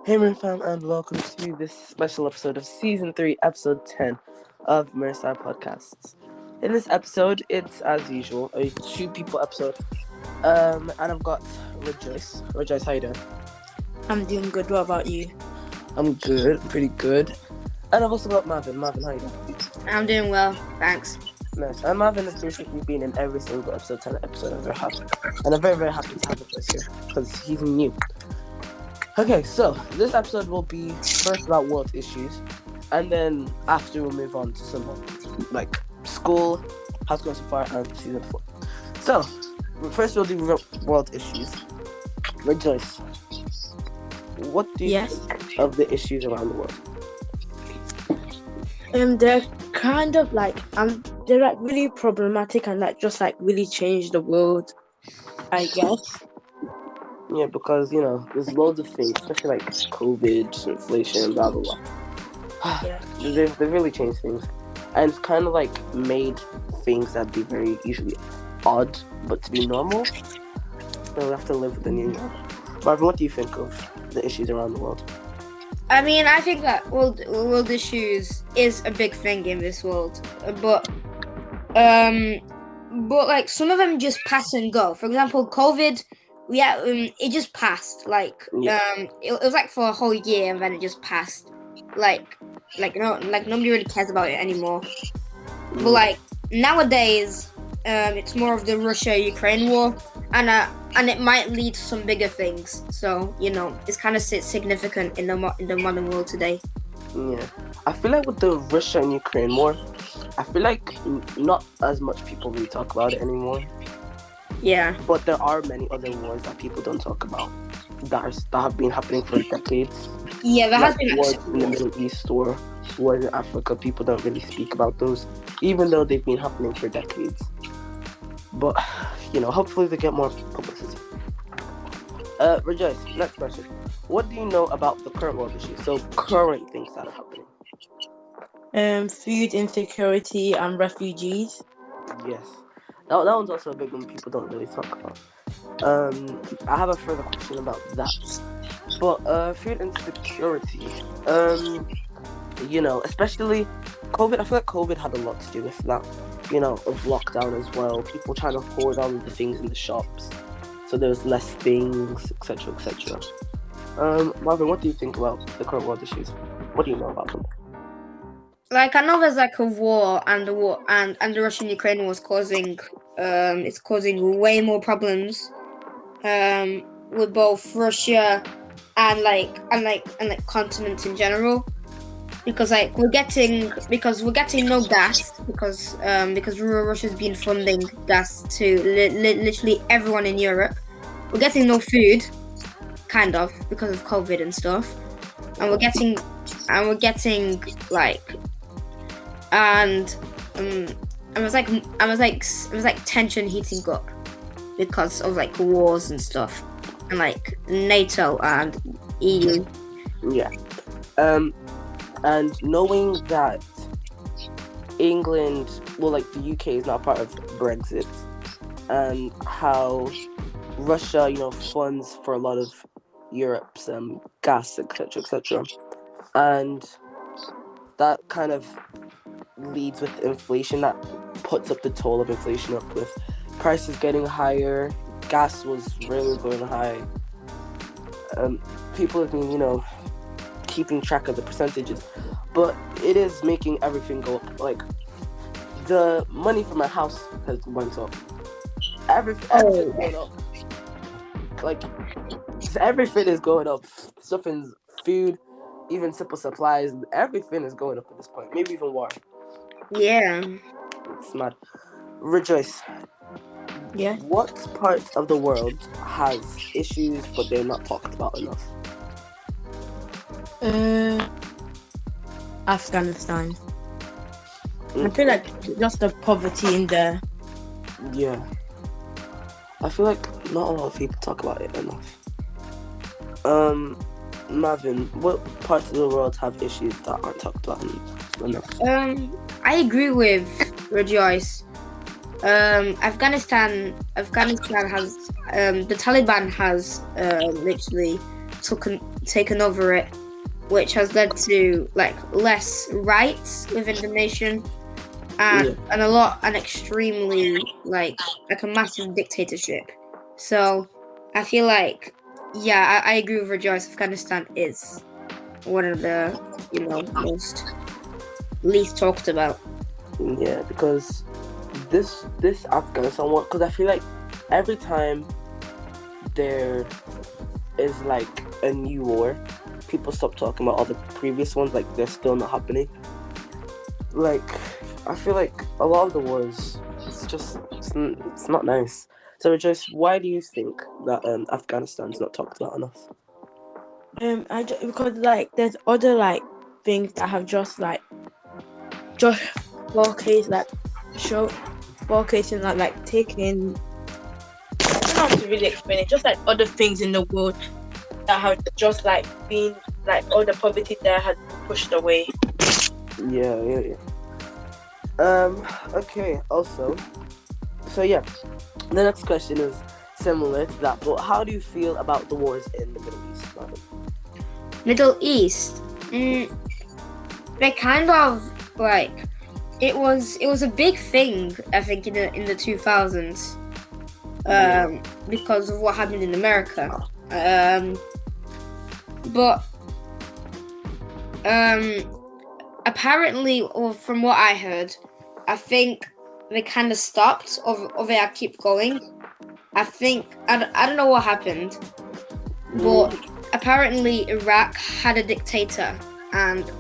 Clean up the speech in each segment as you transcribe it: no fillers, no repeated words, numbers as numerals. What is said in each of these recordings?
Hey, fam, and welcome to this special episode of Season 3, Episode 10 of MiraStar Podcasts. In this episode, it's, as usual, a two-people episode, and I've got Rejoice. Rejoice, how you doing? I'm doing good. What about you? I'm good, pretty good. And I've also got Marvin. Marvin, how you doing? I'm doing well, thanks. Nice. And Marvin has basically been in every single episode, 10 episode, I'm very happy. And I'm very, very happy to have Rejoice here, because he's new. Okay, so this episode will be first about world issues, and then after we'll move on to some like school, how's it going so far, and season 4. So first we'll do world issues. Rejoice, what do you think of the issues around the world? They're kind of like they're like really problematic and like just like really change the world, I guess. Yeah, because, there's loads of things, especially like COVID, inflation, blah, blah, blah. Yeah. They've really changed things. And it's kind of like made things that be very usually odd, but to be normal. So we have to live with the new normal. Marvin, what do you think of the issues around the world? I mean, I think that world issues is a big thing in this world, but like some of them just pass and go. For example, COVID. Yeah, it just passed. It was like for a whole year, and then it just passed. Nobody really cares about it anymore. But like nowadays, it's more of the Russia-Ukraine war, and it might lead to some bigger things. So it's kind of significant in the modern world today. Yeah, I feel like with the Russia and Ukraine war, I feel like not as much people really talk about it anymore. Yeah. But there are many other wars that people don't talk about that have been happening for decades. Yeah, there has been wars in the Middle East or wars in Africa. People don't really speak about those, even though they've been happening for decades. But, hopefully they get more publicity. Rejoice, next question. What do you know about the current world issues? So, current things that are happening. Food insecurity and refugees. Yes. That one's also a big one people don't really talk about. I have a further question about that. But food insecurity, especially COVID, I feel like COVID had a lot to do with that, of lockdown as well. People trying to hoard on the things in the shops, so there's less things, etc., etc. Marvin, what do you think about the current world issues? What do you know about them? Like I know there's like a war, and the Russian-Ukraine war is causing way more problems with both Russia and continents in general, because we're getting no gas because Russia's been funding gas to literally everyone in Europe. We're getting no food, kind of, because of COVID and stuff, and we're getting it was like tension heating up because of like wars and stuff, and like NATO and EU. Yeah. And knowing that England, the UK is now part of Brexit, and how Russia, funds for a lot of Europe's gas, etc., etc., and that kind of leads with inflation, that puts up the toll of inflation up with prices getting higher. Gas was really going high. People have been, keeping track of the percentages, but it is making everything go up. Like, the money for my house has went up. Everything's going up. Like, everything is going up. Stuff in food, even simple supplies, everything is going up at this point. Maybe even more. Yeah. It's mad. Rejoice. Yeah. What part of the world has issues but they're not talked about enough? Afghanistan. I feel like just the poverty in there. Yeah. I feel like not a lot of people talk about it enough. Marvin, what parts of the world have issues that aren't talked about enough? I agree with Rejoice. Afghanistan has the Taliban has literally taken over it, which has led to like less rights within the nation, and extremely like a massive dictatorship. So I feel like, yeah, I agree with Rejoice. Afghanistan is one of the most least talked about. Yeah, because this Afghanistan one, because I feel like every time there is like a new war, people stop talking about all the previous ones, like they're still not happening. Like I feel like a lot of the wars, it's not nice. So Rejoice, why do you think that Afghanistan's not talked about enough? Because like there's other like things that have just showcasing that like taking. I don't know how to really explain it. Just like other things in the world that have just like been like all the poverty there has been pushed away. Yeah. Okay. Also, so yeah, the next question is similar to that, but how do you feel about the wars in the Middle East, Marvin? Middle East, they kind of like it was a big thing, I think, in the 2000s, because of what happened in America, but apparently, or from what I heard, I think they kind of stopped, or they keep going. I think I don't know what happened, but apparently Iraq had a dictator, and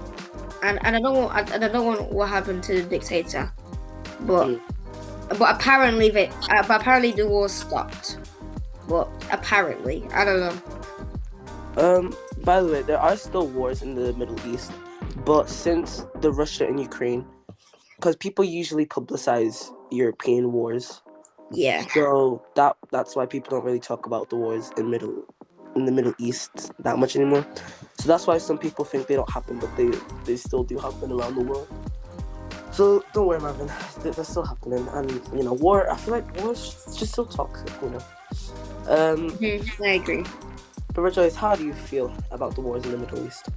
I don't know what happened to the dictator, but apparently the war stopped. But apparently, I don't know. By the way, there are still wars in the Middle East, but since the Russia and Ukraine, because people usually publicize European wars, Yeah. so that's why people don't really talk about the wars in the Middle East that much anymore. So that's why some people think they don't happen, but they still do happen around the world. So don't worry, Marvin, they're still happening, and war. I feel like war is just so toxic, I agree. But Rejoice, how do you feel about the wars in the Middle East?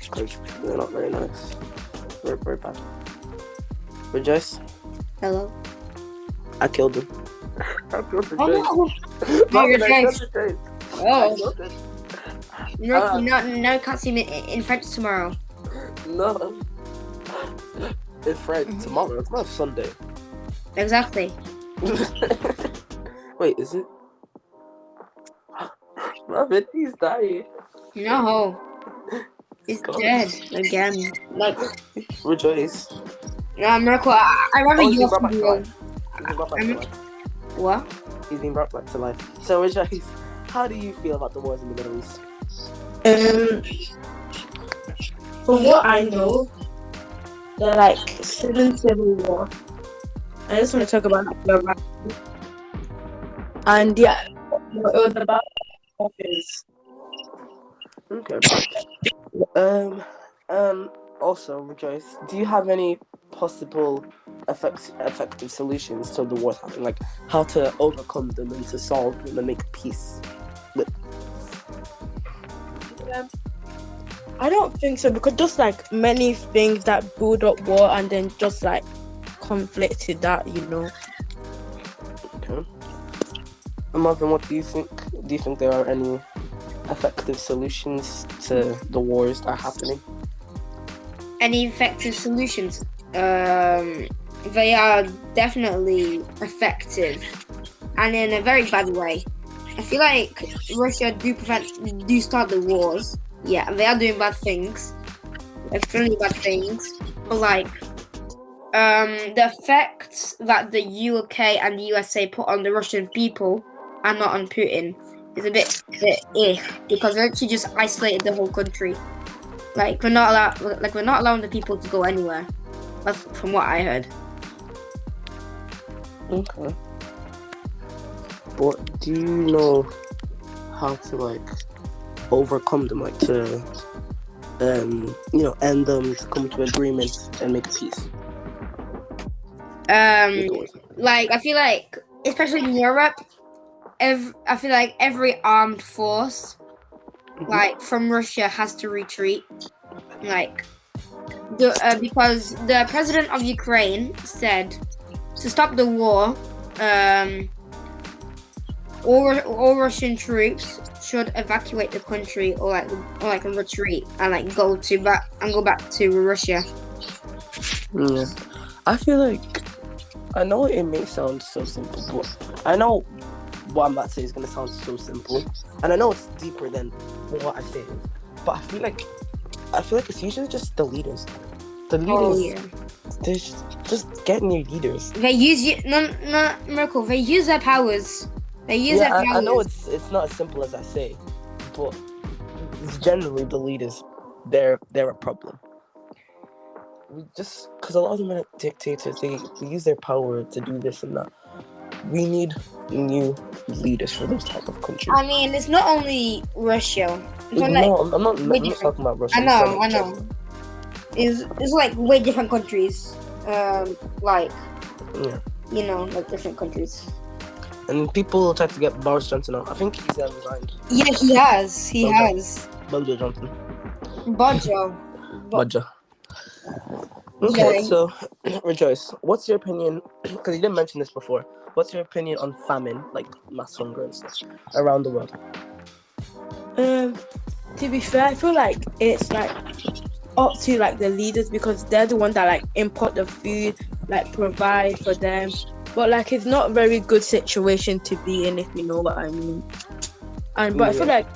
Because they're not very nice. They're very bad. Rejoice? Hello? I killed him. I killed Rejoice. Oh, no. Marvin, I Rejoice. killed Rejoice. Oh. No, you can't see me in French tomorrow. No. It's Friday. Tomorrow. It's not Sunday. Exactly. Wait, is it? Marvin, he's dying. No. He's dead again. Like, Rejoice. Miracle, I remember Oh, he's you. been brought back to life. He's been brought back to life. What? He's been brought back to life. So, Rejoice, how do you feel about the wars in the Middle East? From what I know, they're like civil war. I just want to talk about that. And yeah, it was about office. Okay. Also, Rejoice, do you have any possible effective solutions to the wars happening? Like how to overcome them and to solve them and make peace with? I don't think so, because just like many things that build up war and then just like conflicted that, Okay. And Marvin, what do you think? Do you think there are any effective solutions to the wars that are happening? Any effective solutions? They are definitely effective, and in a very bad way. I feel like Russia do start the wars. Yeah, they are doing bad things, extremely bad things. But like, the effects that the UK and the USA put on the Russian people and not on Putin is a bit because they're actually just isolated the whole country. Like we're not allowing the people to go anywhere. That's from what I heard. Okay. But do you know how to like overcome them, like to end them, to come to agreement and make peace? Like I feel like, especially in Europe, I feel like every armed force, Mhm. like from Russia, has to retreat. Like, because the president of Ukraine said to stop the war, all Russian troops should evacuate the country or like retreat and like go back to Russia. Yeah. I feel like I know it may sound so simple, but I know what I'm about to say is gonna sound so simple, and I know it's deeper than what I say. But I feel like it's usually just the leaders. The Oh leaders, yeah, they're just getting your leaders. they use you. No, Miracle. They use their powers. They use their Yeah, I know powers. it's not as simple as I say, but it's generally the leaders. They're a problem. We just because a lot of them are dictators. They use their power to do this and that. We need new leaders for those type of countries. I mean, it's not only Russia. It's not No, like I'm not way talking different. about Russia. I I'm saying know, in I know. general. It's like way different countries. Like Yeah. like different countries. And people try to get Boris Johnson out. I think he's resigned. Yeah, he has. He Bojo. has. Bojo Johnson. Bojo. Bojo. Okay, Yeah. so Rejoice, what's your opinion? Because you didn't mention this before. What's your opinion on famine, like mass hunger and stuff, around the world? To be fair, I feel like it's like up to like the leaders because they're the ones that like import the food, like provide for them. But like it's not a very good situation to be in, if you know what I mean. But I feel like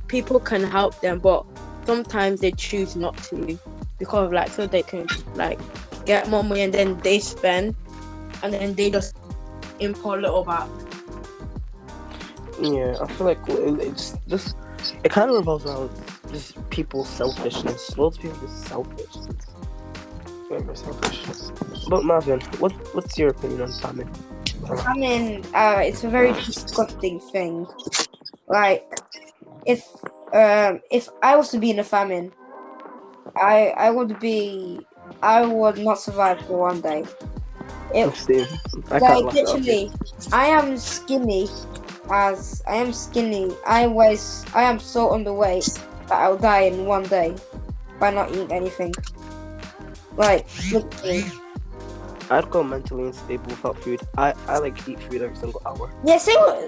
people can help them, but sometimes they choose not to because like so they can like get more money and then they spend and then they just import little back. Yeah, I feel like it's just it kind of revolves around just people's selfishness. Loads of people are just selfish. Very selfish. But Marvin, what's your opinion on famine? Famine. It's a very disgusting thing. Like, if I was to be in a famine, I would not survive for one day. I Like can't laugh literally, I am skinny. As I am skinny, I am so underweight that I'll die in one day by not eating anything. Like literally. I'd go mentally unstable without food. I like eat food every single hour. Yeah,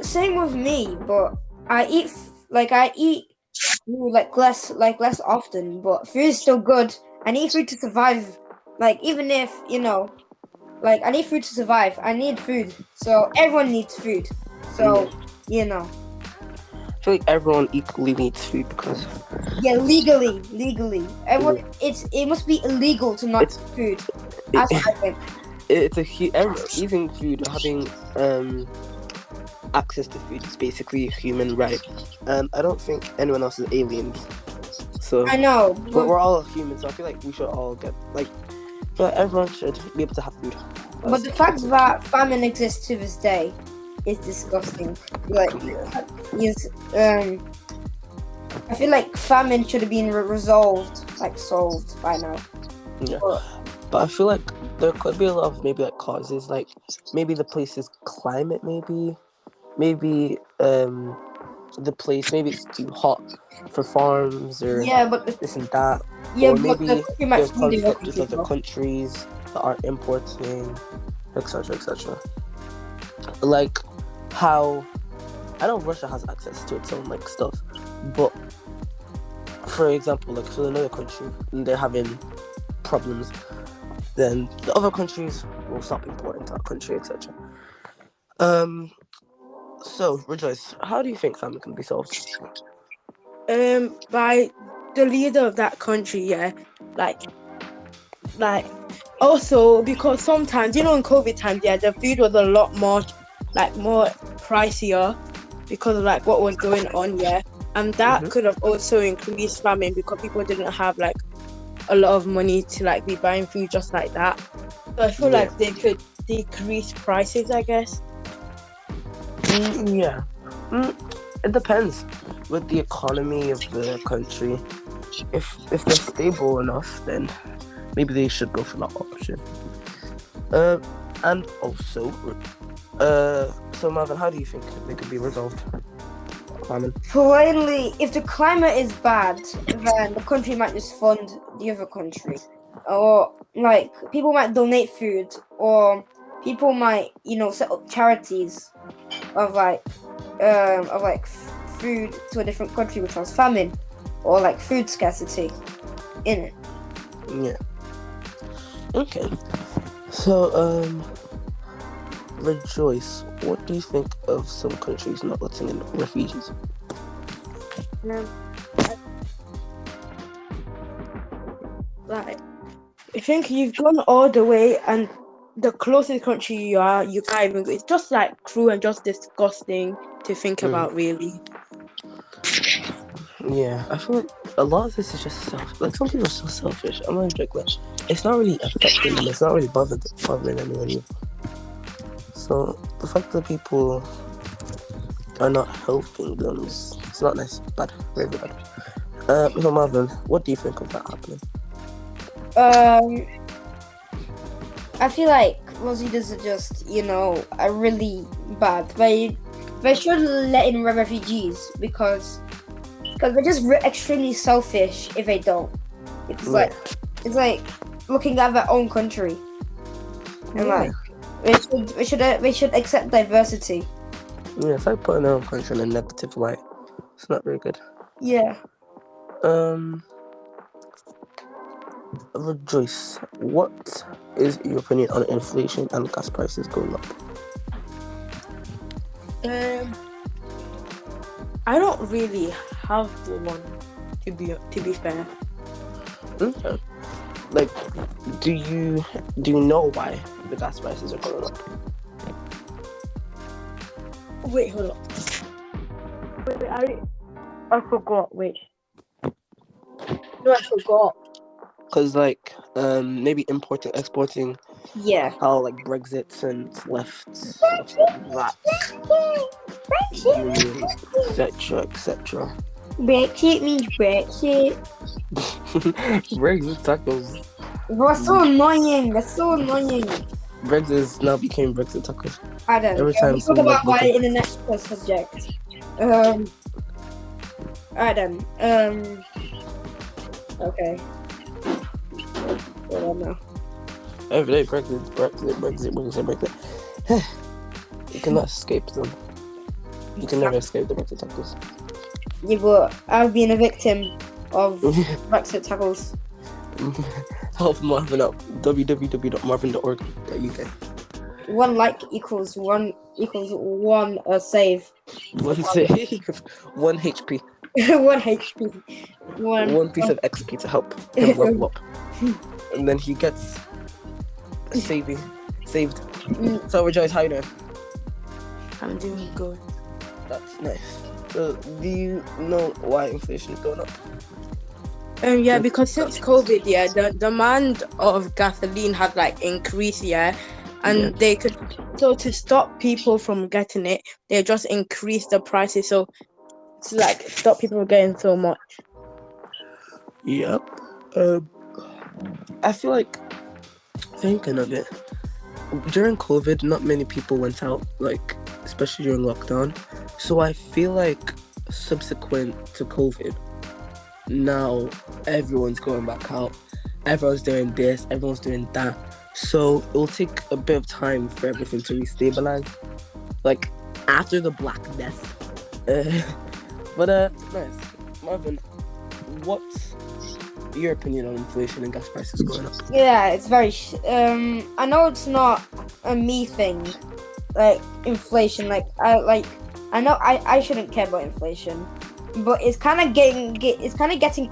same with me. But I eat food like less often. But food is still good. I need food to survive. Like even if like I need food to survive. I need food. So everyone needs food. So I feel like everyone equally needs food because legally, everyone it must be illegal to not eat food. That's what I think. it's eating food, having access to food is basically a human right. I don't think anyone else is aliens. So I know, but we're all humans, so I feel like we should all get everyone should be able to have food. But the fact that famine exists to this day is disgusting. Like, I feel like famine should have been solved by now. Yeah. But I feel like there could be a lot of maybe like causes, like maybe the place's climate, maybe the place, maybe it's too hot for farms or this and that. Or maybe there's conflict with other countries that are importing, etc. Like how I know Russia has access to its own like stuff, but for example, like if another country and they're having problems, then the other countries will stop importing to that country, etc. So Rejoice, how do you think famine can be solved? By the leader of that country, yeah. Like also because sometimes in COVID times, yeah, the food was a lot more pricier because of like what was going on, yeah. And that could have also increased famine because people didn't have like a lot of money to like be buying food just like that. So I feel like they could decrease prices, I guess. It depends with the economy of the country. If they're stable enough, then maybe they should go for that option. And also, So Marvin, how do you think they could be resolved? Marvin? Plainly, if the climate is bad, then the country might just fund the other country, or like people might donate food, or people might, set up charities of food to a different country which has famine or like food scarcity in it. Yeah. Okay. So Rejoice, what do you think of some countries not letting in refugees? Like, I think you've gone all the way, and the closest country you can't even go. It's just like cruel and just disgusting to think about, really. Yeah, I feel like a lot of this is just like some people are so selfish. I'm not like that. It's not really affecting them. It's not really bothering anyone either. So the fact that people are not helping them it's not nice. Bad, very bad. So Marvin, what do you think of that happening? I feel like most leaders are just, are really bad. They should let in refugees because they're just extremely selfish if they don't. It's like looking at their own country, and they should accept diversity. Yeah, it's like putting their own country in a negative light. It's not very good. Yeah. Rejoice, what is your opinion on inflation and gas prices going up? I don't really have one, to be fair. Okay. Like, do you know why the gas prices are going up? Wait, hold on. Wait, I forgot. Wait. No, I forgot. Because maybe importing, exporting. Yeah. How Brexit and left stuff like that, etc. Brexit means Brexit. Brexit tacos. That's so annoying. Brexit now became Brexit tacos. I don't know. Every time we talk about why in the next subject. Okay. I don't know. Every day, Brexit. You cannot escape them. You can never escape the Brexit tackles. Yeah, but I've been a victim of Brexit tackles. Help Marvin out. www.marvin.org.uk. 1 like equals one save. 1 save. 1 HP. 1 HP. 1 piece of XP to help him level up. And then he gets saved. So Rejoice, how you doing? I'm doing good. That's nice. So do you know why inflation is going up? Yeah, because since COVID, the demand of gasoline has increased, and they could, so to stop people from getting it, they just increase the prices, so to stop people from getting so much. Yep. I feel like thinking of it, during COVID, not many people went out, especially during lockdown. So I feel like subsequent to COVID, now everyone's going back out. Everyone's doing this, everyone's doing that. So it will take a bit of time for everything to restabilize. After the Black Death. But nice. Marvin, what's your opinion on inflation and gas prices going up? Yeah, it's very I know it's not a me thing, inflation. I know I shouldn't care about inflation, but it's kind of getting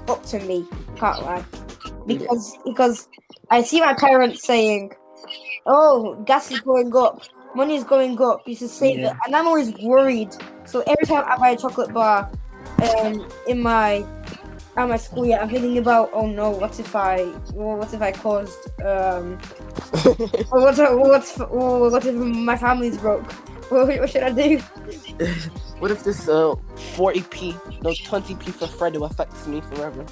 up to me. Can't lie, because I see my parents saying, "Oh, gas is going up, money is going up. You should save it," and I'm always worried. So every time I buy a chocolate bar, at my school, I'm thinking about, oh no, what if I caused what if my family's broke? What should I do? What if this 40p, no 20p for Fredo affects me forever?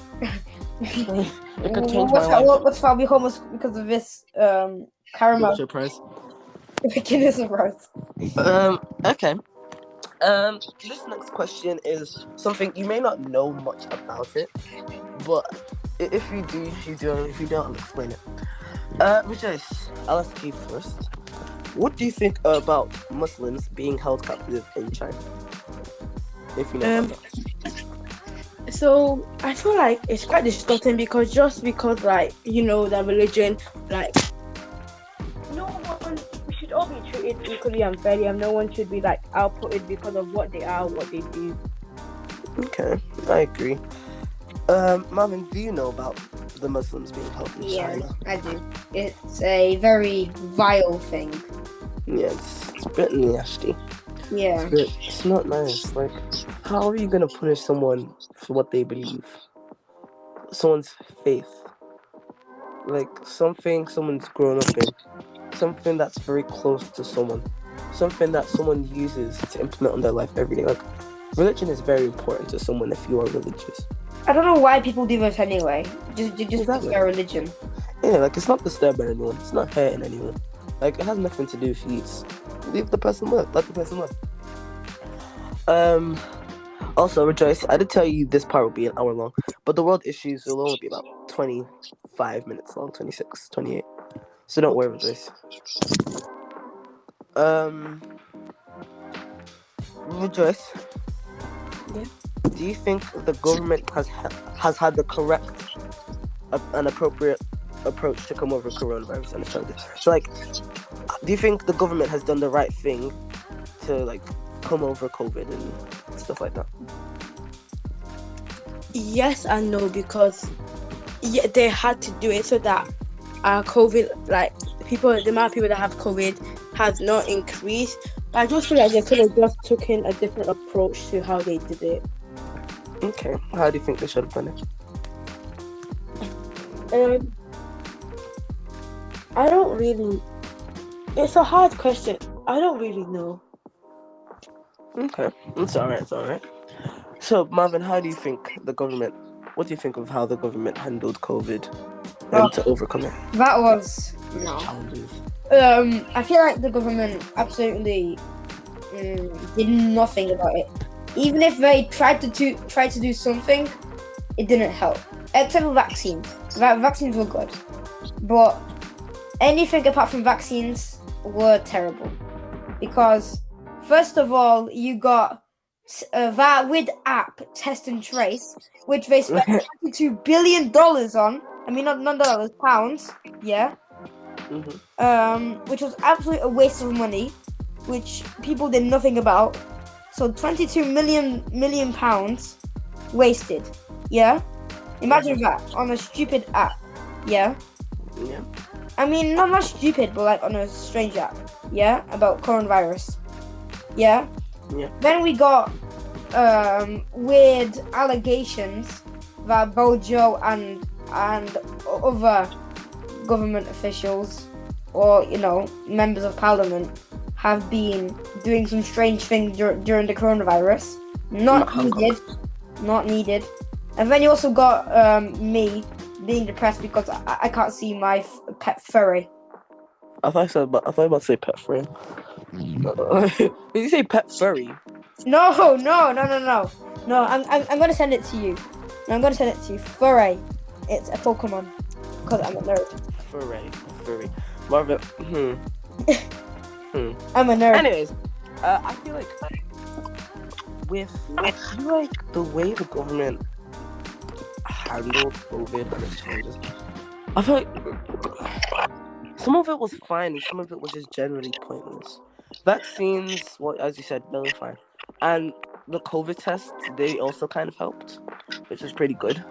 It could change my life. What if I'll be homeless because of this caramel? Price. Goodness of Christ. Okay. This next question is something you may not know much about it, but if you do, you do. If you don't, I'll explain it. Rejoice, I'll ask you first. What do you think about Muslims being held captive in China? If you know about that. So I feel like it's quite disgusting because like that religion, like no one, we should all be treated equally and fairly, and no one should be like outputted because of what they are, what they do. Okay, I agree. Marvin, do you know about the Muslims being held in China? I do. It's a very vile thing. Yeah, it's a bit nasty. Yeah. It's not nice. Like, how are you gonna punish someone for what they believe? Someone's faith. Like, something someone's grown up in. Something that's very close to someone. Something that someone uses to implement on their life every day. Like, religion is very important to someone if you are religious. I don't know why people do this anyway. Just Exactly. their religion. Yeah, like, it's not disturbing anyone. It's not hurting anyone. Like, it has nothing to do with you. Leave the person live. Let the person live. Also, Rejoice, I did tell you this part will be an hour long, but the world issues will only be about 25 minutes long, 26, 28. So don't worry, Rejoice. Rejoice. Yeah. Do you think the government has had the correct and appropriate approach to come over coronavirus and Australia? So, like, do you think the government has done the right thing to, like, come over COVID and stuff like that? Yes and no, because they had to do it so that COVID, like the amount of people that have COVID has not increased. But I just feel like they could have just taken a different approach to how they did it. Okay, how do you think they should have done it? I don't really. It's a hard question. I don't really know. Okay, it's alright. So, Marvin, how do you think what do you think of how the government handled COVID to overcome it? That was Challenges. I feel like the government absolutely did nothing about it. Even if they tried to do something, it didn't help. Except for vaccines. Vaccines were good, but anything apart from vaccines were terrible. Because first of all, you got that with app Test and Trace, which they spent $22 billion on. I mean, not dollars, pounds. Yeah. Mm-hmm. Which was absolutely a waste of money, which people did nothing about. So 22 million pounds wasted. Yeah. Imagine that on a stupid app. Yeah. Yeah. I mean, not stupid, but like on a strange app. Yeah, about coronavirus. Yeah. Yeah. Then we got weird allegations that Bojo and other government officials or members of parliament have been doing some strange things during the coronavirus. Not needed. And then you also got me being depressed because I can't see my pet furry. I thought you were about to say pet friend. Did you say pet furry? No. I'm gonna send it to you. Furry. It's a Pokemon. Because I'm a nerd. Furry. Marvin. I'm a nerd. Anyways, I feel like with the way the government handled COVID and its challenges, I feel like some of it was fine and some of it was just generally pointless. Vaccines, well, as you said, they were fine. And the COVID tests, they also kind of helped, which is pretty good.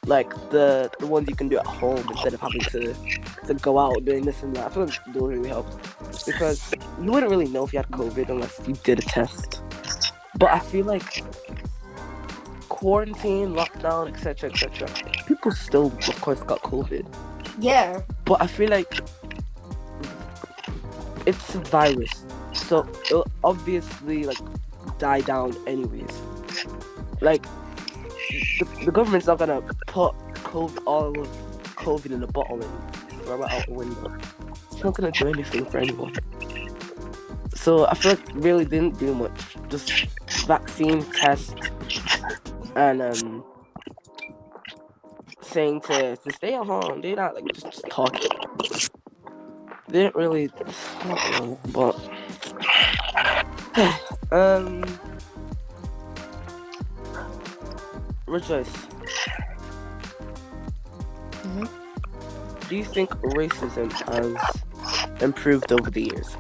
Like the ones you can do at home instead of having to go out doing this and that. I feel like those really helped. Because you wouldn't really know if you had COVID unless you did a test. But I feel like quarantine, lockdown, etc., people still, of course, got COVID. Yeah. But I feel like it's a virus, so it'll obviously die down anyways. Like the government's not gonna put all of COVID in a bottle and throw it out the window. It's not gonna do anything for anyone. So I feel like really didn't do much. Just vaccine test and saying to stay at home. They not like just talking. They didn't really. I don't know, but Rejoice. Mhm. Do you think racism has improved over the years?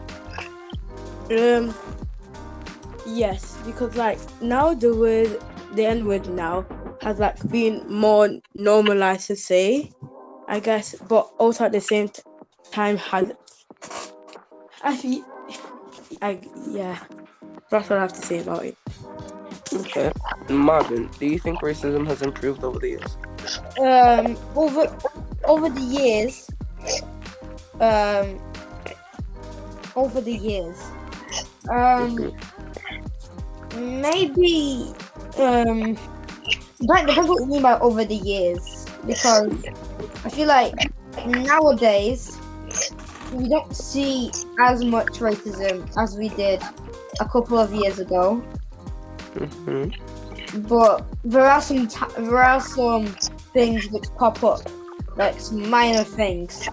Yes, because like now the N word now has like been more normalized to say, I guess, but also at the same time has I feel yeah, that's what I have to say about it. Okay. Marvin, do you think racism has improved over the years? Over the years, um, over the years, maybe, but depends what you mean by over the years, because I feel like nowadays we don't see as much racism as we did a couple of years ago. Mm-hmm. But there are some things which pop up, like some minor things,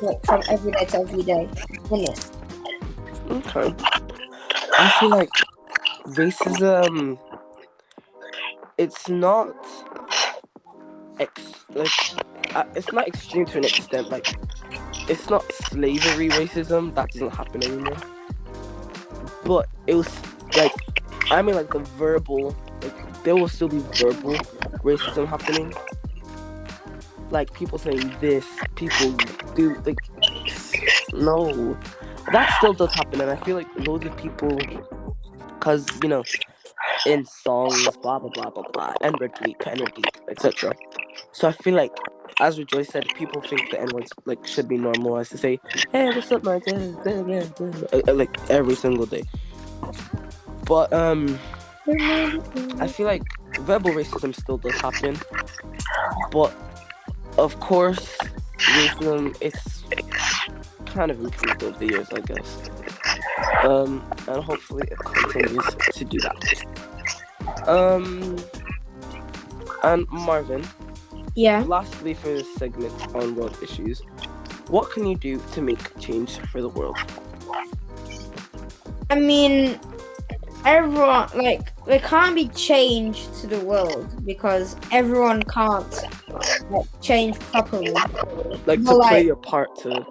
like from every day to every day. Isn't it? Okay. I feel like racism. It's not it's not extreme to an extent. Like it's not slavery racism that doesn't happen anymore. But it was like like the verbal, like there will still be verbal racism happening. Like people saying this, people do like no, that still does happen, and I feel like loads of people, cause in songs, blah blah blah blah blah, N-word bleep, N-word bleep, etc. So I feel like, as Rejoice said, people think the N-words like should be normalized to say, "Hey, what's up, my dad?" Like every single day. But I feel like verbal racism still does happen, but of course, racism it's kind of improved over the years, I guess. And hopefully it continues to do that. And Marvin, Yeah. lastly for this segment on world issues, what can you do to make change for the world? I mean, everyone there can't be change to the world because everyone can't change properly. Like to play your part to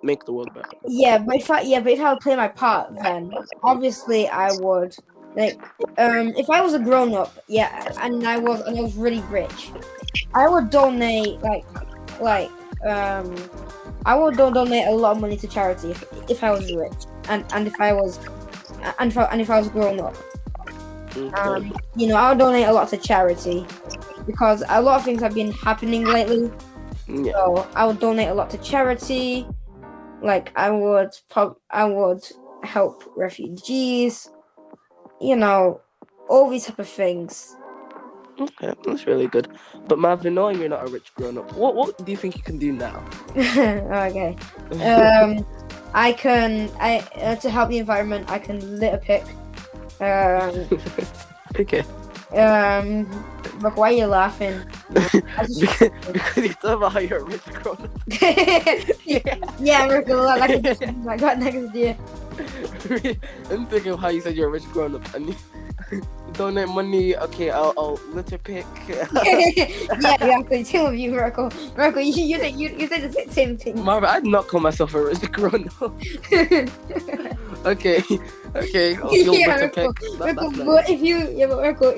make the world better. Yeah, but if I would play my part, then obviously I would if I was a grown up, and I was really rich, I would donate I would donate a lot of money to charity if I was rich and if I was grown up. Okay. I would donate a lot to charity because a lot of things have been happening lately. Yeah. So I would donate a lot to charity. Like I would help refugees. All these type of things. Okay, that's really good. But Marvin, knowing you're not a rich grown up, what do you think you can do now? Okay. I can to help the environment. I can litter pick. Okay. Look, why are you laughing? because you talk about how you're a rich grown up. Yeah, I'm I got next year. I'm thinking of how you said you're a rich grown up and you donate money. Okay, I'll litter pick. Yeah, exactly. Two of you, Miracle. Miracle, you said the same thing. Marvin, I'd not call myself a rich grown up. Okay. You'll litter pick. That's Miracle, nice. but if you, but Miracle,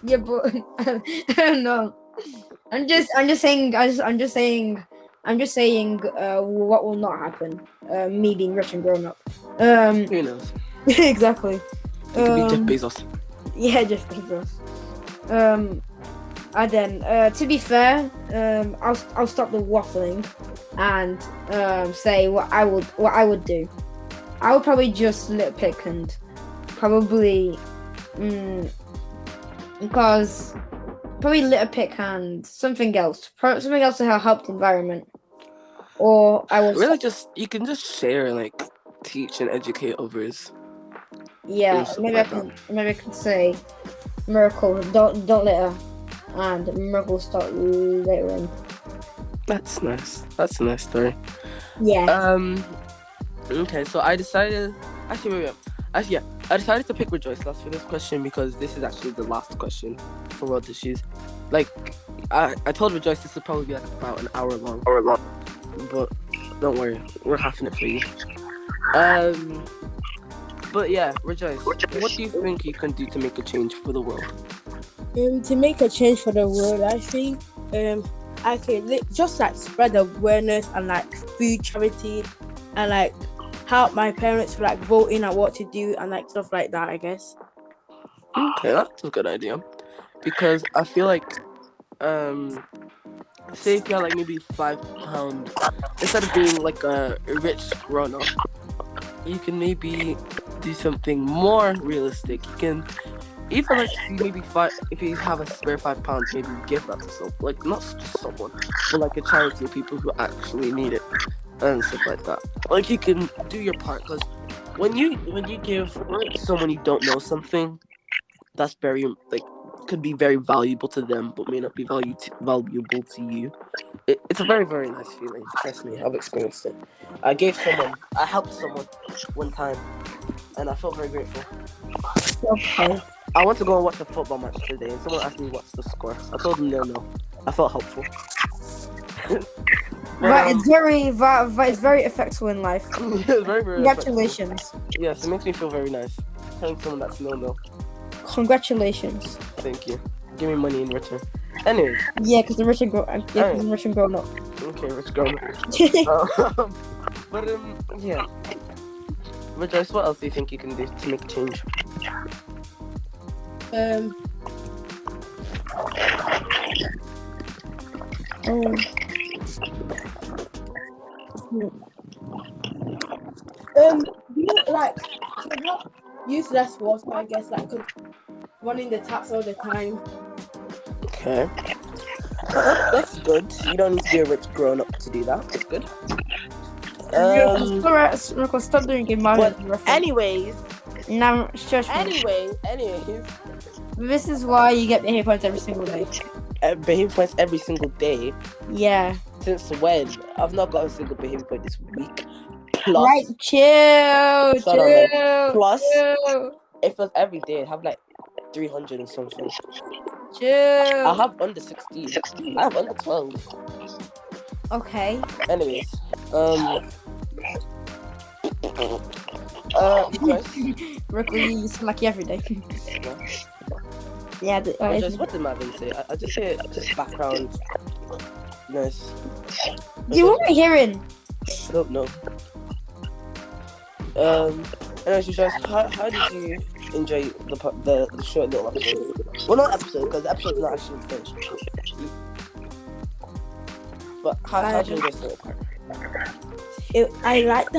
but I don't know. I'm just saying. What will not happen. Me being rich and grown up. Who knows? Exactly. It could be Jeff Bezos. Yeah, Jeff Bezos. And then, to be fair, I'll stop the waffling and say what I would do. I would probably just litter pick and probably because probably litter pick and something else to help the environment. Or I would really you can just share like teach and educate others. Yeah, and stuff like that. maybe I could say miracle, don't litter, and miracle start littering. That's nice. That's a nice story. Yeah. Okay, so I decided. Actually, yeah. I decided to pick Rejoice last for this question because this is actually the last question for world issues. Like, I told Rejoice this would probably be like about an hour long. But don't worry, we're halving it for you. But yeah, Rejoice, what do you think you can do to make a change for the world? To make a change for the world, I think I can just like spread awareness and like food charity and like help my parents like voting at what to do and like stuff like that, I guess. Okay, that's a good idea. Because I feel like say if you had like maybe £5, instead of being like a rich grown up, you can maybe do something more realistic. You can even like see maybe if you have a spare £5, maybe give that to someone, like not just someone, but like a charity of people who actually need it and stuff like that. Like you can do your part, because when you give someone you don't know something, that's very like could be very valuable to them, but may not be valuable to you. It's a very, very nice feeling. Trust me, I've experienced it. I helped someone one time, and I felt very grateful. Okay. I went to go and watch a football match today, and someone asked me what's the score. I told them no. I felt helpful. But it's very effective in life. It's very, very Congratulations. effective. Yes, it makes me feel very nice. Telling someone that's no. Congratulations. Thank you. Give me money in return. Anyways. Yeah, because the rich and grown up. Okay, rich grown up. But yeah. Rejoice, what else do you think you can do to make a change? Like use less water, I guess, like 'cause running the taps all the time. Okay. That's good. You don't need to be a rich grown up to do that. That's good. Alright, stop doing it, Marvin. Anyways. Now, shush. Anyways. This is why you get behavior points every single day. Behavior points every single day. Yeah. Since when? I've not got a single behavior point this week. Plus, right, chill. Plus, chill. if it was every day, I'd have like 300 and something. Chill. I have under 16. I have under 12. Okay. Anyways, Rick, you sound like you every day. Yeah. What did Marvin say? I just say just background noise. You weren't hearing. I don't know. Anyways, you guys, how did you enjoy the short little episode? Well, not episode, because the episode's not actually finished. But how did you enjoy the part? I liked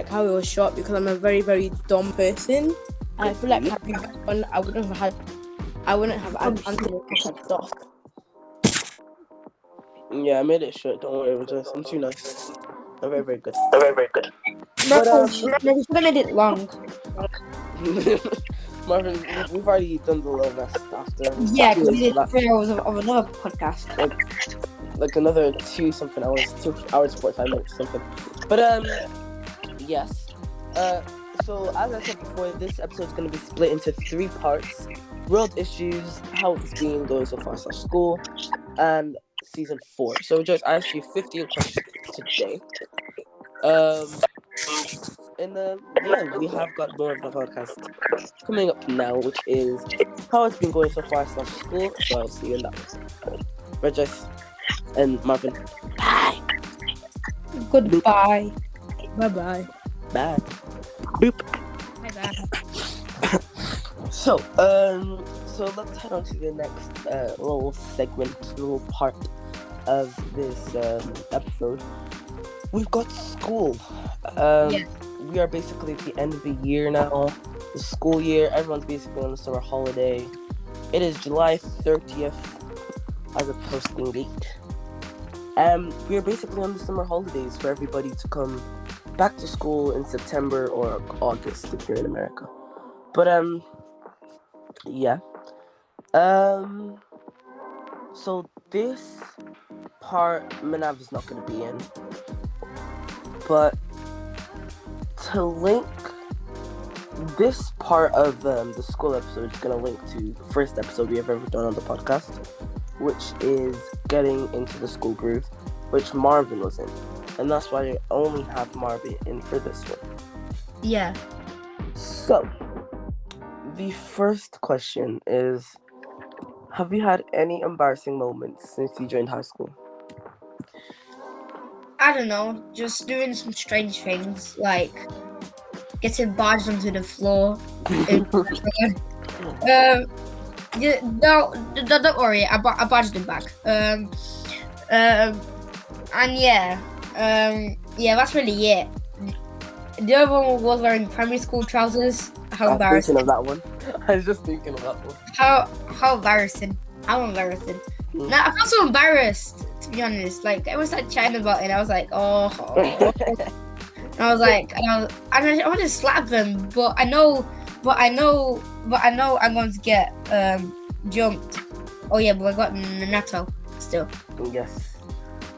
how it was short because I'm a very, very dumb person. And I feel like having fun, I wouldn't have answered the stuff. Yeah, I made it short. Don't worry, Rejoice. I'm too nice. I'm very, very good. But, you should have made it long. Marvin, we've already done the little rest after. Yeah, because we did 3 hours of another podcast. Like another 2 hours 45 minutes something. But yes. So as I said before, this episode is going to be split into 3 parts: world issues, how it's been going so far / school, and season 4. So just I asked you 15 questions today. And yeah, we have got more of the podcast coming up now, which is how it's been going so far / school. So I'll see you in that one. Rejoice and Marvin. Bye. Goodbye. Bye. Bye. Boop. Bye. So let's head on to the next little segment, little part of this episode. We've got school. Yes. We are basically at the end of the year now. The school year. Everyone's basically on the summer holiday. It is July 30th as a posting date. We are basically on the summer holidays for everybody to come back to school in September or August if you're in America. But yeah. So this part Manav is not going to be in, but to link this part of the school episode is going to link to the first episode we have ever done on the podcast, which is getting into the school groove, which Marvin was in. And that's why I only have Marvin in for this one. Yeah. So, the first question is, have you had any embarrassing moments since you joined high school? I don't know, just doing some strange things, like getting barged onto the floor. Yeah, no, don't worry, I barged him back. And yeah, that's really it. The other one was wearing primary school trousers. How embarrassing! I was thinking of that one. I was just thinking of that one. How embarrassing! How embarrassing! Now I felt so embarrassed, to be honest. Like I was like chatting about it, I was like, oh. I was like, I want to slap them, but I know I'm going to get jumped. Oh yeah, but I got Nato still. Yes.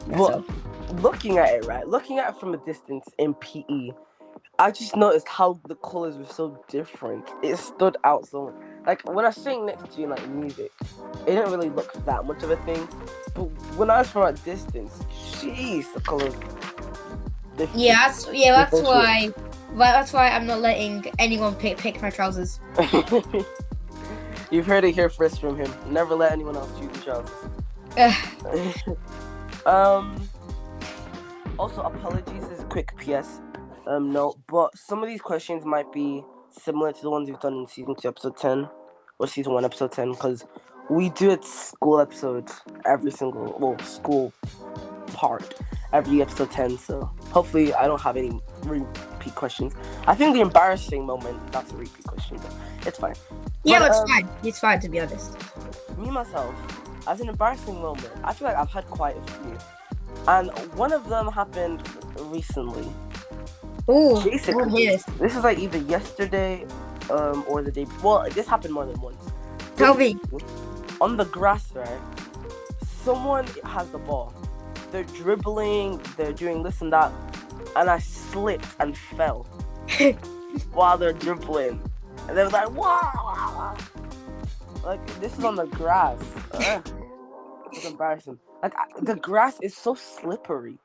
Nato. But looking at it from a distance in PE, I just noticed how the colors were so different. It stood out so much. Like when I was sitting next to you in like music, it didn't really look that much of a thing. But when I was from a distance, jeez, the colors. That's why I'm not letting anyone pick my trousers. You've heard it here first from him. Never let anyone else choose your trousers. Also, apologies as a quick PS. No, but some of these questions might be similar to the ones we've done in season 2, episode 10, or season 1, episode 10, because we do a school episode every single school part every episode 10. So hopefully, I don't have any repeat questions. I think the embarrassing moment, that's a repeat question, but it's fine. Yeah, but, it's fine. It's fine, to be honest. Me myself, as an embarrassing moment, I feel like I've had quite a few. And one of them happened recently. Oh, basically, yes. This is like either yesterday or the day before. Well, this happened more than once. Tell me. On the grass, right? Someone has the ball. They're dribbling, they're doing this and that. And I slipped and fell while they're dribbling. And they were like, wow! Like, this is on the grass. It's embarrassing. Like, the grass is so slippery.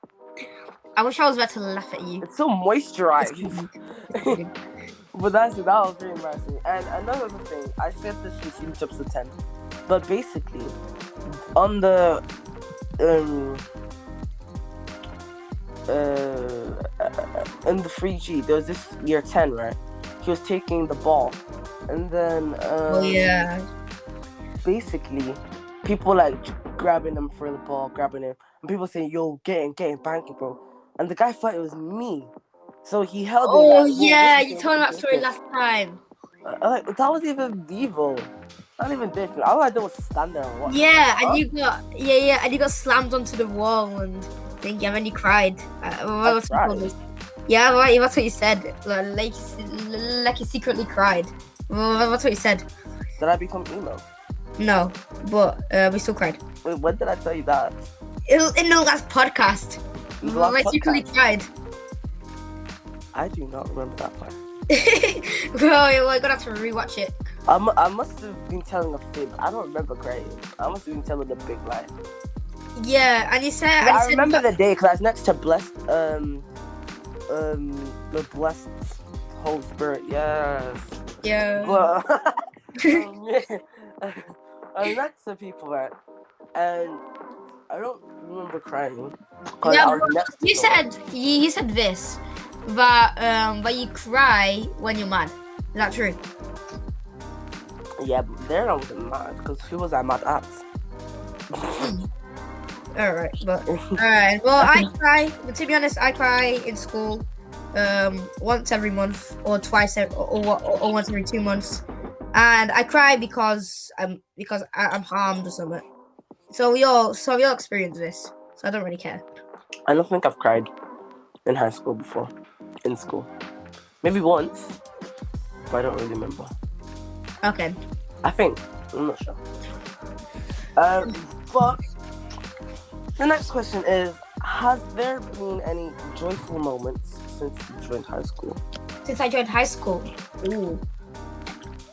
I wish I was about to laugh at you. It's so moisturized. But that was very embarrassing. And another thing, I said this in season 2, episode 10. But basically, on the in the 3G, there was this year 10, right? He was taking the ball, and then basically, people like grabbing him for the ball, and people saying, "Yo, get in, bank it, bro." And the guy thought it was me, so he held it. Oh yeah, you told me that story last time. Like that was even evil. Not even different. All I did was stand there and watch. Yeah, and you got slammed onto the wall and then you cried. What's cried. Yeah, that's what you said. Like you secretly cried. That's what you said. Did I become emo? No, but we still cried. Wait, when did I tell you that? In the last podcast. I secretly cried. I do not remember that part. Well, I'm gonna have to rewatch it. I must have been telling a fib. I don't remember crying. I must have been telling a big lie. Yeah, and you said. I remember the day because I was next to blessed, the blessed Holy Spirit. Yes. Yeah. But, I was next to people, right? And I don't remember crying. Yeah, you said this that you cry when you're mad. Is that true? Yeah, but there I wasn't mad because who was I mad at? Alright. Well, I cry. But to be honest, I cry in school once every month or twice or once every 2 months, and I cry because I'm harmed or something. So we all experience this. So I don't really care. I don't think I've cried in high school before. in school. Maybe once, but I don't really remember. Okay. I think. I'm not sure. But the next question is, has there been any joyful moments since you joined high school? Since I joined high school, ooh.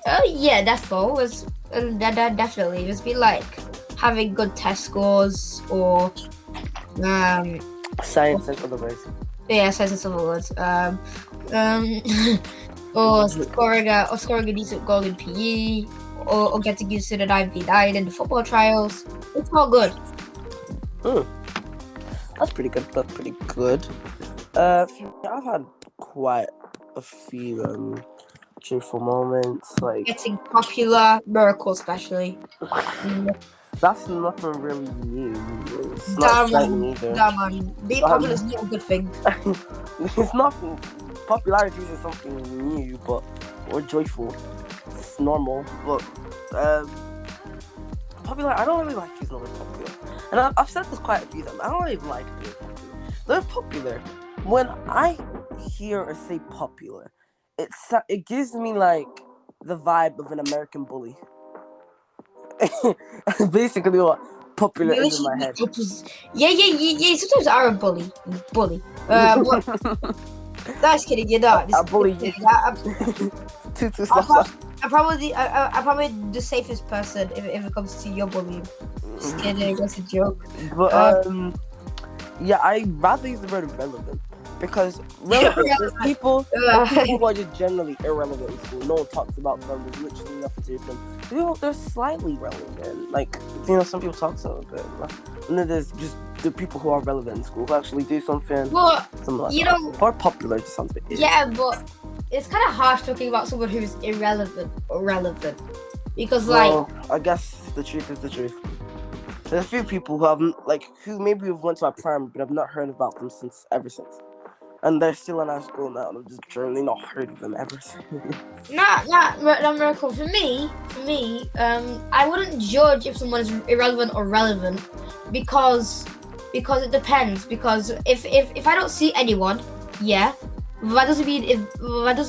Oh yeah, that definitely. It's been like having good test scores or Science and other ways. yeah, science of words. Or scoring a decent goal in PE, or getting used to the 9v9 in the football trials. It's all good. That's pretty good. That's pretty good. I've had quite a few cheerful moments, like Getting popular, miracle especially. that's nothing really new. It's not exciting either. Damn, man. Being popular is not a good thing. It's not. Popularity isn't something new, but or joyful. It's normal, but popular. I don't really like using the word popular, and I've said this quite a few times. I don't really like being popular. They're popular. When I hear or say popular, it gives me like the vibe of an American bully. Basically, what popular is in my head. Yeah. Sometimes I are a bully. But that's kidding. You're not. I bully you. I'm probably the safest person if it comes to your bullying. Just kidding. That's a joke. But yeah, I rather use the word relevant because relevant. There's people who are just generally irrelevant in school. No one talks about them. There's literally nothing to them. They're slightly relevant. Like some people talk so a bit. And then there's just the people who are relevant in school who actually do something. Well, something like that. Or popular just sounds a bit. Yeah, but it's kind of harsh talking about someone who's irrelevant or relevant because, I guess the truth is the truth. There's a few people who maybe have went to our primary, but I've not heard about them ever since. And they're still in our school now, and I've just generally not heard of them ever since. Miracle. For me, I wouldn't judge if someone is irrelevant or relevant because it depends. Because if I don't see anyone, yeah, that doesn't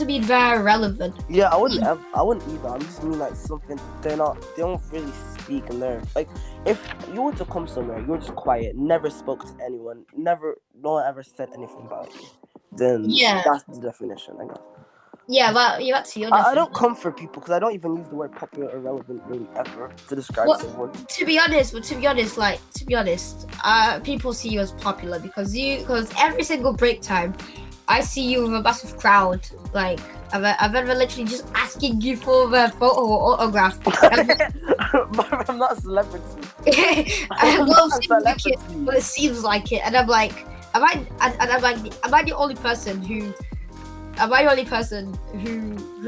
mean they're relevant. Yeah, I wouldn't either. I just mean like something they don't really speak, and they're like, if you were to come somewhere, you were just quiet, never spoke to anyone, no one ever said anything about you, then that's the definition, I guess. Yeah, but that's your definition. I don't come for people because I don't even use the word popular or relevant really ever to describe someone. To be honest, people see you as popular because every single break time, I see you with a massive crowd. Like I've ever literally just asking you for a photo or autograph. I'm not a celebrity. Well, it seems like it, and I'm like, am I the only person who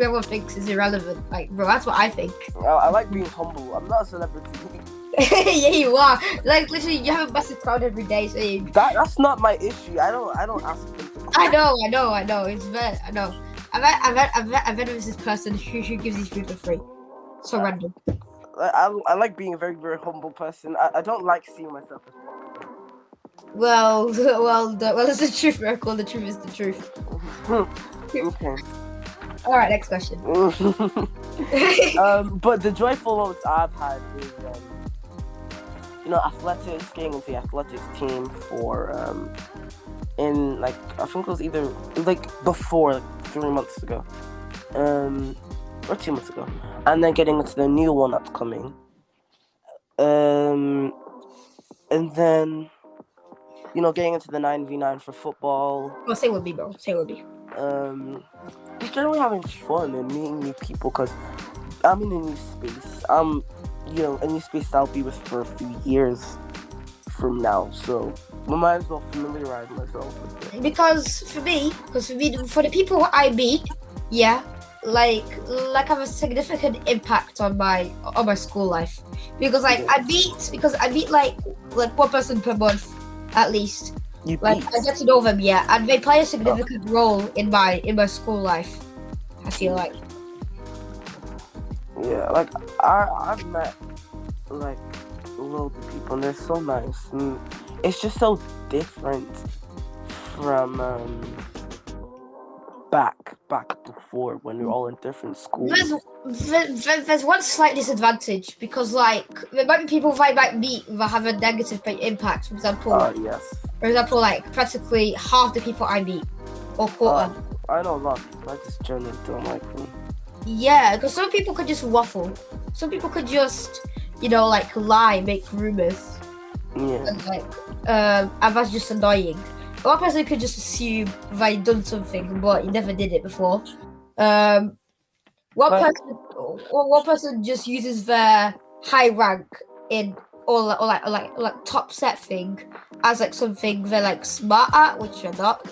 everyone thinks is irrelevant? Like, bro, that's what I think. I like being humble. I'm not a celebrity. Yeah, you are. Like, literally, you have a massive crowd every day. So that's not my issue. I don't ask them to. I know. It's very. I know. I've met this person who gives you food for free. So random. I like being a very, very humble person. I don't like seeing myself as popular. Well, it's the truth, Miracle. The truth is the truth. Okay. All right, next question. But the joyful moments I've had is, athletics, getting into the athletics team for, in like, I think it was before 3 months ago, or 2 months ago, and then getting into the new one that's coming, and then, getting into the 9v9 for football. Well, say what be, bro. Say what be. Just generally having fun and meeting new people because I'm in a new space. A new space I'll be with for a few years from now, so I might as well familiarize myself with it. Because for me, for the people I meet, yeah, like have a significant impact on my school life. Because I meet like one person per month at least. I get to know them, yeah, and they play a significant role in my school life, I feel like. Yeah, like I've met like loads of people and they're so nice, and it's just so different from before when we're all in different schools. There's one slight disadvantage because like there might be people that might meet that have a negative impact. For example, Yes. Like practically half the people I meet or quarter. I know a lot of people. I just generally don't like them. Yeah, because some people could just waffle. Some people could just, like lie, make rumors. Yeah. And that's just annoying. One person could just assume they done something, but he never did it before. One person just uses their high rank in or like top set thing as like something they're like smart at, which you're not.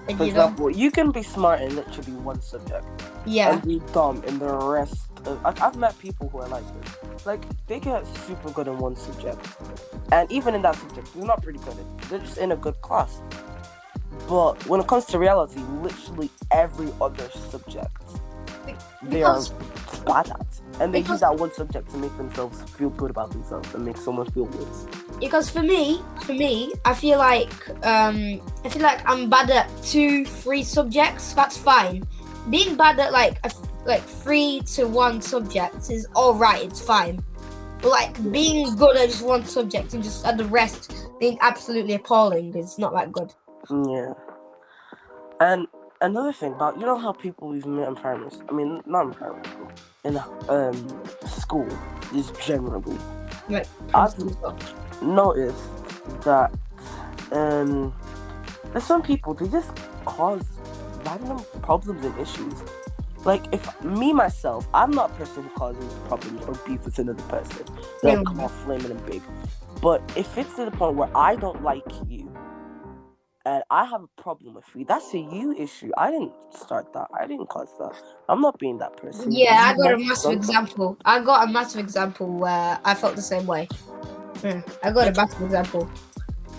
And, For example, you can be smart in literally one subject. Yeah. And be dumb in the rest. I've met people who are like this. Like, they get super good in one subject. And even in that subject, they're not pretty good at it. They're just in a good class. But when it comes to reality, literally every other subject they are bad at. And they use that one subject to make themselves feel good about themselves and make someone feel worse. Because for me, I feel like I'm bad at 2-3 subjects. That's fine. Being bad at like 3 to 1 subject is alright. It's fine. But like being good at just one subject and just at the rest being absolutely appalling is not that good. Yeah. And another thing about, how people we've met in primary school, I mean, not in primary school, in school, is generally. Right. I've noticed that there's some people, they just cause random problems and issues. Like, if me, myself, I'm not a person who causes problems or beef with another person. They'll come off flaming and big. But if it's to the point where I don't like you, and I have a problem with you, that's a you issue. I didn't start that. I didn't cause that. I'm not being that person. Yeah, I got a massive example. I got a massive example where I felt the same way. I got a massive example.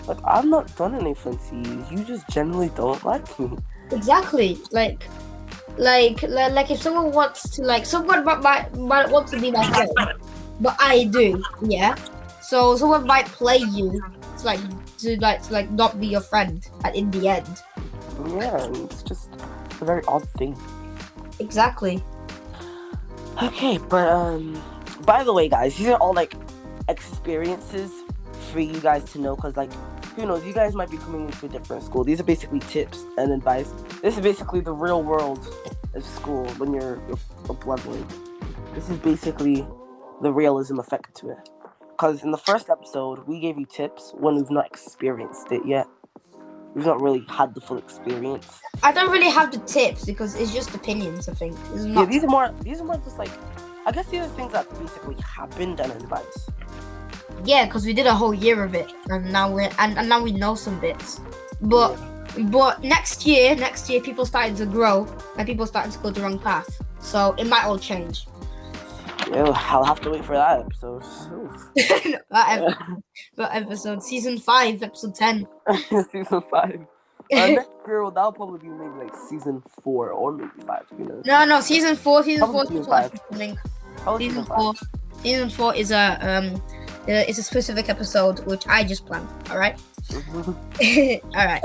Like, I've not done anything to you. You just generally don't like me. Exactly. Like if someone wants to someone might want to be my friend, but I do, yeah. So someone might play you to not be your friend in the end. Yeah, it's just a very odd thing. Exactly. Okay, but by the way, guys, these are all like experiences for you guys to know, because like, who knows, you guys might be coming into a different school. These are basically tips and advice. This is basically the real world of school when you're a bloodline. This is basically the realism effect to it. Because in the first episode, we gave you tips when we've not experienced it yet. We've not really had the full experience. I don't really have the tips because it's just opinions, I think. Yeah, these are more just like, I guess these are things that basically happened and advice. Yeah, because we did a whole year of it, and now we know some bits. But next year people starting to grow and people starting to go the wrong path. So it might all change. Yeah, I'll have to wait for that episode. that episode, season 5, episode 10. Season 5. Next year, that'll probably be maybe like season 4 or maybe 5. No, season 4. Season 4 season 5. Season 4 is a specific episode which I just planned. All right. All right.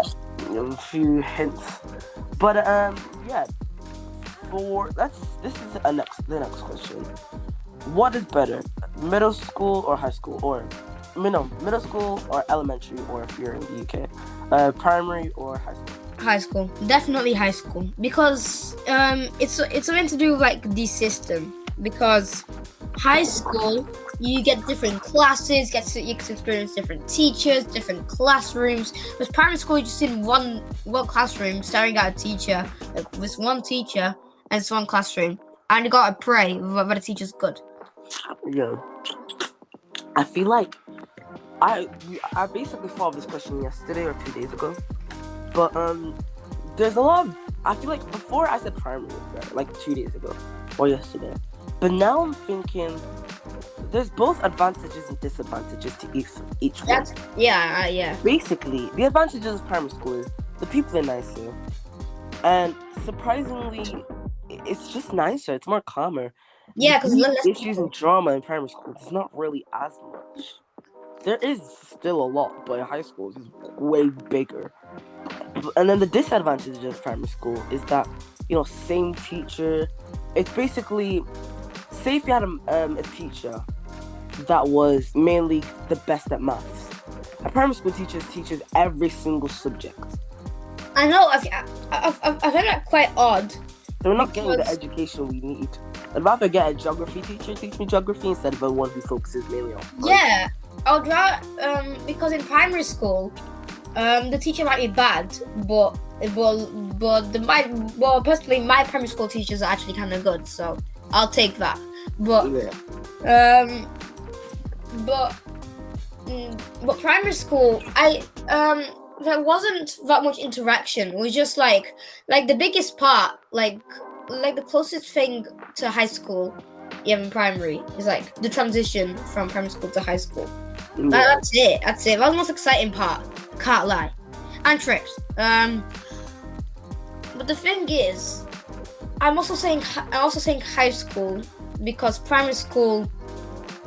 A few hints, but yeah. This is the next question. What is better, middle school or high school, or middle school or elementary, or if you're in the UK, primary or high school? High school, definitely high school, because it's something to do with like the system. Because high school, you get different classes, you get to experience different teachers, different classrooms. With primary school, you're just in one classroom, staring at a teacher, like this one teacher, and it's one classroom, and you gotta pray that the teacher's good. Yeah, I feel like I basically thought of this question yesterday or 2 days ago, but there's a lot of, I feel like before I said primary was better, like 2 days ago or yesterday, but now I'm thinking there's both advantages and disadvantages to each one. Yeah. Basically, the advantages of primary school is the people are nicer, and surprisingly, it's just nicer. It's more calmer. Yeah, because issues and drama in primary school, it's not really as much. There is still a lot, but in high school it's way bigger. And then the disadvantage of primary school is that same teacher. It's basically, say if you had a teacher that was mainly the best at maths. A primary school teacher teaches every single subject. I know. I find that quite odd. So we're not getting the education we need. I'd rather get a geography teacher teach me geography instead of one who focuses mainly on. Yeah, I would rather because in primary school, the teacher might be bad, but personally, my primary school teachers are actually kind of good, so I'll take that. But but primary school, there wasn't that much interaction. It was just like the biggest part, like the closest thing to high school you have in primary is like the transition from primary school to high school. Yeah. That's it. That was the most exciting part. Can't lie. And trips. But the thing is, I'm also saying high school because primary school,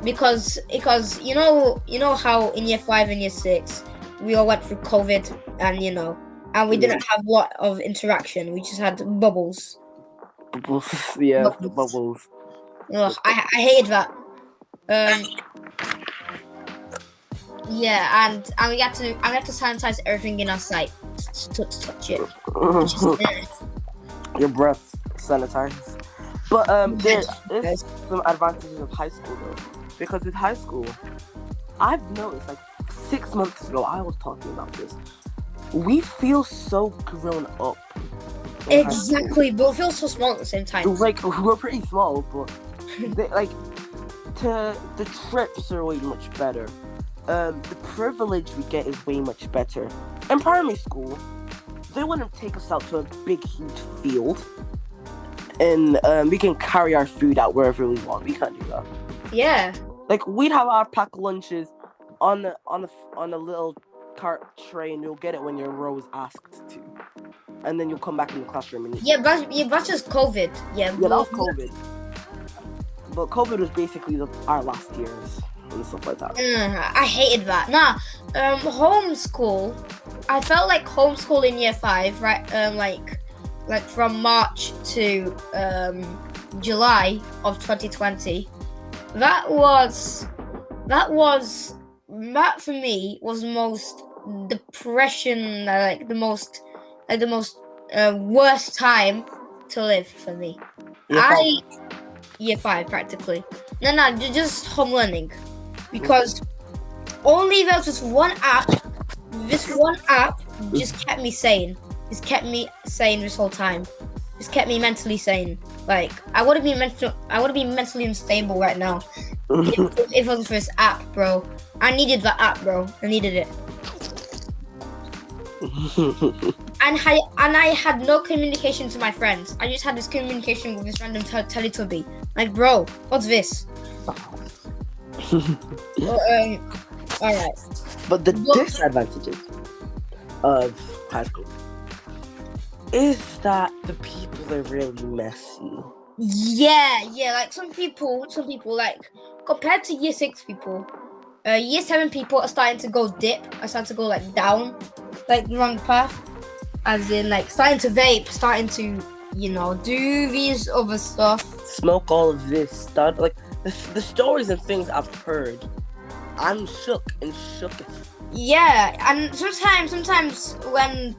because you know how in year 5 and year 6 we all went through COVID and we didn't have a lot of interaction. We just had bubbles. Yeah, the bubbles. Ugh, I hated that. Yeah, and we had to sanitize everything in our sight to touch it. Your breath sanitized. But there is some advantages of high school though, because with high school, I've noticed like 6 months ago I was talking about this. We feel so grown up. Exactly, but we feel so small at the same time. Like we're pretty small, but the trips are way much better. The privilege we get is way much better. In primary school, they wouldn't take us out to a big, huge field, and we can carry our food out wherever we want. We can't do that. Yeah. Like we'd have our packed lunches on a little cart tray, and you'll get it when your row is asked to, and then you'll come back in the classroom and eat. Yeah, but just COVID. Yeah, that was COVID. But COVID was basically our last years and stuff like that. I hated that. Homeschool. I felt like homeschool in year 5, right? Like from March to July of 2020. That for me was the most depression, the most worst time to live for me. Year 5 practically. No, just home learning, because only there was this one app. This one app just kept me sane. It's kept me sane this whole time. It's kept me mentally sane. Like I would have been mentally unstable right now if it wasn't for this app, bro. I needed that app, bro. I needed it. And I had no communication to my friends. I just had this communication with this random Teletubby. Like, bro, what's this? Alright. But the disadvantages of high school is that the people are really messy. Yeah, like some people like compared to year 6 people, year 7 people are starting to go like down, like the wrong path. As in like starting to vape, starting to, do these other stuff. Smoke all of this stuff. Like the stories and things I've heard, I'm shook. Yeah, and sometimes when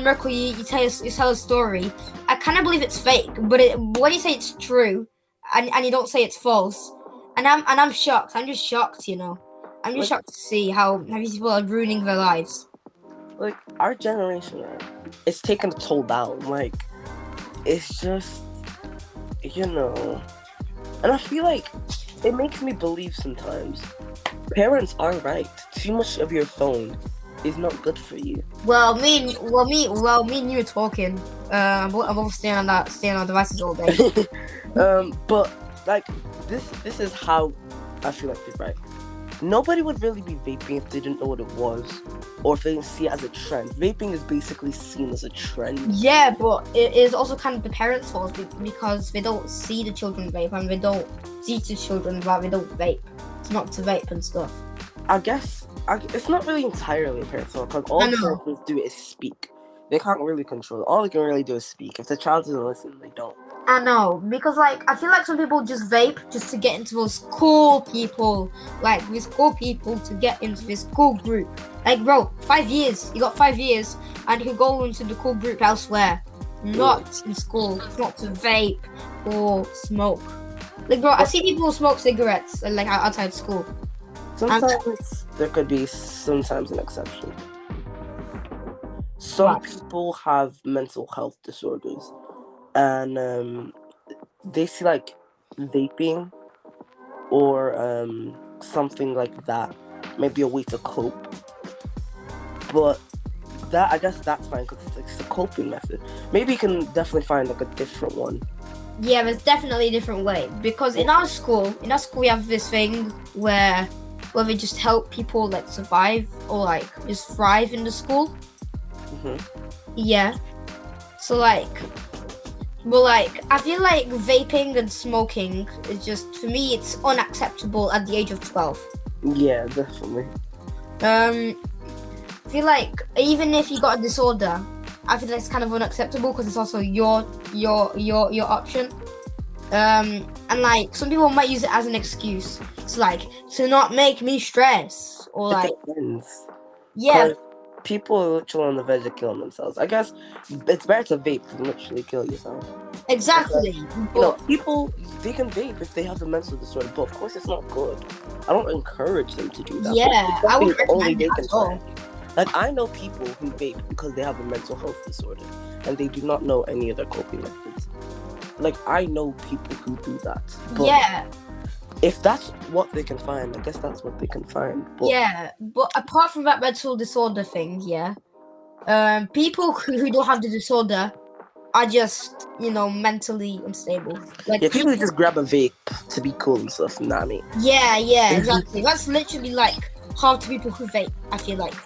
Merkel, you tell a story, I kind of believe it's fake, but when you say it's true, and you don't say it's false, and I'm shocked. I'm just shocked, I'm just shocked to see how these people are ruining their lives. Like our generation, right, it's taken a toll down. Like it's just, and I feel like it makes me believe sometimes parents are right. Too much of your phone is not good for you. Well, me and you were talking. I'm both staying on our devices all day. But like this is how I feel like they're right. Nobody would really be vaping if they didn't know what it was, or if they didn't see it as a trend. Vaping is basically seen as a trend. Yeah, but it is also kind of the parents' fault because they don't see the children vape, and they don't teach the children that they don't vape. It's not to vape and stuff. I guess it's not really entirely a parent's fault, because all parents do is speak. they can't really control it. All they can really do is speak. If the child doesn't listen, they don't. I know, because like I feel like some people just vape just to get into those cool people, like these cool people to get into this cool group. Like, bro, 5 years, you got 5 years, and you can go into the cool group elsewhere, not in school, not to vape or smoke. Like, bro, I see people smoke cigarettes like outside school. Sometimes there could be sometimes an exception. Some people have mental health disorders, and they see like vaping or something like that, maybe a way to cope. But that, I guess that's fine because it's a coping method. Maybe you can definitely find like a different one. Yeah, there's definitely a different way, because in our school we have this thing where we just help people like survive or like just thrive in the school. Yeah. So like, well, like I feel like vaping and smoking is just, for me, it's unacceptable at the age of 12. Yeah, definitely. I feel like even if you got a disorder, I feel that's kind of unacceptable because it's also your option. And like some people might use it as an excuse. It's like to not make me stress or like. It depends. Yeah. People are literally on the verge of killing themselves. I guess it's better to vape than literally kill yourself. Exactly. Because, people, they can vape if they have a mental disorder, but of course it's not good. I don't encourage them to do that. Yeah, I would only recommend they that can as well. try. Like, I know people who vape because they have a mental health disorder and they do not know any other coping methods. Like, I know people who do that. But yeah. If that's what they can find, I guess that's what they can find. But yeah, but apart from that mental disorder thing, people who don't have the disorder are just, mentally unstable. Like, yeah, people just grab a vape to be cool and stuff. Nah, I mean. Yeah, exactly. That's literally like half the people who vape, I feel like.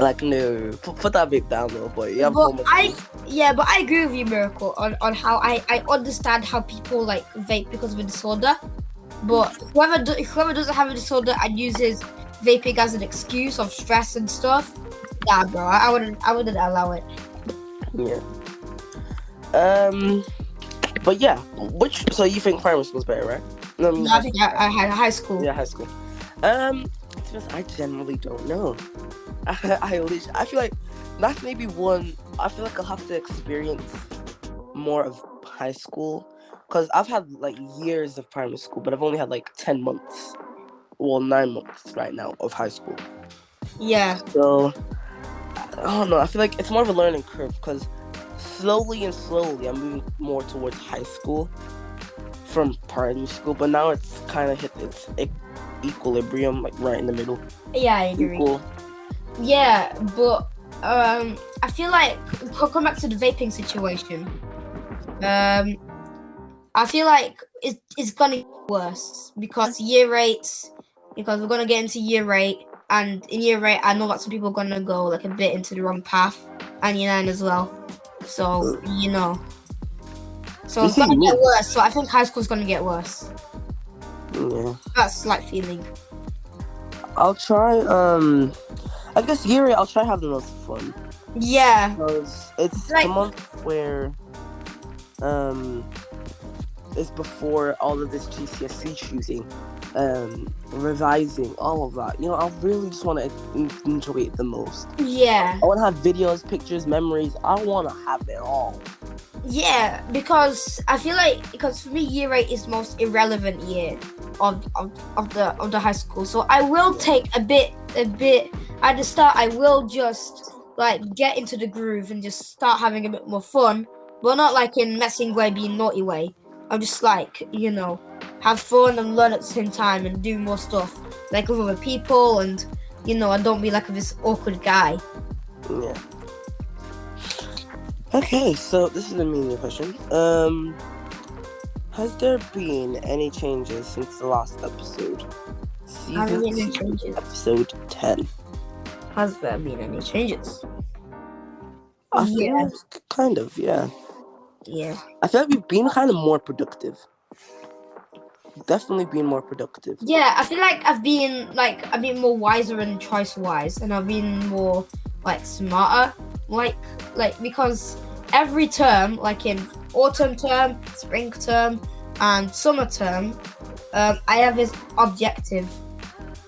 Like, no, put that vape down, little boy. You have but I agree with you, Miracle, on how I understand how people like vape because of a disorder. But whoever doesn't have a disorder and uses vaping as an excuse of stress and stuff, nah, bro, I wouldn't allow it. Yeah. But yeah, so you think primary school's better, right? No, I think I had high school. Yeah, high school. I generally don't know. I feel like that's maybe one. I feel like I'll have to experience more of high school because I've had like years of primary school, but I've only had like 10 months, well, 9 months right now of high school. Yeah. So I don't know. I feel like it's more of a learning curve because slowly I'm moving more towards high school from primary school, but now it's kind of hit its equilibrium, like right in the middle. Yeah, I agree. Equal. Yeah, but I feel like we'll come back to the vaping situation. I feel like it's gonna get worse because we're gonna get into year 8, and in year 8 I know that some people are gonna go like a bit into the wrong path, and year 9 as well. So so it's gonna get worse. So I think high school's gonna get worse. Yeah. That's like feeling. I'll try. I guess year 8 I'll try to have the most fun. Yeah. Because it's like the month where it's before all of this GCSE choosing, revising, all of that. I really just want to enjoy it the most. Yeah. I want to have videos, pictures, memories. I want to have it all. Yeah, because I feel like for me year 8 is the most irrelevant year of the high school. So I will take a bit at the start. I will just like get into the groove and just start having a bit more fun, but not like in messing way, being naughty way. I'm just like, have fun and learn at the same time and do more stuff like with other people, and I don't be like this awkward guy. Yeah. Okay, so this is a media question. Has there been any changes since the last episode? Season 2, episode 10. Has there been any changes? I feel like kind of, yeah. Yeah. I feel like we've been kind of more productive. Definitely been more productive. Yeah, I feel like I've been more wiser and choice wise, and I've been more like smarter, like because every term, like in autumn term, spring term, and summer term, I have this objective.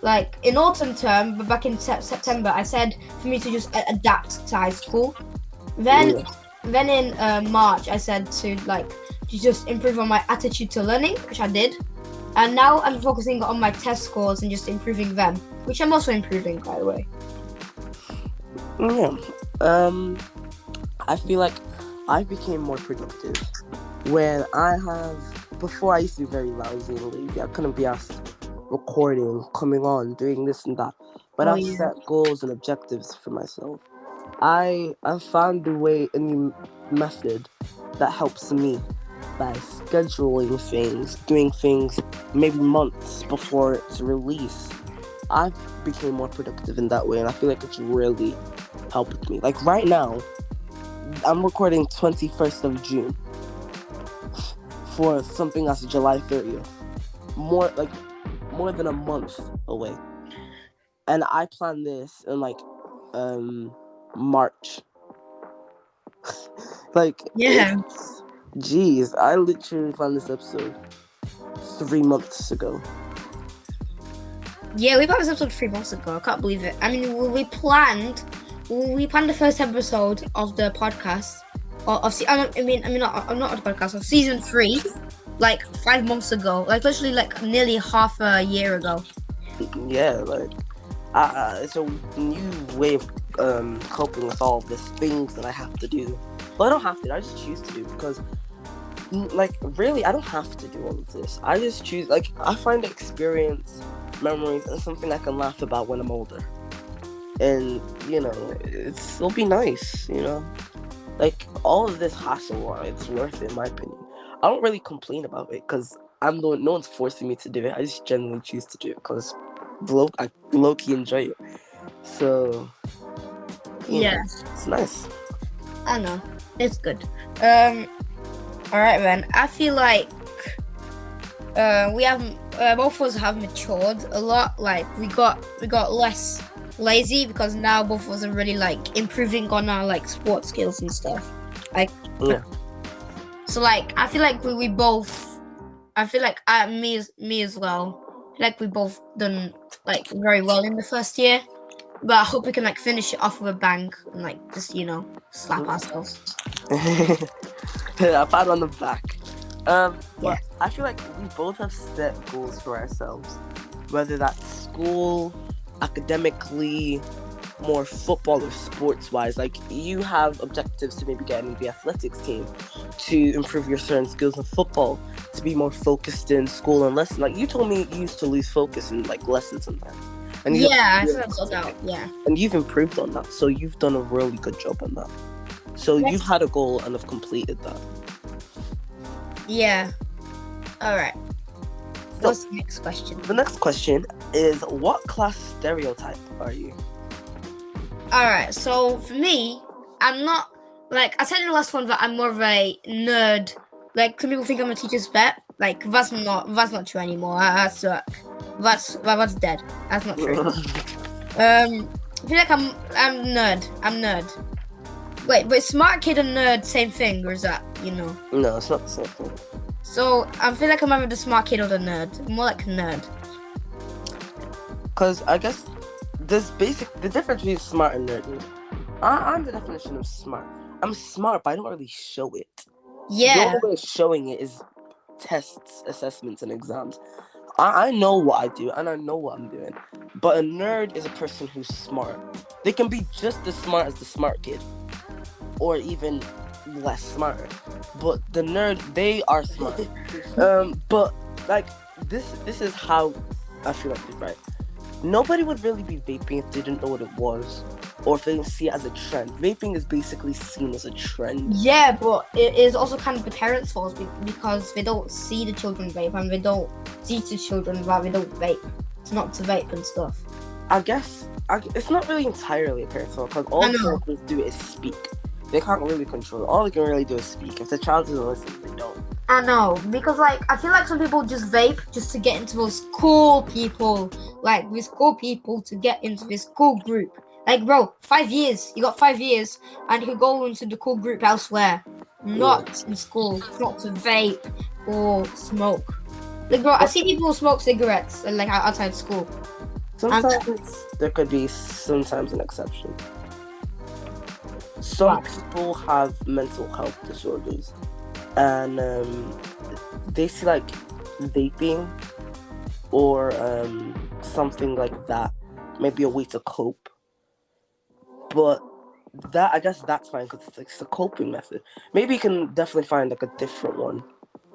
Like in autumn term, but back in September, I said for me to just adapt to high school. Then in March, I said to just improve on my attitude to learning, which I did. And now I'm focusing on my test scores and just improving them, which I'm also improving, by the way. Yeah. I feel like I became more productive when before I used to be very lousy and lazy. I couldn't be asked recording, coming on, doing this and that. But I've set goals and objectives for myself. I've found a new method that helps me by scheduling things, doing things maybe months before it's released. I became more productive in that way, and I feel like it's really helped me. Like right now, I'm recording 21st of June for something that's July 30th. More than a month away. And I planned this in March. Jeez, I literally planned this episode 3 months ago. Yeah, we planned this episode 3 months ago. I can't believe it. I mean, we planned the first episode of the podcast, not of the podcast, of season 3, 5 months ago. Literally, nearly half a year ago. Yeah, it's a new way of coping with all of these things that I have to do. Well, I don't have to. I just choose to do because, really, I don't have to do all of this. I just choose. I find experience, memories, and something I can laugh about when I'm older. And it'll be nice. All of this hassle, it's worth it in my opinion. I don't really complain about it because no one's forcing me to do it. I just genuinely choose to do it because I low-key enjoy it. So it's nice. I know, it's good. All right then. I feel like we haven't both of us have matured a lot. We got less lazy because now both of us are really improving on our sports skills and stuff. So I feel like we both. I feel like me as well. We both done very well in the first year, but I hope we can finish it off with a bang and just slap ourselves. A pat on the back. But I feel like we both have set goals for ourselves, whether that's school, academically, more football or sports wise. You have objectives to maybe get into the athletics team, to improve your certain skills in football, to be more focused in school and lessons. You told me you used to lose focus in lessons sometimes. And I feel that's out. Yeah. And you've improved on that, so you've done a really good job on that. So you've had a goal and have completed that. Yeah. All right. What's the next question? The next question is, what class stereotype are you? Alright, so for me, I'm not I said in the last one that I'm more of a nerd. Some people think I'm a teacher's pet. That's not true anymore. I suck. That's dead. That's not true. I feel like I'm nerd. I'm nerd. Wait, but smart kid and nerd same thing, or is that No, it's not the same thing. So I feel like I'm either the smart kid or the nerd. More like nerd. Because I guess the difference between smart and nerd is I'm the definition of smart. I'm smart, but I don't really show it. Yeah. The only way of showing it is tests, assessments, and exams. I know what I do, and I know what I'm doing. But a nerd is a person who's smart. They can be just as smart as the smart kid, or even less smart. But the nerd, they are smart. But this is how I feel like it's right. Nobody would really be vaping if they didn't know what it was, or if they didn't see it as a trend. Vaping is basically seen as a trend. Yeah, but it is also kind of the parents' fault because they don't see the children vape and they don't teach the children that they don't vape. It's not to vape and stuff. I guess it's not really entirely a parent's fault because all parents do is speak. They can't really control it. All they can really do is speak. If the child doesn't listen, they don't. I know, because I feel like some people just vape just to get into those cool people, to get into this cool group. Like, bro, 5 years. You got 5 years, and you go into the cool group elsewhere, not in school, not to vape or smoke. Like, bro, I see people smoke cigarettes like outside school. Sometimes there could be sometimes an exception. Some people have mental health disorders, and they see like vaping or something like that maybe a way to cope. But that, I guess that's fine because it's a coping method. Maybe you can definitely find like a different one.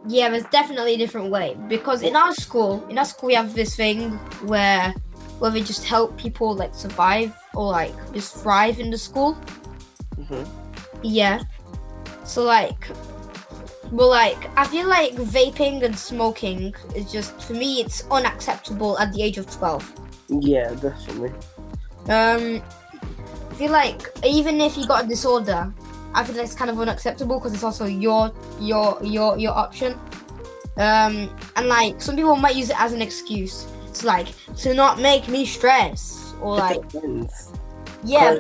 Yeah, there's definitely a different way, because in our school we have this thing where we just help people like survive or like just thrive in the school. Yeah. So like, well, like I feel like vaping and smoking is just, for me, it's unacceptable at the age of 12. Yeah, definitely. I feel like even if you got a disorder, I feel like it's kind of unacceptable because it's also your option. And like some people might use it as an excuse. It's like to not make me stress, or like it depends. Yeah.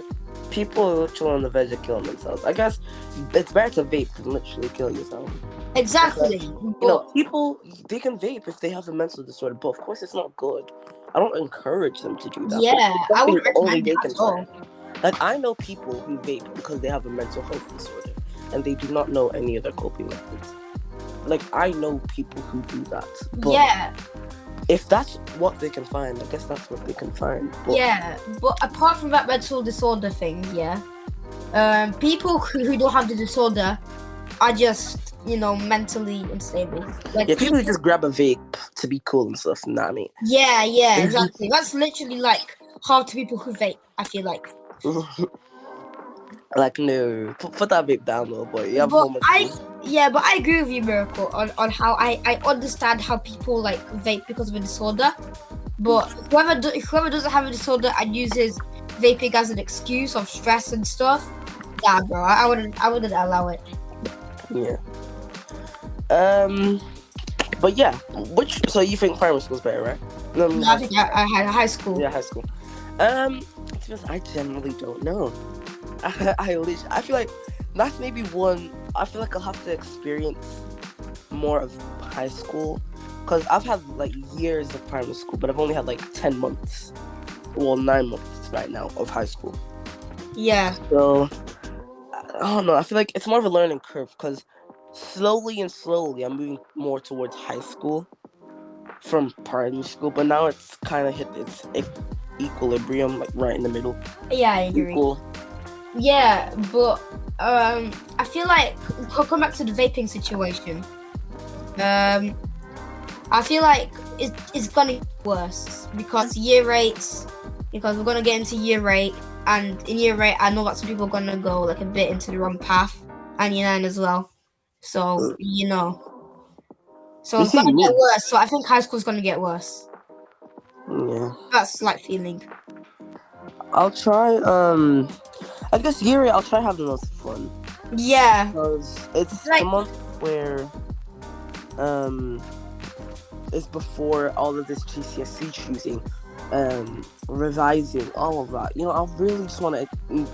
People literally on the verge of killing themselves. I guess it's better to vape than literally kill yourself. Exactly. Because, people, they can vape if they have a mental disorder, but of course it's not good. I don't encourage them to do that. Yeah, I wouldn't recommend they it can at all. Like, I know people who vape because they have a mental health disorder and they do not know any other coping methods. Like, I know people who do that. But yeah. If that's what they can find, I guess that's what they can find. But yeah, but apart from that mental disorder thing, people who don't have the disorder are just, mentally unstable. Like, yeah, people just grab a vape to be cool and stuff. Nah, I mean. Yeah, exactly. That's literally like half the people who vape, I feel like. Like, no, put that vape down, though, boy. You have but moments. But I agree with you, Miracle, on how I understand how people like vape because of a disorder. But whoever doesn't have a disorder and uses vaping as an excuse of stress and stuff, yeah, bro, I wouldn't allow it. Yeah. But yeah, so you think primary school's better, right? No, I think I had high school. Yeah, high school. Because I generally don't know. I feel like that's maybe one. I feel like I'll have to experience more of high school, because I've had like years of primary school, but I've only had like 10 months, well 9 months right now of high school. Yeah. So I don't know. I feel like it's more of a learning curve, because slowly I'm moving more towards high school from primary school, but now it's kind of hit its equilibrium, like right in the middle. Yeah, I agree. Equal. Yeah, but I feel like we'll come back to the vaping situation. I feel like it's gonna get worse because we're gonna get into year 8, and in year 8 I know that some people are gonna go like a bit into the wrong path, and year 9 as well. So so it's gonna get worse. So I think high school's gonna get worse. Yeah. That's like feeling. I'll try. I guess year 8 I'll try to have the most fun. Yeah. Because it's like the month where it's before all of this GCSE choosing, revising, all of that. I really just want to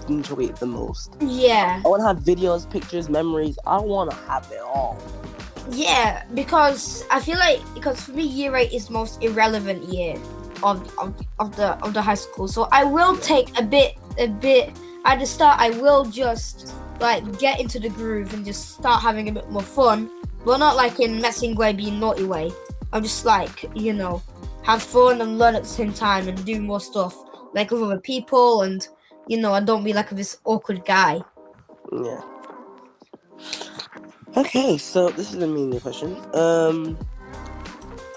enjoy it the most. Yeah. I want to have videos, pictures, memories. I want to have it all. Yeah, because I feel like, because for me year 8 is the most irrelevant year of the high school. So I will take a bit at the start. I will just like get into the groove and just start having a bit more fun, but not like in messing way, being naughty way. I'm just like, have fun and learn at the same time and do more stuff like with other people, and I don't be like this awkward guy. Yeah. Okay, so this is a meaning question.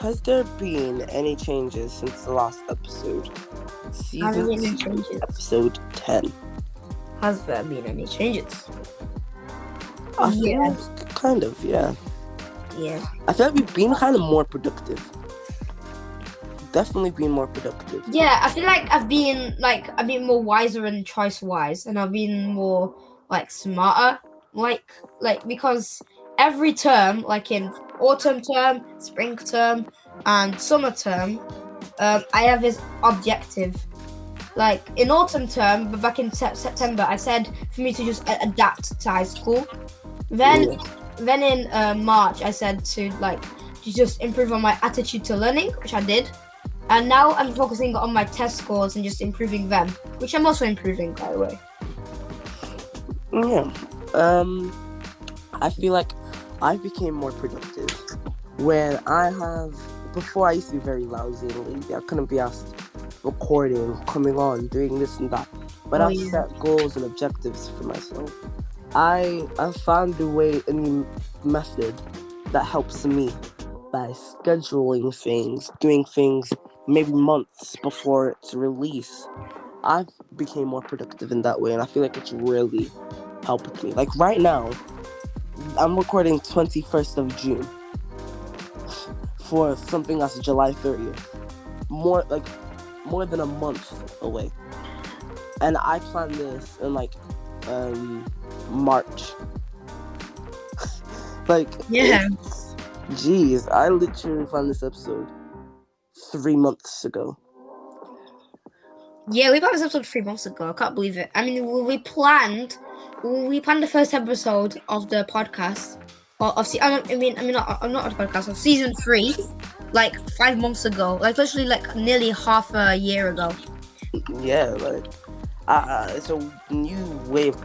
Has there been any changes since the last episode? Season 2, episode 10. Has there been any changes? I feel like kind of, yeah. Yeah. I feel like we've been kind of more productive. Definitely been more productive. Yeah, I feel like I've been more wiser and choice wise, and I've been more like smarter, like because every term, like in autumn term, spring term, and summer term, I have this objective like in autumn term, but back in September, I said for me to just adapt to high school. Then, then in March, I said to just improve on my attitude to learning, which I did. And now I'm focusing on my test scores and just improving them, which I'm also improving, by the way. Yeah. I feel like I became more productive when before I used to be very lousy and lazy. I couldn't be asked recording, coming on, doing this and that. But I've set goals and objectives for myself. I've found a way, any method that helps me by scheduling things, doing things maybe months before its release. I've became more productive in that way, and I feel like it's really helped me. Like right now, I'm recording 21st of June for something that's July 30th. More than a month away. And I planned this in March. Jeez, I literally planned this episode 3 months ago. Yeah, we planned this episode 3 months ago. I can't believe it. I mean, we planned the first episode of the podcast, not of the podcast, of season 3, 5 months ago. Literally, nearly half a year ago. Yeah, it's a new way of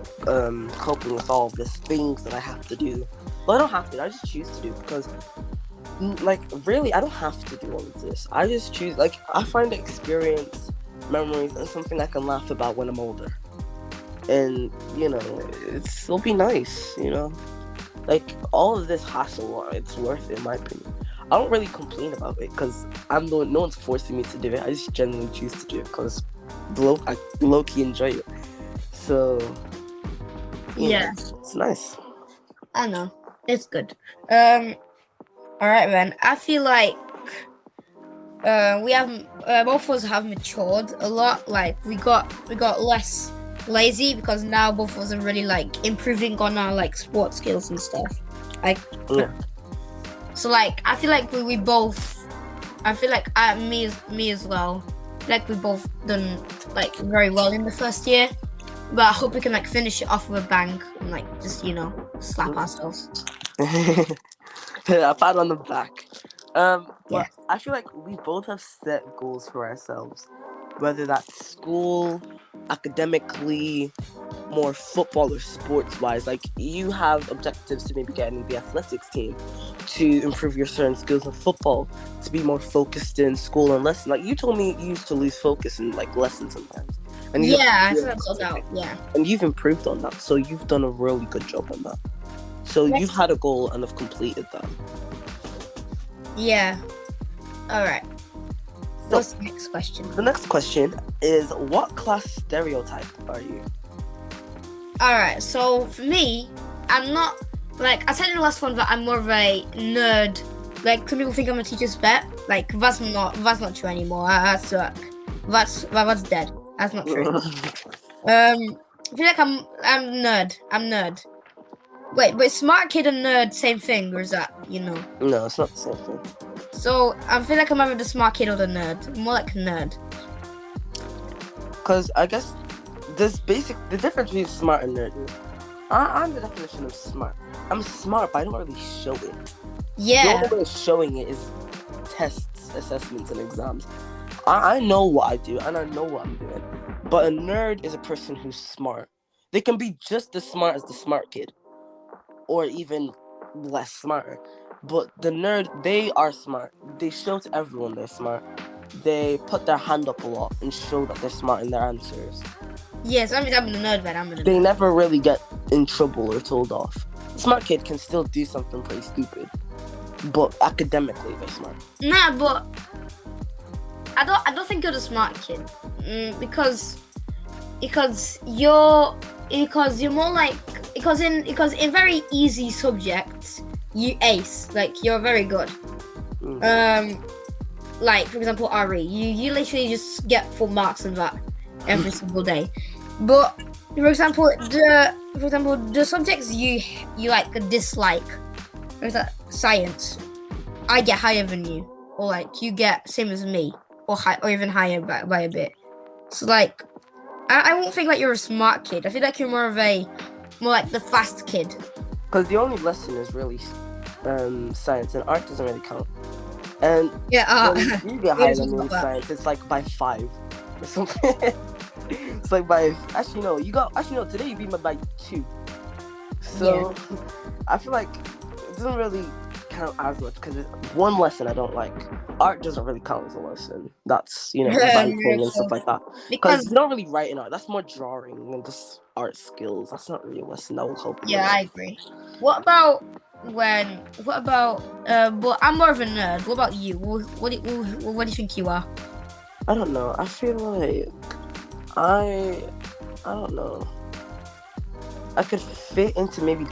coping with all of these things that I have to do. Well, I don't have to. I just choose to do because, really, I don't have to do all of this. I just choose. I find experience, memories, and something I can laugh about when I'm older. And it'll be nice. All of this hassle, it's worth it, in my opinion. I don't really complain about it because no one's forcing me to do it. I just genuinely choose to do it because I low-key enjoy it. So yeah, it's nice. I know, it's good. All right, then. I feel like we have both of us have matured a lot. We got less lazy because now both of us are really improving on our sports skills and stuff. So I feel like we both. I feel like me as well. We both done very well in the first year, but I hope we can finish it off with a bang and just slap ourselves. A pat on the back. But Yeah. I feel like we both have set goals for ourselves, whether that's school, academically, more football or sports wise. You have objectives to maybe get in the athletics team, to improve your certain skills in football, to be more focused in school and lesson. You told me you used to lose focus in lessons sometimes. And I feel that. Yeah. And you've improved on that, so you've done a really good job on that. So you've had a goal and have completed that. Yeah. All right. So, what's the next question? The next question is, what class stereotype are you? Alright, so for me, I'm not, I said in the last one that I'm more of a nerd. Some people think I'm a teacher's pet. That's not true anymore. I suck. That's dead. That's not true. I feel like I'm nerd. I'm nerd. Wait, but smart kid and nerd, same thing, or is that, No, it's not the same thing. So, I feel like I'm either the smart kid or the nerd. More like nerd. Because I guess the difference between smart and nerd is, I'm the definition of smart. I'm smart, but I don't really show it. Yeah. The only way of showing it is tests, assessments, and exams. I know what I do, and I know what I'm doing. But a nerd is a person who's smart. They can be just as smart as the smart kid, or even less smarter. But the nerd, they are smart. They show to everyone they're smart. They put their hand up a lot and show that they're smart in their answers. Yes, I'm a nerd, but They never really get in trouble or told off. The smart kid can still do something pretty stupid, but academically they're smart. Nah, but I don't think you're the smart kid, because you're more because in very easy subjects you ace, you're very good. For example, RE, you literally just get full marks in that every single day. But for example, the subjects you dislike, or is that science, I get higher than you, or you get same as me, or even higher by a bit. So like, I won't think like you're a smart kid. I feel like you're more like the fast kid. Because the only lesson is really science, and art doesn't really count. And Yeah. when you get higher than me in science, it's like by 5 or something. It's like by today you beat me by 2. So I feel like it doesn't really count as much because it's one lesson I don't like. Art doesn't really count as a lesson. That's writing and stuff like that. Because you don't really write in art. That's more drawing and just art skills. That's not really a lesson that will help you. Yeah, I agree. What about? Well, I'm more of a nerd. What about you? What do you think you are? I don't know. I feel like I don't know. I could fit into maybe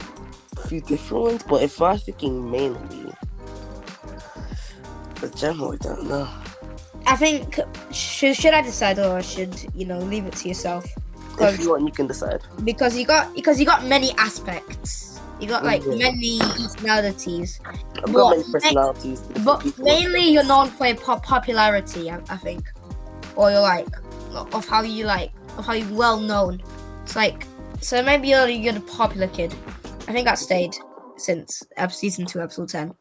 a few different ones, but if I was thinking mainly, I generally don't know. I think should I decide or should leave it to yourself? If you want, you can decide. Because you got many aspects. You got like many personalities. I've got many personalities. But mainly you're known for your popularity, I think, or you're like of how you well known. It's like so maybe you're the popular kid. I think that stayed since season 2, episode 10.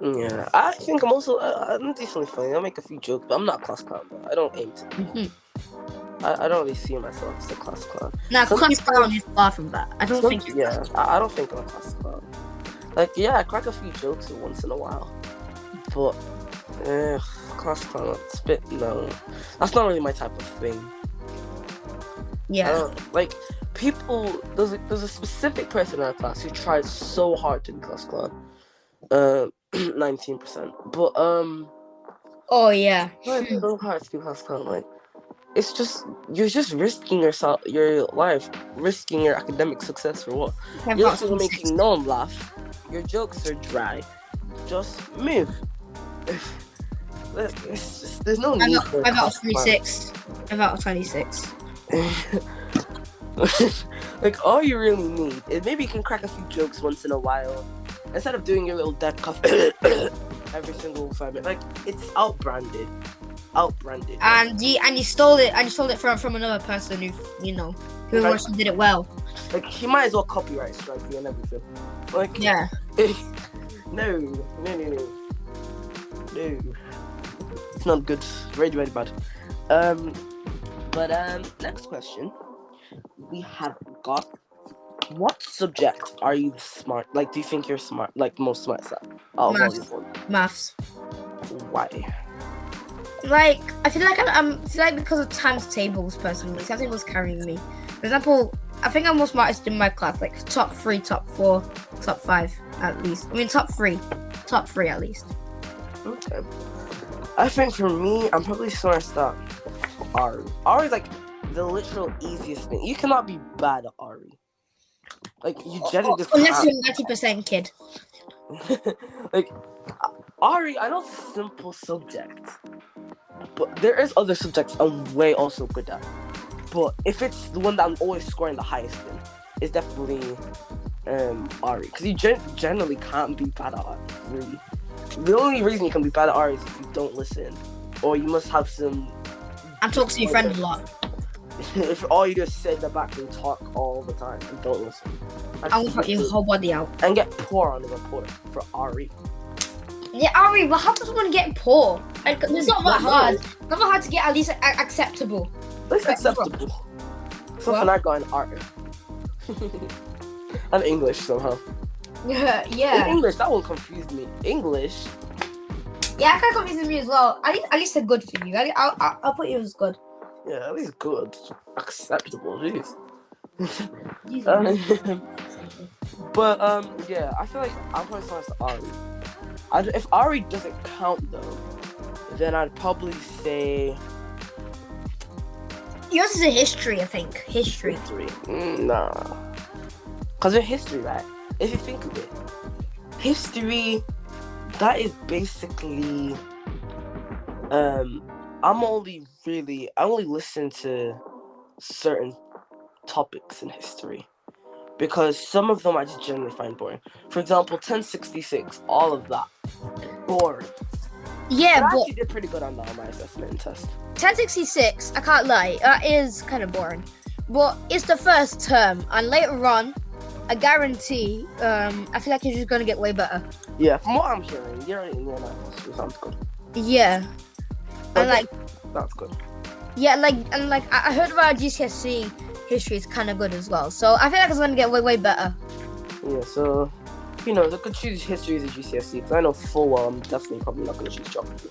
Yeah, I think I'm also I'm decently funny. I make a few jokes, but I'm not a class clown. But I don't aim to. Mm-hmm. I don't really see myself as a class clown. Now, class clown is far from that. I don't think. Yeah, I don't think I'm a class clown. Like, yeah, I crack a few jokes once in a while, but class clown, no. That's not really my type of thing. Yeah. Like people, there's a specific person in our class who tried so hard to be class clown. 19%, but Oh yeah. It's so hard to be class clown. Like, it's just you're just risking your life, risking your academic success for what? You're also making no one laugh. Your jokes are dry. Just move. It's just, there's no need for 5 out of 26. 5 out of 26. Like, all you really need is maybe you can crack a few jokes once in a while instead of doing your little dead cough every single 5 minutes. Like, it's outbranded. And you stole it from another person who actually did it well. Like, he might as well copyright strike you and everything. Like, yeah. No. It's not good. Very, very bad. But next question. We have got, what subject are you smart? Like, do you think you're smart? Like, most smart at? Maths. Why? Like, I feel like because of times tables, personally. Something was carrying me. For example, I think I'm most smartest in my class, like top 3, top 4, top 5 at least. I mean, top 3 at least. Okay. I think for me, I'm probably smartest at Ari. Ari's like the literal easiest thing. You cannot be bad at Ari. Like, you generally just unless you're a 90% kid. Like, Ari, I know it's a simple subject, but there is other subjects I'm way also good at. But if it's the one that I'm always scoring the highest in, it's definitely Ari. Because you generally can't be bad at Ari, really. The only reason you can be bad at Ari is if you don't listen, or you must have some. I'm talking to your friend a lot. If all you do is sit in the back and talk all the time and don't listen, I will cut your whole body out and get poor on the report for Ari. Yeah, Ari, but how does one get poor? Like, it's not that hard. It's not that hard to get at least acceptable. It's acceptable. Something I got in art. And English somehow. Yeah. In English, that one confused me. English. Yeah, it kind of confuses me as well. At least they're good for you. I'll put you as good. Yeah, at least good. Acceptable, jeez. But yeah, I feel like I'm probably smartest to Ari. If Ari doesn't count though, then I'd probably say yours is a history, I think. History. Nah. Cause in history, right? If you think of it, history, that is basically I only listen to certain topics in history because some of them I just generally find boring. For example, 1066, all of that, boring. Yeah, But I but actually did pretty good on that on my assessment and test. 1066, I can't lie, that is kind of boring. But it's the first term, and later on, I guarantee, I feel like it's just gonna get way better. Yeah, from what I'm hearing, year 8 and year 9 history sounds good. Yeah, But and that's good. yeah, I heard about GCSE history is kind of good as well. So I feel like it's gonna get way better. Yeah, so I could choose history as a GCSE because I know full well I'm definitely probably not going to choose geography.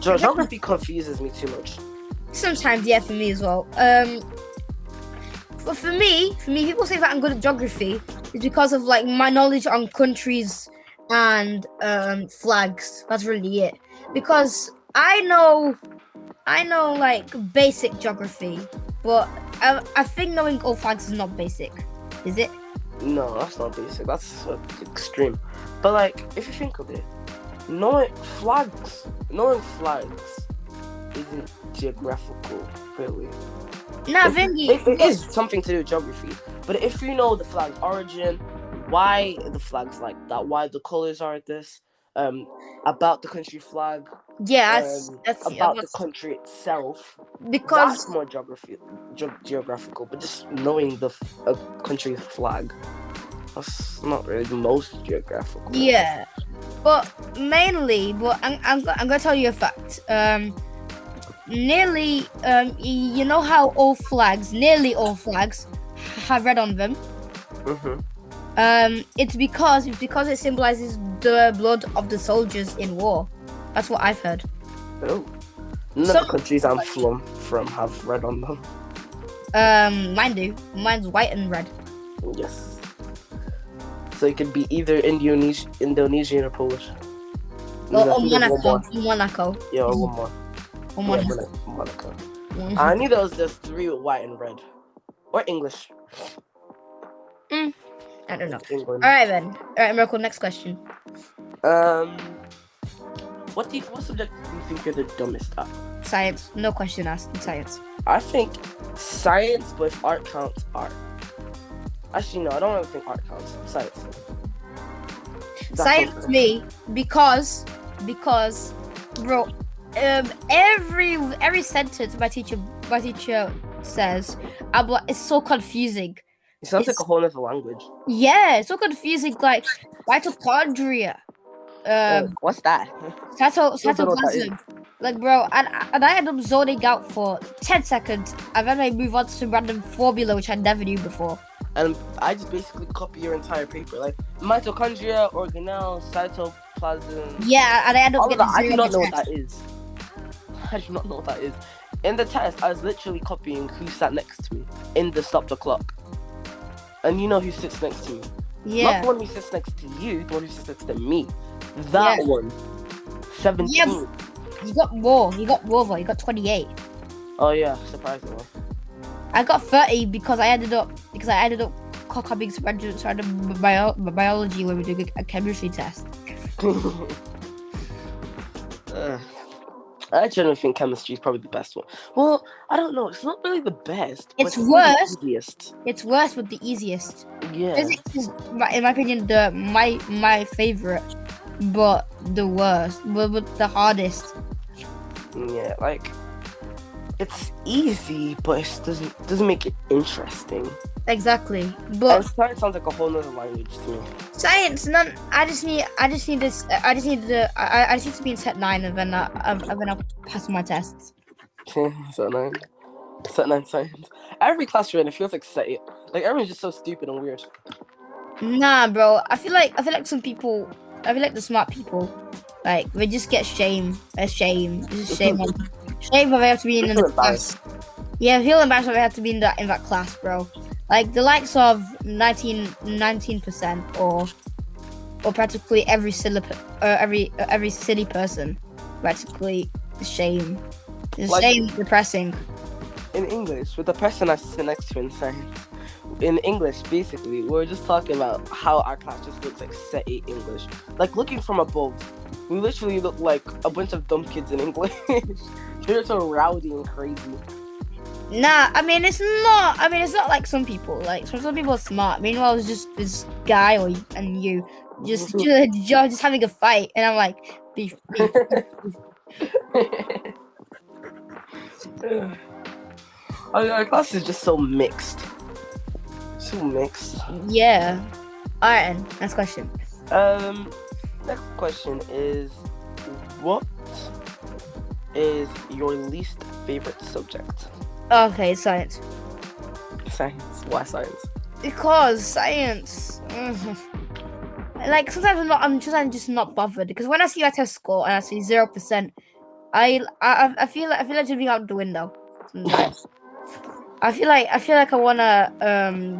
Geography confuses me too much. Sometimes, yeah, for me as well. For me, people say that I'm good at geography is because of like my knowledge on countries and flags. That's really it. Because I know like basic geography, but I think knowing all flags is not basic, is it? No, that's not basic. That's extreme. But like, if you think of it, knowing flags isn't geographical, really. No, It is something to do with geography. But if you know the flag's origin, why the flag's like that, why the colors are this, about the country flag, yeah, that's about the country itself, because that's more geographical. But just knowing the country's flag, that's not really the most geographical. yeah, but mainly, I'm gonna tell you a fact. Nearly, you know how nearly all flags have red on them. It's because it symbolizes the blood of the soldiers in war. That's what I've heard. Oh, none of the countries I'm from have red on them. Mine do. Mine's white and red. Yes. So it could be either Indonesian or Polish. Or Monaco. Yeah, or one more. Monaco. I knew there was just 3 with white and red. Or English. I don't know. England. Alright then. Alright, Miracle, next question. What subject do you think you're the dumbest at? Science. No question asked. Science. I think science, but if art counts, art. Actually, no, I don't really think art counts. Science. Science to me because bro, every sentence my teacher says, it's so confusing. It sounds like a whole other language. Yeah, it's so confusing. Like mitochondria. What's that? Cytoplasm. Like, bro, and I ended up zoning out for 10 seconds, and then I move on to some random formula which I never knew before. And I just basically copy your entire paper, like mitochondria, organelle, cytoplasm. Yeah, and I end up getting I do not know what that is. I do not know what that is. In the test, I was literally copying who sat next to me in the stop the clock. And you know who sits next to me. Yeah. Not the one who sits next to you, the one who sits next to me. That one. 17. Yeah, you got more though. You got 28. Oh yeah, surprisingly. I got 30 because I ended up copying some random biology when we did a chemistry test. I generally think chemistry is probably the best one. Well, I don't know. It's not really the best. It's worse. worst. The easiest. It's worse but the easiest. Yeah. Physics is, in my opinion, my favorite, but the worst, but the hardest. Yeah, like it's easy, but it doesn't make it interesting. Exactly, but science sounds like a whole nother language to me. Science, none. I just need to be in set 9 and then I'll pass my tests. Set 9 science. Every class you're in, it feels like set 8. Like everyone's just so stupid and weird. Nah, bro. I feel like some people. I feel like the smart people, like they just get shame. Shame when they have to be in the class. Yeah, I feel embarrassed when they have to be in that class, bro. Like the likes of 19% or practically every silly person, practically shame. It's like, shame, depressing. In English, with the person I sit next to in science, in English, basically, we're just talking about how our class just looks like set 8 English. Like looking from above, we literally look like a bunch of dumb kids in English. They're so rowdy and crazy. Nah, I mean it's not like some people. Like some people are smart. Meanwhile, it's just this guy and you just having a fight, and I'm like, beef. Our class is just so mixed. So mixed. Yeah. All right, then. Next question. Next question is, what is your least favorite subject? Okay, science. Science. Why science? Because science. Like sometimes I'm just not bothered because when I see a test score and I see 0%, I feel like jumping out the window. Sometimes. I feel like I wanna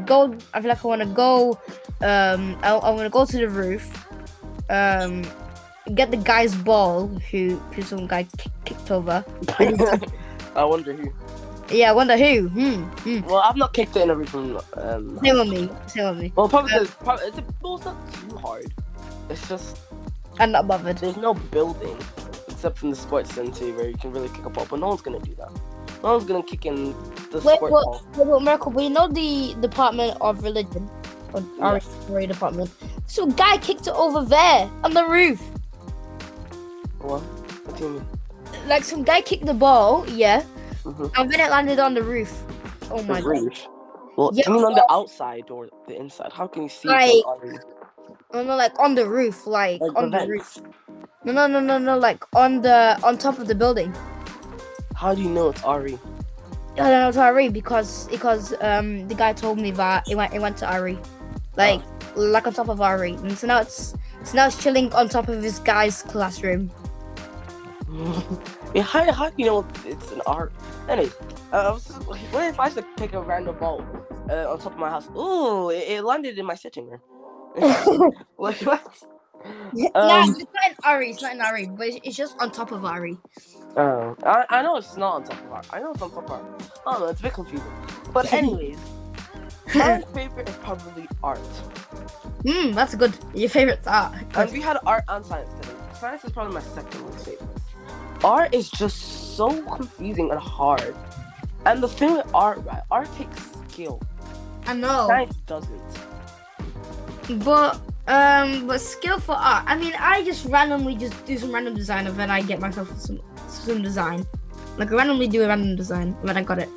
go. I feel like I wanna go. I wanna go to the roof. Get the guy's ball who some guy kicked over. I wonder who. Yeah, I wonder who. Well, I've not kicked it in a roof from. Same with me. Well, probably it's not too hard. It's just I'm not bothered. there's no building except from the sports center where you can really kick a ball, but no one's gonna do that. No one's gonna kick in the sport ball. Wait, Miracle, we know the Department of Religion, or our department. So, guy kicked it over there on the roof. What? What do you mean? Like some guy kicked the ball, yeah, Mm-hmm. and then it landed on the roof. Oh my god! Roof. Well, Yeah, do you mean on the outside or the inside? How can you see Like- it on the Oh no, like on the roof, like on the the roof. vents? No, like on top of the building. How do you know it's Ari? I don't know, it's Ari because the guy told me that it went to Ari, like on top of Ari, and so now it's chilling on top of this guy's classroom. Yeah, how do you know it's an art? Anyways, what if I should pick a random ball on top of my house? Ooh, it landed in my sitting room. Like what? Nah, it's not in Ari, but it's just on top of Ari. Oh, I know it's not on top of art. I know it's on top of art. I don't know, it's a bit confusing. But anyways, my favorite is probably art. That's good. Your favorite's art. And we had art and science today. Science is probably my second least favorite. Art is just so confusing and hard. And the thing with art, right? Art takes skill. I know. Science doesn't. But skill for art. I mean, I just randomly just do some random design and then I get myself some design. Like I randomly do a random design and then I got it.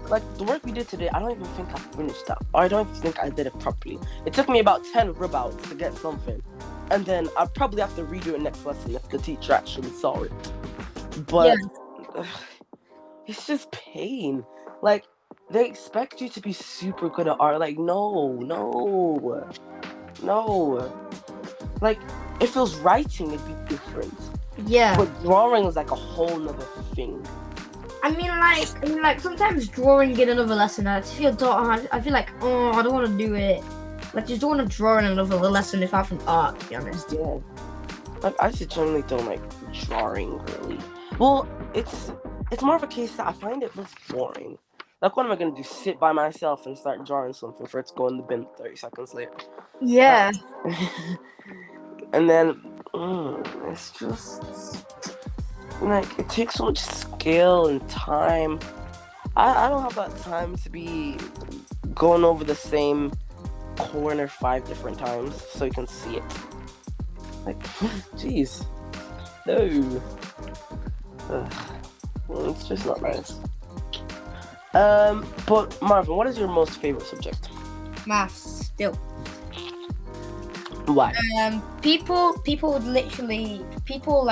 Like the work we did today, I don't even think I finished that. Or I don't even think I did it properly. It took me about 10 rub-outs to get something. And then I'll probably have to redo it next lesson if the teacher actually saw it. But it's just pain. Like they expect you to be super good at art. Like no. Like if it was writing, it'd be different. Yeah. But drawing is like a whole nother thing. I mean, like sometimes drawing get another lesson. I feel like I don't want to do it. Like just don't want to draw in another lesson if I have an art. To be honest. Yeah. Like I just generally don't like drawing really. Well, it's more of a case that I find it less boring. Like what am I gonna do? Sit by myself and start drawing something for it to go in the bin 30 seconds later. Yeah. And then it's just like it takes so much skill and time. I don't have that time to be going over the same corner 5 different times so you can see it. Like, jeez, no. It's just not nice. But Marvin, what is your most favorite subject? Maths still. Why? People would literally people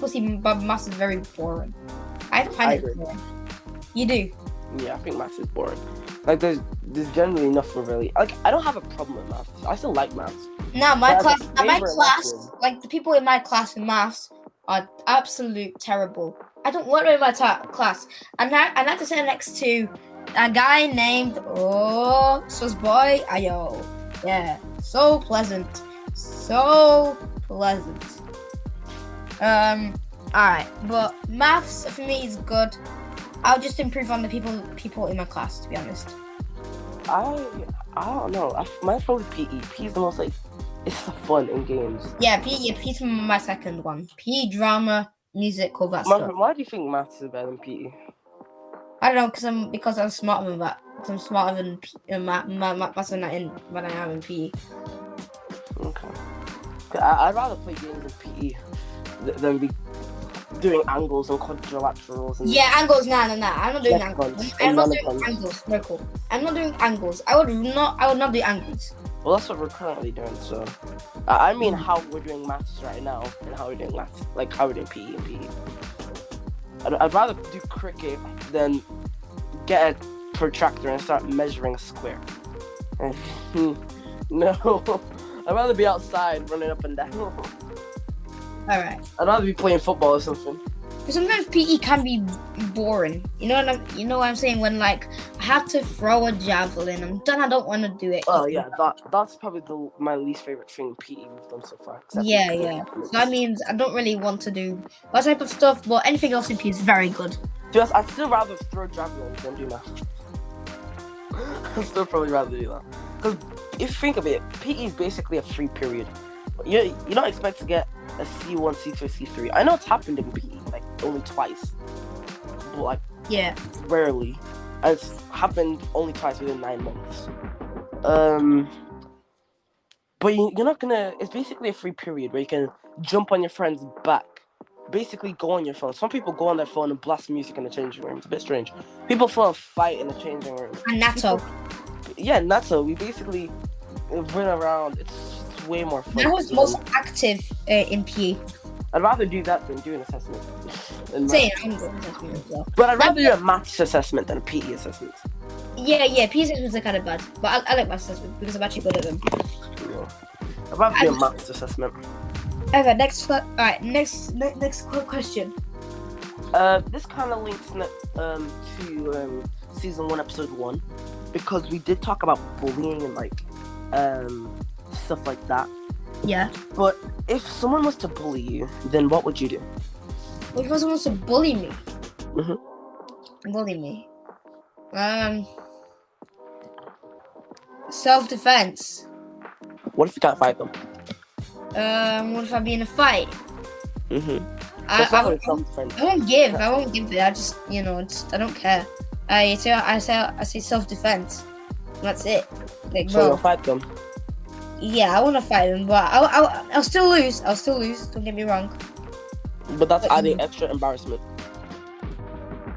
see maths as very boring. I don't find it boring. You do? Yeah, I think maths is boring. Like there's generally nothing really. Like I don't have a problem with maths. I still like maths. No, my class, lesson. like the people in my class in maths are absolute terrible. I don't want to in my class. And I like to sit next to a guy named Sus Boy Ayo. Yeah, so pleasant. Alright, but maths for me is good. I'll just improve on the people in my class, to be honest. I don't know. Mine's probably PE. PE is the most like it's the fun in games. Yeah, PE's my second one. PE, drama, music, all that stuff. Marvin, why do you think maths is better than PE? I don't know, because I'm smarter than that. I'm smarter than maths than I am in PE. Okay. I'd rather play games in PE. then be doing angles and quadrilaterals and Yeah, angles. Nah. I'm not doing left angles. guns I'm and not running doing guns. angles. Very cool. I'm not doing angles. I would not do angles. Well, that's what we're currently doing. So, I mean, how we're doing maths right now and how we're doing maths, like how we're doing PE and PE. I'd rather do cricket than get a protractor and start measuring a square. No, I'd rather be outside running up and down. All right. I'd rather be playing football or something. But sometimes PE can be boring. You know what I'm saying? When like I have to throw a javelin, I'm done. I don't want to do it. Oh yeah, that's probably my least favorite thing PE we've done so far. Yeah. So that means I don't really want to do that type of stuff. But anything else in PE is very good. Just I'd still rather throw javelins than do math. I'd still probably rather do that. Because if you think of it, PE is basically a free period. You don't expect to get a C1, C2, C3. I know it's happened in PE, like only twice. But like rarely. And it's happened only twice within 9 months. But you're not gonna. It's basically a free period where you can jump on your friend's back. Basically, go on your phone. Some people go on their phone and blast music in the changing room. It's a bit strange. People throw a fight in the changing room. And NATO. Yeah, NATO. We basically run around. It's way more fun. That was most active in PE. I'd rather do that than do an assessment. Same, I'm doing assessment as well. But I'd rather do a maths assessment than a PE assessment. Yeah, PE assessments are kind of bad, but I like maths assessments because I'm actually good at them. Yeah. I'd rather do a maths assessment. Okay, next question. This kind of links to season 1, episode 1, because we did talk about bullying and like stuff like that. Yeah. But if someone was to bully you, then what would you do? If someone wants to bully me, Mm-hmm. Self-defense. What if you can't fight them? What if I be in a fight? Mm-hmm. I self-defense. won't give. I won't give it. I just, I don't care. I say self-defense. That's it. Like, So you'll fight them. Yeah, I want to fight them, but I'll still lose. Don't get me wrong. But that's adding extra embarrassment.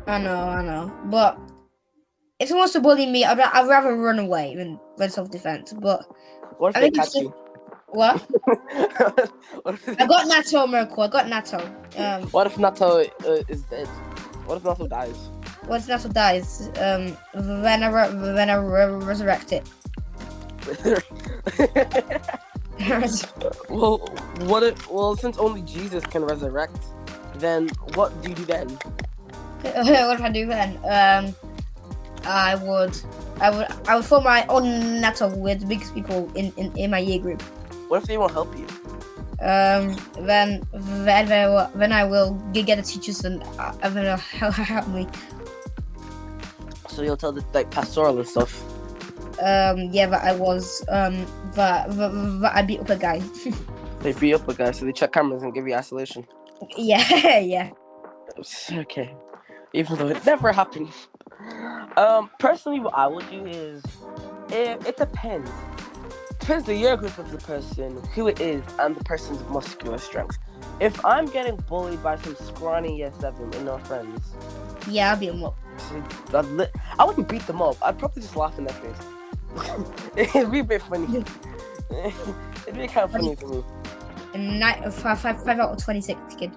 I know. But if someone wants to bully me, I'd rather run away than self-defense. But What if they catch you? What? What if I got Nato, Miracle. I got Nato. What if Nato is dead? What if Nato dies? What if Nato dies? When I resurrect it. Well, since only Jesus can resurrect, then what do you do then? What if I do then? I would form my own Nato with the biggest people in my year group. What if they won't help you? Then I will get the teachers and they'll help me. So you'll tell the like pastoral and stuff. Yeah, but I beat up a guy. They beat up a guy, so they check cameras and give you isolation. Yeah. Okay. Even though it never happened. Personally, what I would do is, it depends. Depends the year group of the person, who it is, and the person's muscular strength. If I'm getting bullied by some scrawny year 7 with no friends, yeah, I'll beat them up. I wouldn't beat them up. I'd probably just laugh in their face. It'd be a bit funny. It'd be kind of funny to me. And 5 out of 26, kid.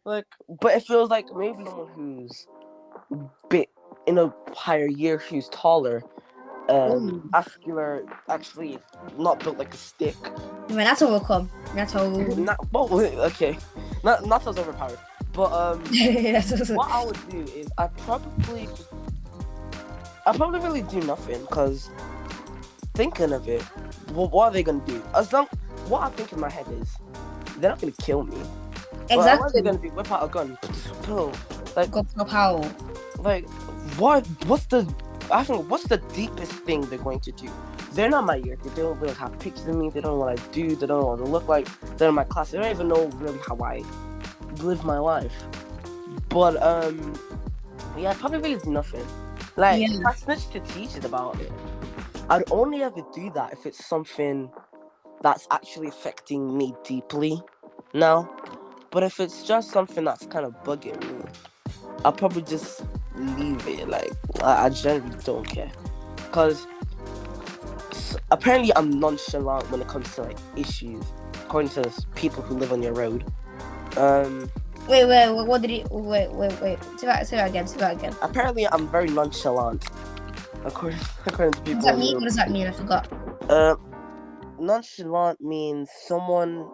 Like, but it feels like maybe someone who's bit in a higher year, who's taller, muscular, actually not built like a stick. I mean, Nato will come. Okay, Nato's overpowered. But what I would do is I'd probably really do nothing, because thinking of it, what are they gonna do? What I think in my head is they're not gonna kill me. Exactly. What are they gonna do? Whip out a gun? Like, go power. Like, what's the deepest thing they're going to do? They're not my year. They don't really have pictures of me. They don't know what I do. They don't know what I look like. They're in my class. They don't even know really how I live my life. But yeah, I'd probably really do nothing. Like, if I snitch to teachers about it, I'd only ever do that if it's something that's actually affecting me deeply now. But if it's just something that's kind of bugging me, I'll probably just leave it. Like, I generally don't care. Because apparently I'm nonchalant when it comes to, like, issues, according to people who live on your road. Wait, what did he... Wait. Say that again. Apparently I'm very nonchalant, according to people on the road. What does that mean? I forgot. Nonchalant means someone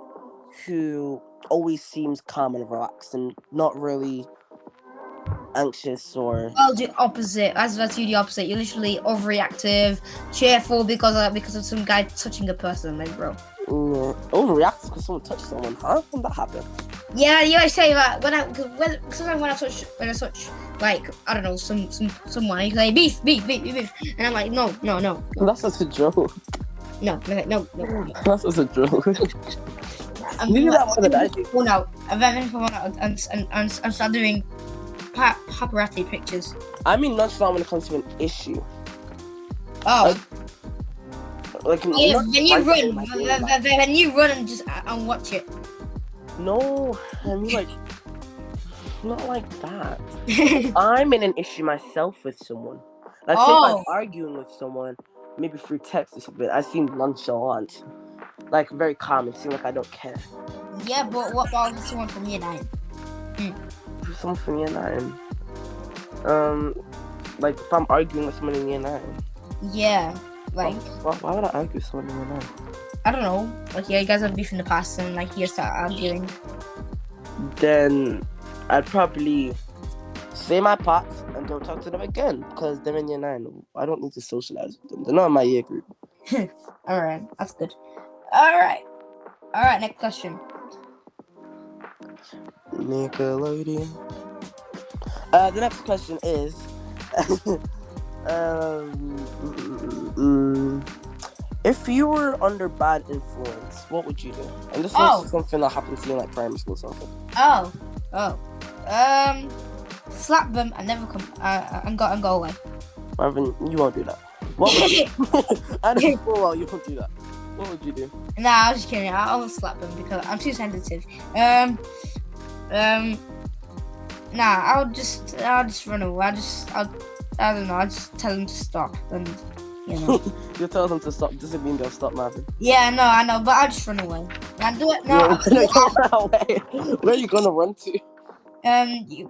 who always seems calm and relaxed and not really anxious or... I'll do opposite. That's you the opposite. You're literally overreactive, cheerful because of some guy touching a person, like, bro. Overreact because someone touched someone. How can that happen? Yeah, I say that sometimes when I touch like, I don't know, someone, he's like beef, and I'm like no. That's just a joke. No. That's just a joke. I'm phone out. And start doing paparazzi pictures. I mean nonchalant when it comes to an issue. Oh. Like when you run and just and watch it. No, I mean, like, not like that. I'm in an issue myself with someone. Like, if I'm arguing with someone, maybe through text or something, I seem nonchalant. Like, very calm and seem like I don't care. Yeah, but what about someone from year 9? Someone from year 9? Like, if I'm arguing with someone in year 9. Yeah, like... Why would I argue with someone in year 9? I don't know. Like, yeah, you guys have beef in the past and, like, you start arguing. Then I'd probably say my parts and don't talk to them again because they're in year 9. I don't need to socialize with them. They're not in my year group. Alright, that's good. Alright, next question. Nickelodeon. The next question is... if you were under bad influence, what would you do? And this is something that happened to you in, like, primary school or something. Slap them and never come and go away. Marvin, you won't do that. What would you do? I know full well you won't do that. What would you do? Nah, I was just kidding. I won't slap them because I'm too sensitive. Nah, I'll just run away. I don't know. I'll just tell them to stop and. You know. You tell them to stop doesn't mean they'll stop, Marvin. Yeah, no, I know, but I'll just run away. I'll do it. No, run away. Where are you gonna run to?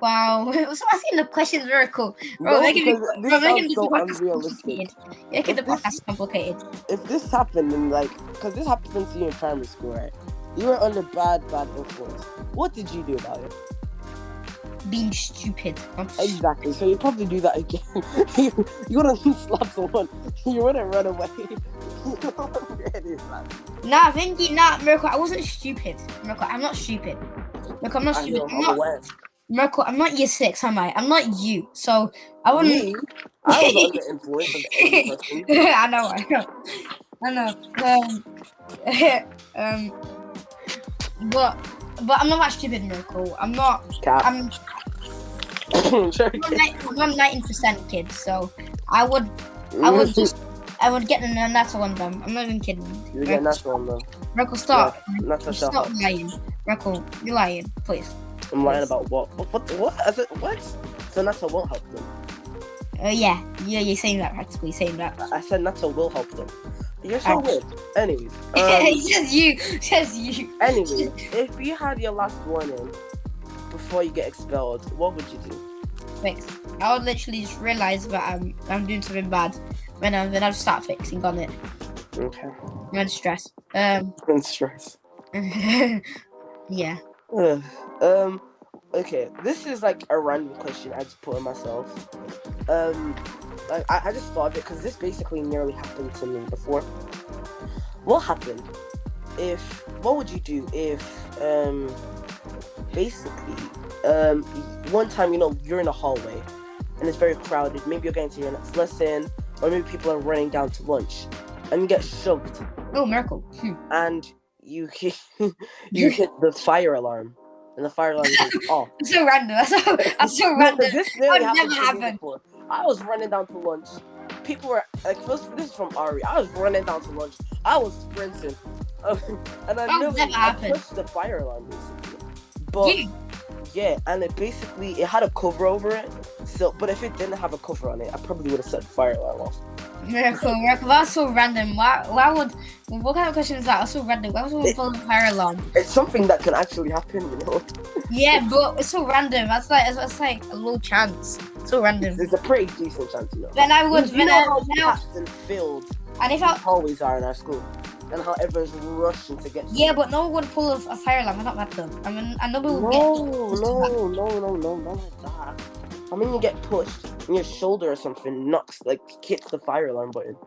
Wow. So asking the questions very cool. Bro, making this so unrealistic. Making the podcast complicated. If this happened in, like, because this happened to you in primary school, right? You were under bad influence. What did you do about it? Being stupid. Exactly. So you probably do that again. You wouldn't slap someone. You wouldn't run away. Miracle. I wasn't stupid. Miracle, I'm not stupid. Miracle, I'm not stupid. Miracle, I'm not year 6, am I? I'm not you. So I wouldn't. Me? I was under influence of the person. I know. But I'm not that stupid, Miracle. I'm not. Cap. I'm 19% kid, so I would get the natural on them. I'm not even kidding. You get natural on them. Miracle, stop. Yeah, stop lying. Miracle, you're lying, please. I'm lying about what? What? So natural won't help them. Yeah, you're saying that practically. Saying that. I said natural will help them. You're so weird. Anyways. Says you. Anyways, if you had your last warning before you get expelled, what would you do? Fix. I would literally just realize that I'm doing something bad. Then I'll start fixing on it. Okay. I'm in stress. In stress. Yeah. Okay. This is like a random question I just put on myself. Like I just thought of it because this basically nearly happened to me before. What would you do if basically one time, you know, you're in a hallway and it's very crowded, maybe you're getting to your next lesson, or maybe people are running down to lunch and you get shoved. Oh, miracle. And you hit the fire alarm. And the fire alarm goes off. That's so random. That's so random. This never happened before. I was running down to lunch. People were like, this is from Ari. I was running down to lunch. I was sprinting. And I pushed the fire alarm basically. But You. yeah, and it had a cover over it. So, but if it didn't have a cover on it, I probably would have set the fire alarm off. Miracle. That's so random. Why would? What kind of question is that? That's so random. Why would someone follow the fire alarm? It's something that can actually happen, you know. Yeah, but it's so random. That's like a low chance. So random. It's a pretty decent chance, you know. Then I would. You know how packed and filled And if the I. hallways are in our school, and how everyone's rushing to get. Yeah, but no one would pull a fire alarm. Not that though. I mean, and nobody would get. No, not like that. I mean, you get pushed, and your shoulder or something knocks, like, hits the fire alarm button.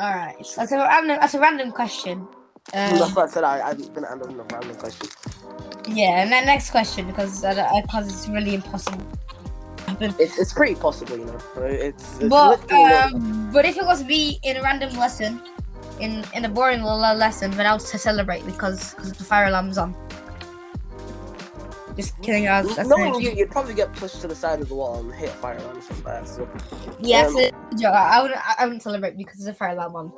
All right, that's a random question. That's why I said I'm gonna end up with a random question. Yeah, and then next question because it's really impossible. It's pretty possible, you know. It's But if it was me in a random lesson, in a boring lesson, then I would celebrate because the fire alarm's on. Just kidding. Knowing you'd probably get pushed to the side of the wall and hit a fire alarm or something like that. So, yeah, I wouldn't celebrate because there's a fire alarm on.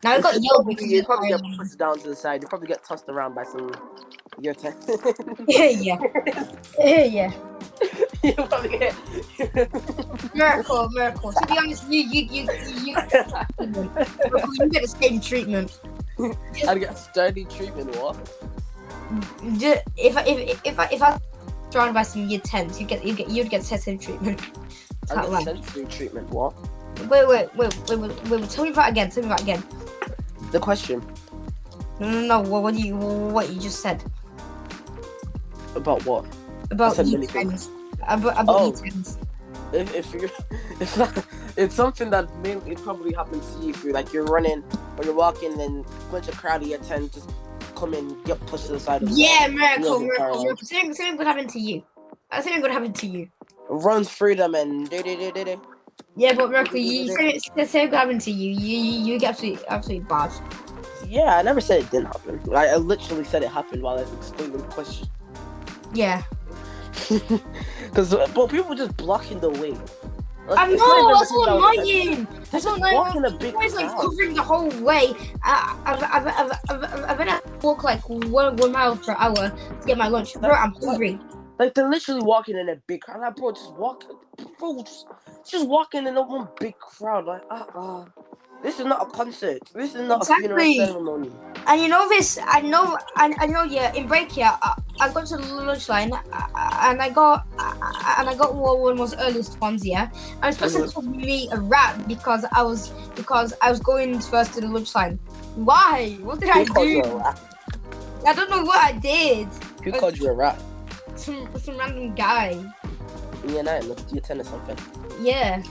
Now I got yelled because you'd probably get pushed down to the side. You'd probably get tossed around by some year 10. yeah. Yeah. You probably get Miracle. To be honest, you get the same treatment. I'd get sturdy treatment. What? If I surrounded by some year 10s, you'd get sensitive treatment. I'd get sensory treatment. What? Wait. Tell me that again. The question. No. What you just said About what? about year 10s? About year 10s. It's something that it probably happens to you. If you're running or you're walking, and a bunch of crowd of year 10 just come in, get pushed to the side of the Yeah, wall. miracle. Something could happen to you. Something could happen to you. Runs through them and Yeah, but miracle, something could happen to you. You get absolutely bad. Yeah, I never said it didn't happen. I literally said it happened while I was explaining the question. Yeah. But people were just blocking the way. Like, I know, that's so annoying. That's so annoying. Walking a big It's like crowd. covering the whole way. I've been at walk like 1 mile per hour to get my lunch. Bro, I'm hungry. Like, they're literally walking in a big crowd. Like, bro, just walking in a one big crowd. Like, this is not a concert. This is not a funeral ceremony. And you know this. I know. Yeah. In break, yeah, I got to the lunch line, and I got one of those earliest ones. Yeah, I was supposed to be a rat because I was going first to the lunch line. Why? What did I do? I don't know what I did. Who called you a rat? Some random guy. Year 9, year 10 or something. Yeah.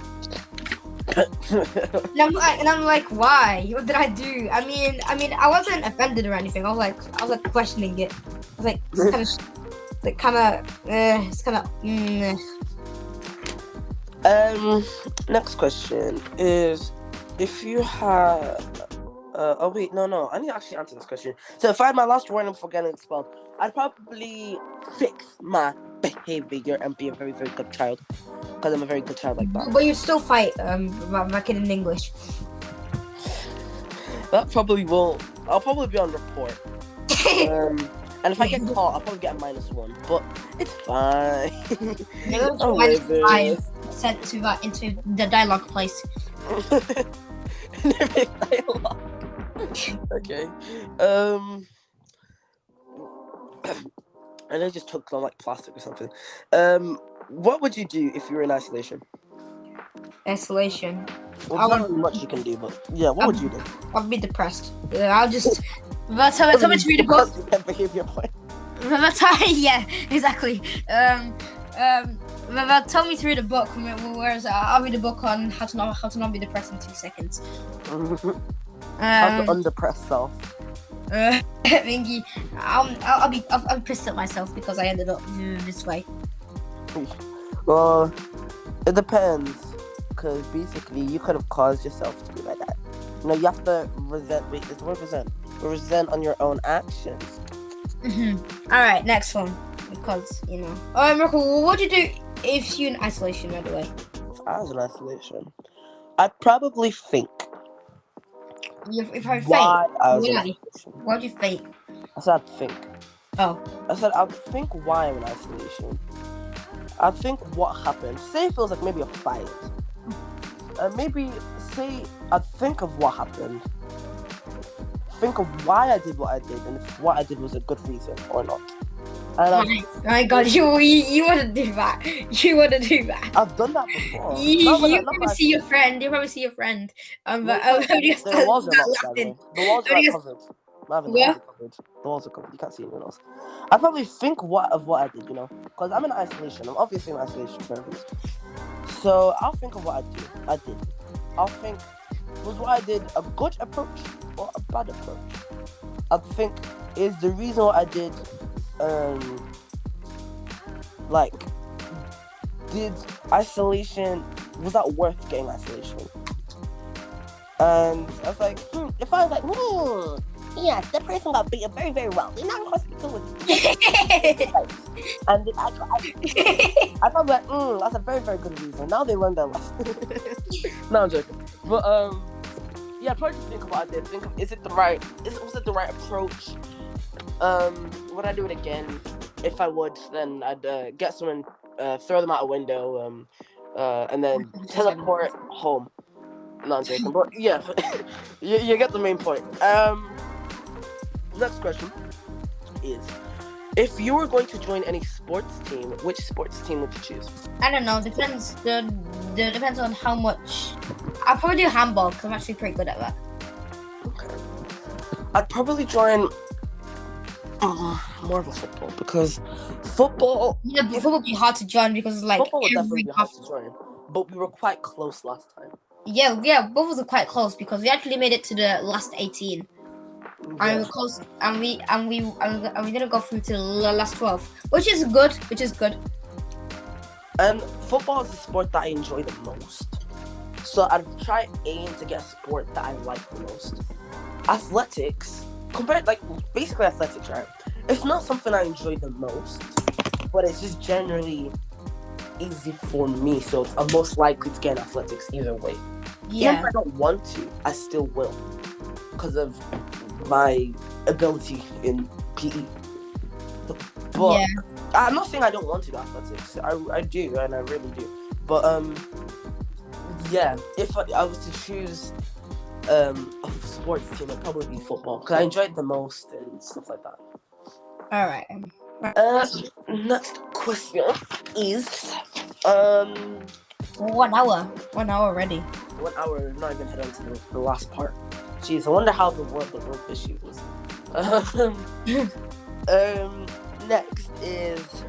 and I'm like, why? What did I do? I mean, I wasn't offended or anything. I was like questioning it. I was like, it's kind of. Next question is, if you had. Oh wait, no. I need to actually answer this question. So if I had my last warning for getting expelled, I'd probably fix my behavior and be a very, very good child. Because I'm a very good child like that. But you'd still fight back in English. That probably will. I'll probably be on report. And if I get caught, I'll probably get a -1. But it's fine. -5 sent into the dialogue place. Dialogue. Okay. And I just took some like plastic or something. What would you do if you were in isolation? Isolation. Well, there's not much you can do, but yeah, what would you do? I'd be depressed. I'll just. Tell me to read a book. Behavior point. Yeah, exactly. Tell me to read a book. Whereas I'll read a book on how to not be depressed in 2 seconds. How to undepress self. Thingy, I'll be pissed at myself because I ended up this way. Well, it depends, because basically you could have caused yourself to be like that. You know, you have to resent. Wait, is the word resent? Resent on your own actions. All right, next one, because you know. Miracle, what would you do if you're in isolation? By the way, If I was in isolation, I'd probably think. If I Why fake, I was in isolation. what do you fake? I said I'd think. Oh. I said I'd think why I'm in isolation. I'd think what happened. Say it feels like maybe a fight. Maybe say I'd think of what happened. Think of why I did what I did, and if what I did was a good reason or not. And My God, you want to do that? You want to do that? I've done that before. You probably see your friend. You probably see your friend. The walls are locked, by the way. The walls are covered. Marvin, the walls are covered. The walls are covered. You can't see anyone else. I probably think of what I did, because I'm in isolation. I'm obviously in isolation for a reason. So I'll think of what I did. I'll think, was what I did a good approach or a bad approach? I'll think, is the reason what I did, did isolation, was that worth getting isolation? And I was like, if I was like, yes, the person got beaten very, very well. They're not in hospital with and I thought like, that's a very, very good reason. Now they learned their lesson. No, I'm joking. But yeah, probably think of what I did. Think of, was it the right approach? Would I do it again? If I would, then I'd get someone, throw them out a window, and then teleport home. No, I'm joking. But yeah, you get the main point. Next question is, if you were going to join any sports team, which sports team would you choose? I don't know. Depends. Depends on how much. I'll probably do handball because I'm actually pretty good at that. Okay. I'd probably join more of a football, because football. Yeah, but football would be hard to join because like football would definitely be hard to join, but we were quite close last time. Yeah, both of us are quite close because we actually made it to the last 18. Yeah. And we're close, and we didn't go through to the last 12, which is good. And football is the sport that I enjoy the most, so I'd try aim to get a sport that I like the most. Athletics, basically athletics, right? It's not something I enjoy the most, but it's just generally easy for me, so I'm most likely to get in athletics either way. Yeah. Even if I don't want to, I still will, because of my ability in PE. But yeah. I'm not saying I don't want to do athletics. I do, and I really do. But yeah, if I was to choose a sports team, it'd probably be football, because I enjoy it the most and stuff like that. All right. Next question is 1 hour. 1 hour already. 1 hour. Not even head on to the last part. Jeez, I wonder how the world issue was. Next is,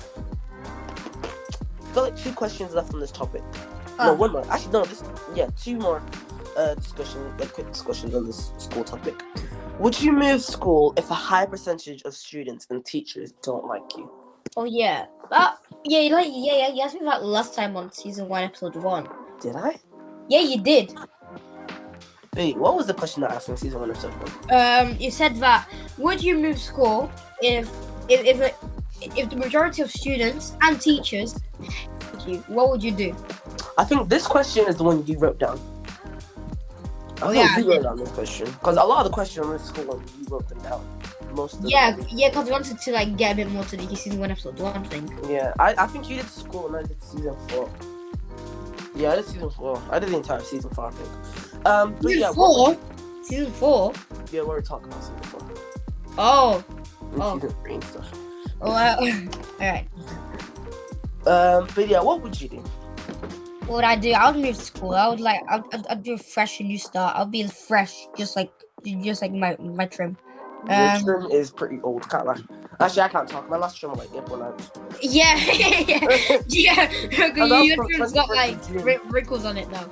got like 2 questions left on this topic. No, 1 more. Actually, no. 2 more quick discussions on this school topic. Would you move school if a high percentage of students and teachers don't like you? Oh yeah. You asked me that last time on season 1, episode 1. Did I? Yeah, you did. Wait, what was the question that I asked in season 1, episode 1? You said that would you move school if the majority of students and teachers hate you? What would you do? I think this question is the one you wrote down. You wrote down this question, because a lot of the questions on this school one, you wrote them down. Most of them. Yeah, because we wanted to like get a bit more to the season 1, episode 1 thing. Yeah, I think you did school and I did season 4. Yeah, I did season 4. I did the entire season 4, I think. But season yeah, 4? Season 4? Yeah, we were talking about season 4. Oh. Season 3 and stuff. Alright. But yeah, what would you do? What would I do? I would move to school. I'd do a fresh and new start. I'll be fresh, just like my trim. Your trim is pretty old, can't lie. Actually, I can't talk. My last trim was like April 9th. Yeah. Your trim's got like wrinkles on it now.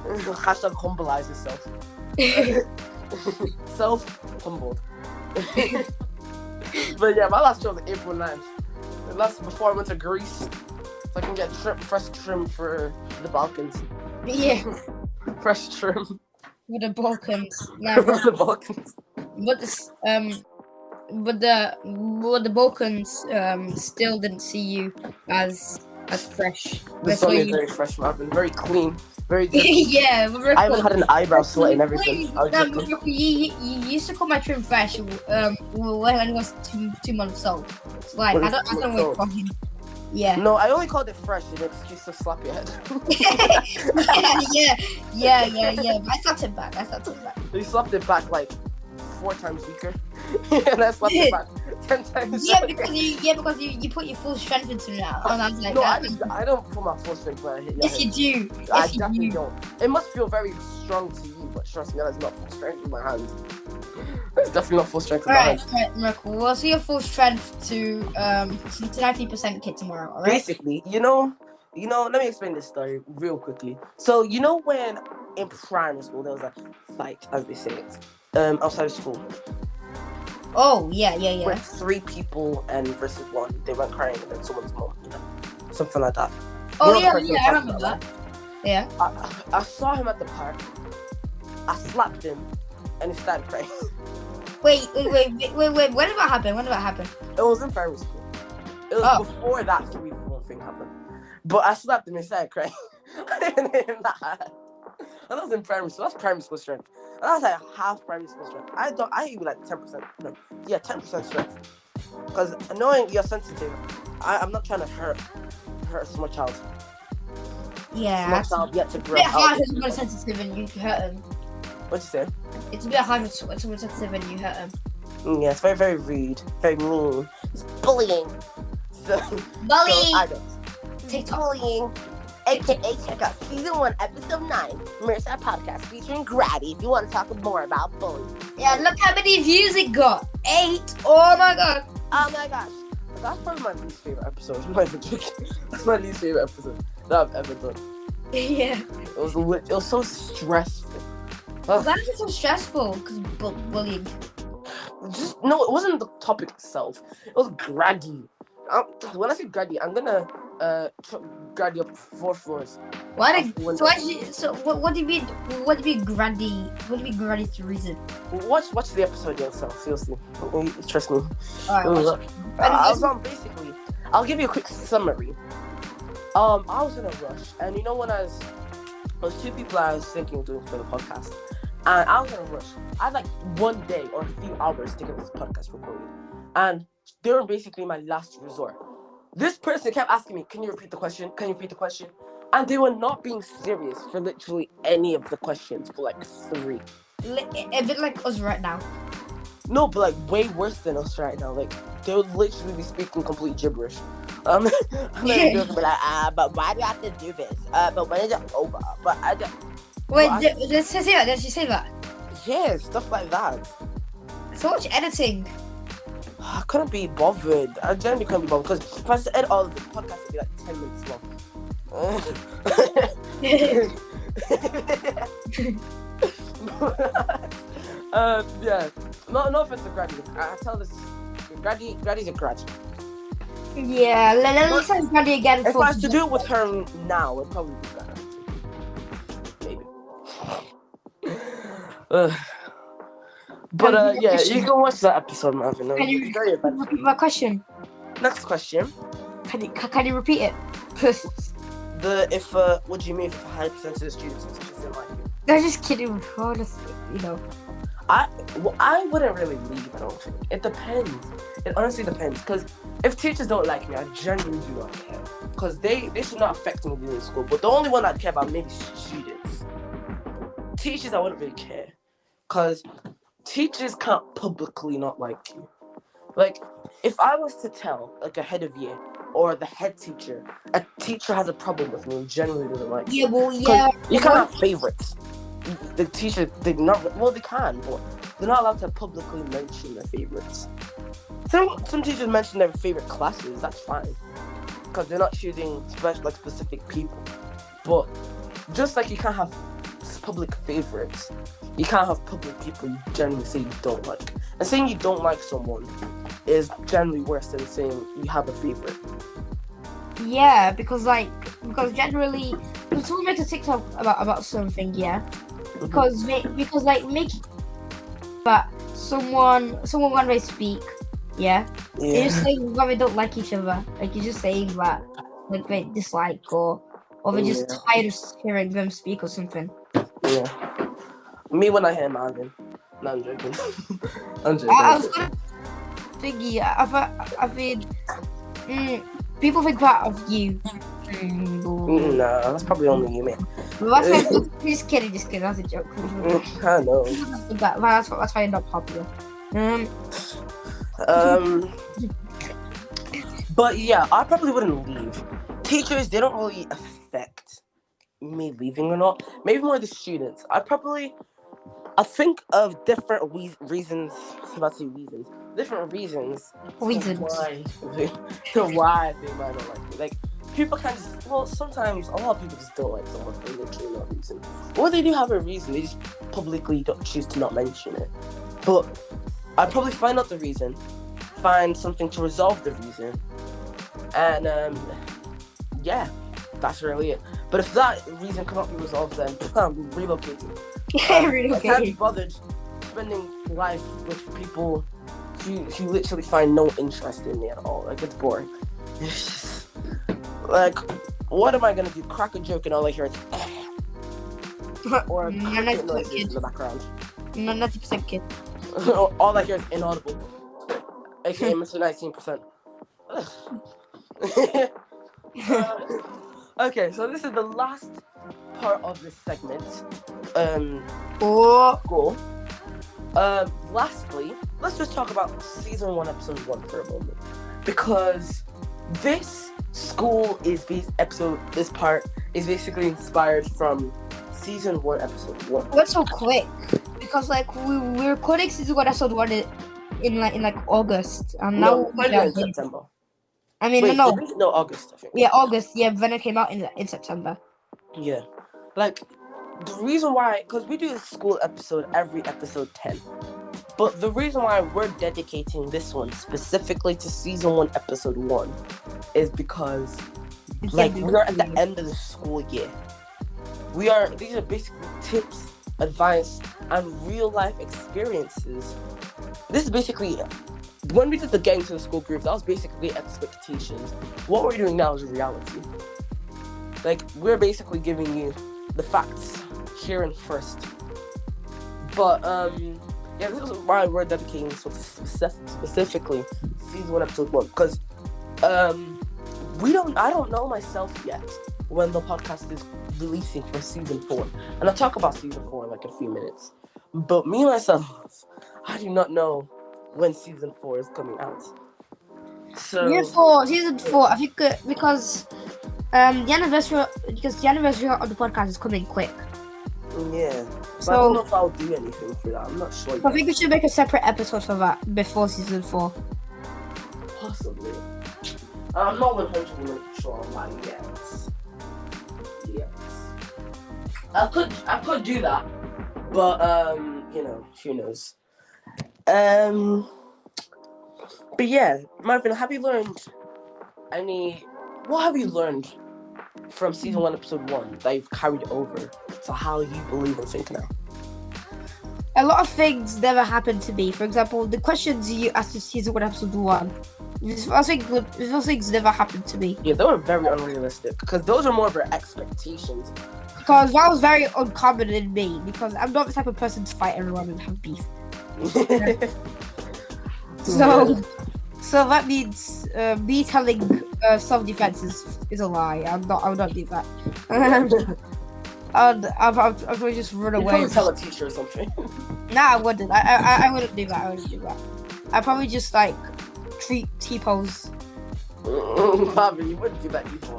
Hashtag humbleize yourself. Self-humbled. But yeah, my last trim was like April 9th. The last before I went to Greece, so I can get fresh trim for the Balkans. Yeah. Fresh trim. For the Balkans. For the Balkans. But the Balkans still didn't see you as That's fresh. This song is very fresh, Marvin. Very clean. Very good. Yeah, I haven't had an eyebrow sweat and everything. You used to call my trim fresh when it was 2 months old. It's like I don't wait for him. Yeah. No, I only called it fresh in excuse to slap your head. yeah. I slapped it back. You slapped it back like 4 times weaker. And I slapped it back 10 times. Yeah, because you put your full strength into it now. And I was like, no, I don't put my full strength when I hit your yes, head. you do. I definitely don't. It must feel very strong to you, but trust me, that is not full strength in my hand. It's definitely not full strength in my hand. Alright, Miracle. We'll see your full strength to 90% kit tomorrow, alright? Basically, you know, let me explain this story real quickly. So, you know when in primary school there was a fight, as they say it, outside of school? Oh, yeah. With 3 people and versus 1, they went crying and then someone's mom, something like that. Oh, yeah, I remember that. Yeah. I saw him at the park. I slapped him, and he started crying. Wait. When did that happen? It was in primary school. It was before that 3-1 thing happened. But I slapped him and he started crying. I didn't hit him that hard. And that was in primary school. That's primary school strength. And that was like half primary school strength. I even like 10%. No, yeah, 10% strength. Because knowing you're sensitive, I'm not trying to hurt a small child. Yeah. Small child yet to grow. It's a bit hard when someone's sensitive and you hurt him. What'd you say? It's a bit hard when someone's sensitive and you hurt him. Yeah, it's very, very rude. Very mean. It's bullying. Bullying! So I don't. TikTok. Bullying. AKA check out season 1, episode 9, MiraStar Podcast featuring Grady if you want to talk more about bullying. Yeah, look how many views it got. 8. Oh my god. Oh my gosh. That's probably my least favorite episode. I'm not even joking. That's my least favorite episode that I've ever done. Yeah. It was so stressful. Why is it so stressful? Because bullying. No, it wasn't the topic itself. It was Grady. When I say Grady, I'm gonna Grady up 4 floors. What do you mean? What do you mean Grady? What do you mean Grady's reason? Watch the episode yourself. Seriously, trust me. Alright, Basically, I'll give you a quick summary. I was in a rush, and when there was 2 people I was thinking of doing for the podcast, and I was in a rush. I had like 1 day or a few hours to get this podcast recorded, and they were basically my last resort. This person kept asking me, "Can you repeat the question? Can you repeat the question?" And they were not being serious for literally any of the questions for like 3. A bit like us right now. No, but like way worse than us right now. Like they would literally be speaking complete gibberish. And then they'll be like, but why do you have to do this? But when is it over? But I just. Wait, did she say that? Did she say that? Yeah, stuff like that. So much editing. I couldn't be bothered. I genuinely couldn't be bothered because if I was to edit all of this podcast, it'd be like 10 minutes long. Yeah. No offense to Grady. I tell this. Grady's a grad. Yeah, let's say Grady again. If I was to do it with her now, it'd probably be better. Maybe. But yeah, you can watch that episode, Marvin. Can you repeat my question? Next question. Can you repeat it? What do you mean if a high percentage of the students and teachers didn't like you? No, just kidding. Honestly, I wouldn't really leave, I don't think. It depends. It honestly depends. Because if teachers don't like me, I genuinely do not care. Because they should not affect me in school. But the only one I'd care about maybe students. Teachers, I wouldn't really care. Because teachers can't publicly not like you. Like, if I was to tell, like, a head of year or the head teacher, a teacher has a problem with me and generally doesn't like me. Yeah, well, yeah. You can't have favorites. The teacher, they can, but they're not allowed to publicly mention their favorites. Some teachers mention their favorite classes, that's fine. Because they're not choosing specific people. But just like you can't have public favorites, you can't have public people you generally say you don't like. And saying you don't like someone is generally worse than saying you have a favorite. Yeah, because generally when someone makes a TikTok about something, yeah. Because but someone when they speak, yeah. You're just saying when they don't like each other. Like you're just saying that like they dislike or they're just tired of hearing them speak or something. Yeah. Me when I hear Marvin. No, I'm joking. I'm joking. I was gonna think, I've been. People think that of you. No, that's probably only you, man. Well, that's why, just kidding. That's a joke. I know. That's why I'm not popular. But yeah, I probably wouldn't leave. Teachers, they don't really affect me leaving or not. Maybe more the students. I think of different reasons. I'm about to say reasons. Different reasons. Why they might not like me. Like, people kind of, well, sometimes a lot of people just don't like someone for literally no reason. Or they do have a reason, they just publicly don't choose to not mention it. But I'd probably find out the reason, find something to resolve the reason, and yeah, that's really it. But if that reason cannot be resolved, then I'm relocating. I can't be bothered spending life with people who literally find no interest in me at all. Like, it's boring. It's just, like, what am I gonna do? Crack a joke and all I hear is or cricket noises in the background. 90% kid. All I hear is inaudible. AKA Mr. 19%. Okay, so this is the last part of this segment. Cool. Lastly, let's just talk about season 1, episode 1 for a moment, because this part is basically inspired from season 1, episode 1. What's so quick? Because like we're recording season 1, episode 1 in August, and now we're in September. I mean, Wait, no, August, I think. Yeah, August. Yeah, then it came out in September. Yeah, like the reason why, because we do a school episode every episode 10, but the reason why we're dedicating this one specifically to season 1, episode 1, is because we are at the end of the school year. These are basically tips, advice, and real life experiences. This is basically, when we did the Getting to the School group, that was basically expectations. What we're doing now is reality. Like, we're basically giving you the facts here and first. But yeah, this is why we're dedicating this one specifically season 1, episode 1, because I don't know myself yet when the podcast is releasing for season 4, and I'll talk about season 4 in like a few minutes. But me myself, I do not know when season 4 is coming out. So season 4, I think because the anniversary of the podcast is coming quick. Yeah. So I don't know if I'll do anything for that. I'm not sure yet. I think we should make a separate episode for that before season 4. Possibly. I'm not 100% sure on that yet. I could do that, but who knows. But yeah, Marvin, have you learned what have you learned from season 1, episode 1 that you've carried over to how you believe and think now? A lot of things never happened to me. For example, the questions you asked in season 1, episode 1. Those things never happened to me. Yeah, they were very unrealistic, because those are more of our expectations. Because that was very uncommon in me, because I'm not the type of person to fight everyone and have beef. So that means me telling self-defense is a lie. I would not do that. And I'll probably just run away. You'd probably tell a teacher or something. Nah, I wouldn't. I wouldn't do that. I'd probably just like treat T-pose. Marvin, you wouldn't do that before.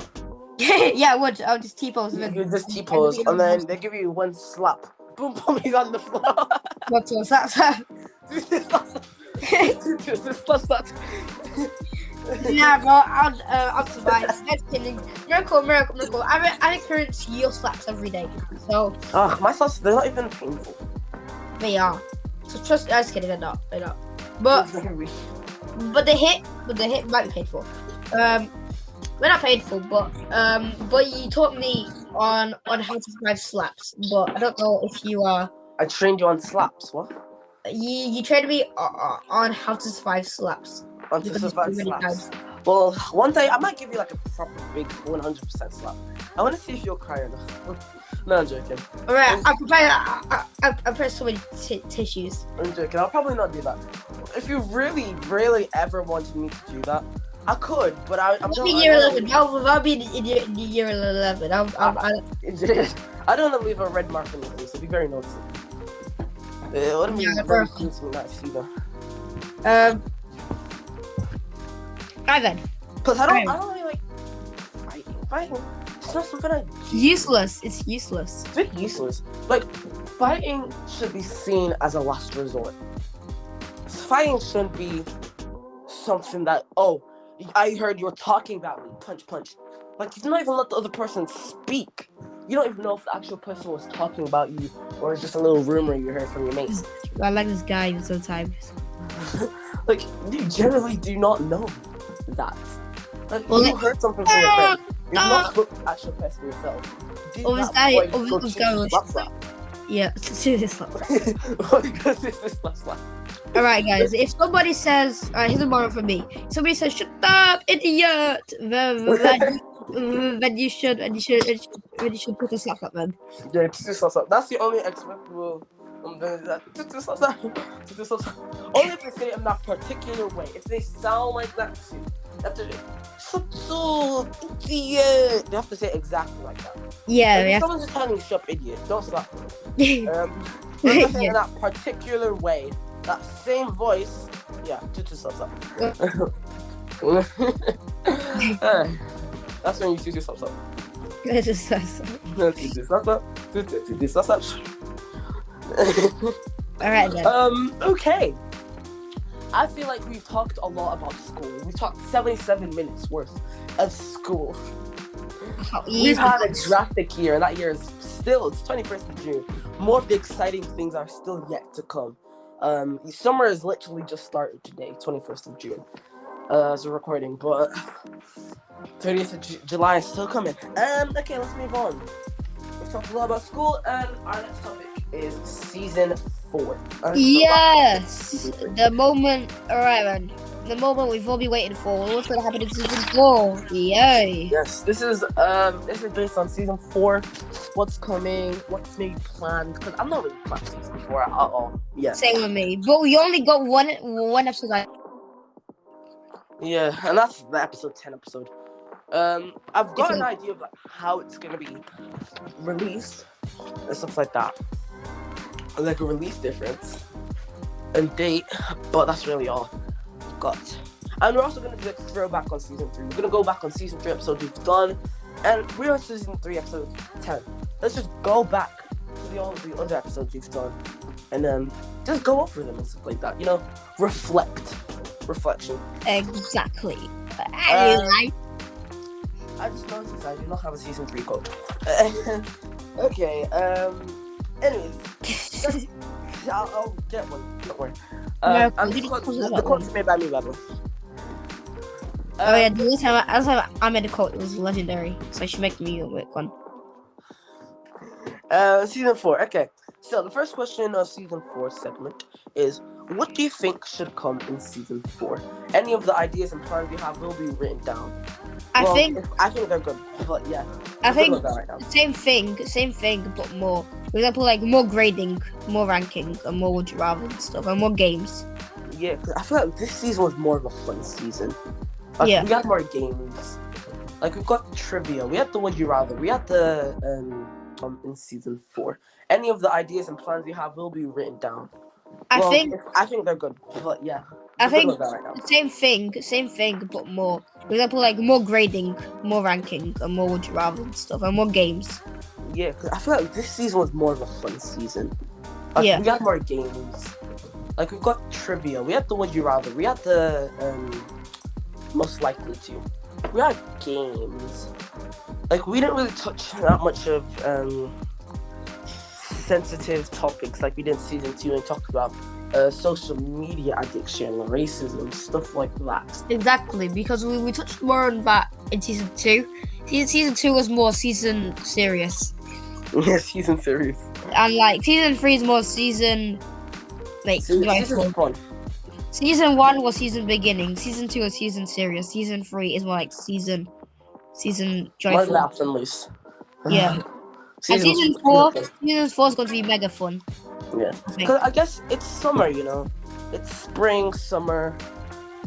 Yeah, I would. I would just T-pose. You just T-pose, and then they give you one slap. Boom, boom, he's on the floor. What was that? Yeah, bro, I'll survive. Just kidding. Miracle. I experience heel slaps every day. So. My slaps, they're not even painful. They are. So trust me, I'm just kidding, they're not. But the hit might be painful. We're not painful, but you taught me on how to survive slaps. But I don't know if you are. I trained you on slaps. What? You trained me on how to survive slaps. On to survive slaps. Well, one day I might give you like a proper big 100% slap. I want to see if you'll cry or not. No, I'm joking. Alright, I prepare so many tissues. I'm joking. I'll probably not do that. If you really, really ever wanted me to do that, I could, but I'm I'll not. be in year 11. I'll be in year 11. I don't want to leave a red mark on your face. It'd be very noticeable. It wouldn't be very cool to me not see that. Ivan. Because I don't really like fighting. It's not something I do. Useless. It's useless. It's a bit useless. Like, fighting should be seen as a last resort. Fighting shouldn't be something that, oh, I heard you were talking about me. Punch. Like, you don't even let the other person speak. You don't even know if the actual person was talking about you or it's just a little rumor you heard from your mate. I like this guy sometimes. Like, you generally do not know that. Like, Well, you heard something from your friend. You've not spoken to the actual person yourself. This guy was yeah, seriously. Alright, guys, if somebody says, here's a moral from me. Somebody says, "Shut up, idiot!" Then you should put a slap at them. Yeah, that's the only acceptable. Only if they say it in that particular way. If they sound like that too, you have to shut up, idiot. You have to say it exactly like that. Yeah, if someone's just telling you shut up, idiot, don't slap them. In that particular way, that same voice, yeah, just slap. That's when you choose yourself up. Alright then. Okay. I feel like we've talked a lot about school. We've talked 77 minutes worth of school. We've had a drastic year, and that year is still, it's 21st of June. More of the exciting things are still yet to come. Summer is literally just started today, 21st of June. As a recording, but 30th of July is still coming. Okay, let's move on. We've talked a lot about school, and our next topic is season 4. Yes! The moment, alright then. The moment we've all been waiting for. What's going to happen in season 4? Yay! Yes, this is based on season 4. What's coming? What's maybe planned? Because I'm not really planning season 4 at all. Yeah. Same with me, but we only got one episode. Yeah, and that's the episode 10 episode. I've got an idea of like how it's gonna be released and stuff like that. Like a release difference and date, but that's really all I've got. And we're also gonna do a throwback on season 3. We're gonna go back on season 3 episodes we've done, and we're on season 3 episode 10. Let's just go back to all the other episodes we've done, and then just go over them and stuff like that. You know, reflection. Exactly. I just noticed I do not have a season 3 code. Okay. Anyways, I'll get one. Don't worry. And the quote's made by me, by the way. Oh yeah, the last time I made a quote, it was legendary, so I should make me a one. Season 4. Okay. So the first question of season 4 segment is, what do you think should come in season 4? Any of the ideas and plans you have will be written down. I think they're good, but yeah. I think same thing, but more. For example, like more grading, more ranking, and more would you rather and stuff, and more games. Yeah, cause I feel like this season was more of a fun season. Like, we got more games. Like, we've got trivia. We had the would you rather. We had the in season 4. Any of the ideas and plans you have will be written down. I think they're good, but yeah. I think same thing, but more. For example, like more grading, more ranking, and more would you rather and stuff, and more games. Yeah, cause I feel like this season was more of a fun season. Like, we got more games. Like, we've got trivia. We had the would you rather. We had the most likely to. We had games. Like, we didn't really touch that much of sensitive topics like we did in season 2 and talked about social media addiction, racism, stuff like that. Exactly, because we touched more on that in season 2. Season 2 was more season serious. Yeah, season serious. And like season 3 is more season like season fun. Season 1 was season beginning. Season 2 was season serious. Season 3 is more like season More joyful. laugh and loose. Yeah. And season 4 is going to be mega fun. Yeah. Because I guess it's summer, you know. It's spring, summer.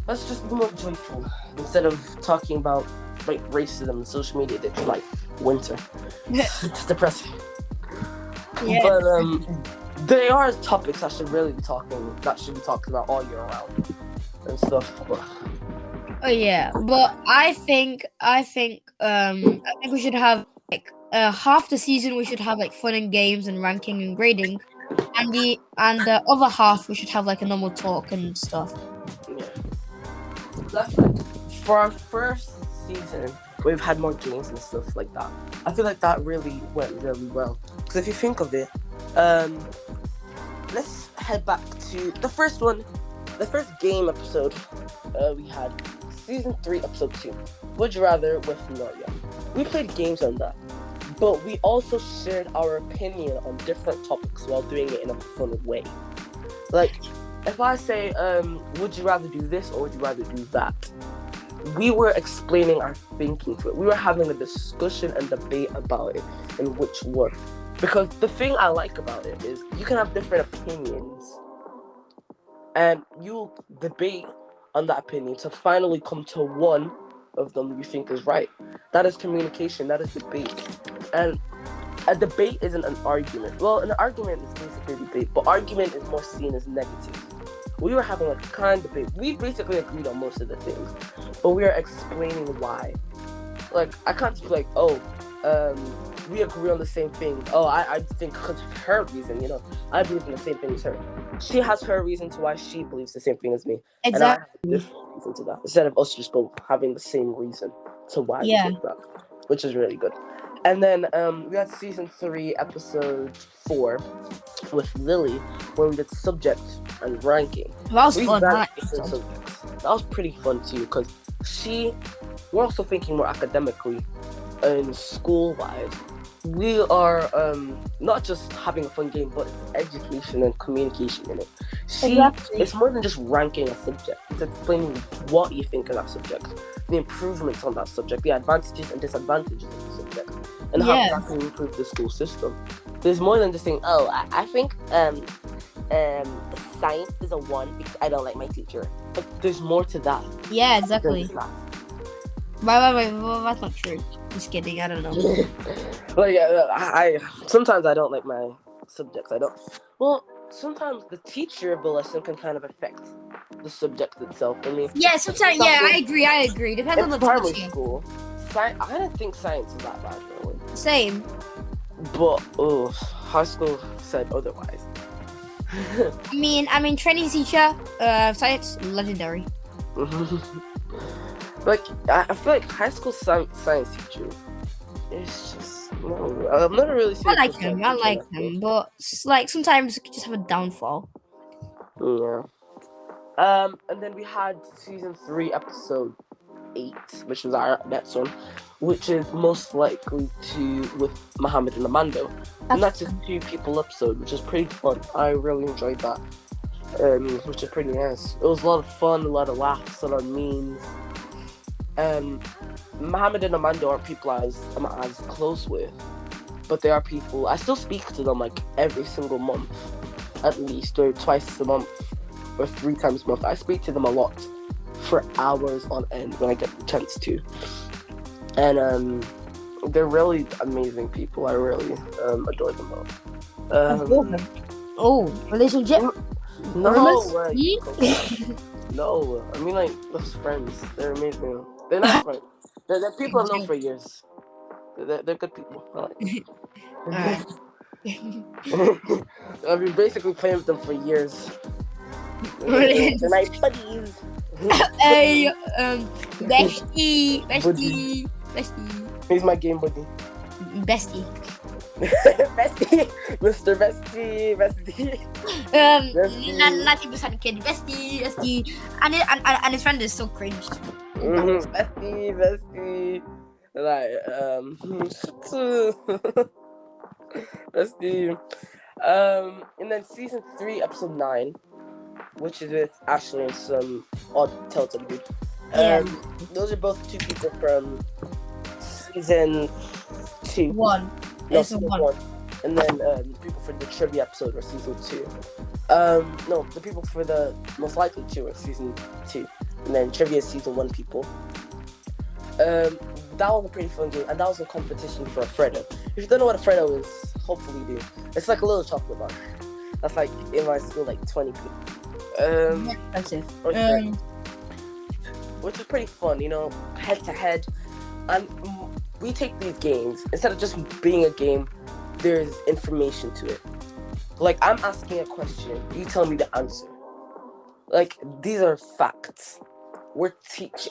Let's just be more joyful instead of talking about like racism and social media. It's like winter. It's depressing. Yeah. But there are topics that should be talked about all year round and stuff. But Oh yeah, but I think we should have like half the season we should have like fun and games and ranking and grading, and the other half we should have like a normal talk and stuff. yeah, definitely. For our first season, we've had more games and stuff like that. I feel like that really went really well. Because if you think of it, let's head back to the first one, the first game episode we had, season 3, episode 2. Would you rather with Noria? We played games on that, but we also shared our opinion on different topics while doing it in a fun way. Like, if I say, would you rather do this or would you rather do that? We were explaining our thinking to it. We were having a discussion and debate about it and which one. Because the thing I like about it is you can have different opinions and you'll debate on that opinion to finally come to one of them you think is right. That is communication, that is debate. And a debate isn't an argument. Well, an argument is basically a debate, but argument is more seen as negative. We were having like a kind of debate. We basically agreed on most of the things, but we are explaining why. Like, I can't just be like, we agree on the same thing. I think because of her reason, you know, I believe in the same thing as her. She has her reason to why she believes the same thing as me. Exactly. And I have a different reason to that. Instead of us just both having the same reason to why we think that, which is really good. And then we had season 3, episode 4 with Lily, where we did subject and ranking. That was fun. That was pretty fun too, because we're also thinking more academically and school-wise. We are not just having a fun game, but it's education and communication in it. It's more than just ranking a subject. It's explaining what you think of that subject, the improvements on that subject, the advantages and disadvantages of the subject, and how that can improve the school system. There's more than just saying, I think science is a 1 because I don't like my teacher. But there's more to that. Yeah, exactly. Wait, that's not true. Just kidding, I don't know. Like, I sometimes I don't like my subjects. Sometimes the teacher of the lesson can kind of affect the subject itself. I mean, sometimes, I agree. Depends on the primary teacher. school. I didn't think science was that bad, really. Same. But high school said otherwise. I mean, training teacher, science, legendary. Like, I feel like high school science teacher is just no. I've never really seen. I like him, but like sometimes you can just have a downfall. Yeah. And then we had season 3, episode 8, which was our next one, which is most likely with Mohammed and Amando. And that's a 2 people episode, which is pretty fun. I really enjoyed that. Which is pretty nice. It was a lot of fun, a lot of laughs, a lot of memes. Mohammed and Amando aren't people I'm as close with, but they are people I still speak to them like every single month, at least, or twice a month, or 3 times a month. I speak to them a lot for hours on end when I get the chance to, and they're really amazing people. I really adore them both. Relationship? No, no. I mean, like, those friends. They're amazing. They're not friends. They're people I've known for years. They're good people. I like I've been basically playing with them for years. They're my buddies. Hey, bestie. He's my game buddy. Bestie. Bestie, Mr. Bestie. 90% kid, bestie, and his friend is so cringe. Bestie, like bestie. And then season 3, episode 9, which is with Ashley and some odd Telltale dude. Yeah. Those are both two people from season 2. One. No, It's season one. 1. And then the people for the trivia episode were season 2. No, the people for the most likely 2 are season 2. And then trivia is season 1 people. That was a pretty fun game, and that was a competition for a Freddo. If you don't know what a Freddo is, hopefully you do. It's like a little chocolate bar. That's like in my school, like 20p. Expensive. Which is pretty fun, you know, head to head. And we take these games, instead of just being a game, there's information to it. Like, I'm asking a question, you tell me the answer. Like, these are facts.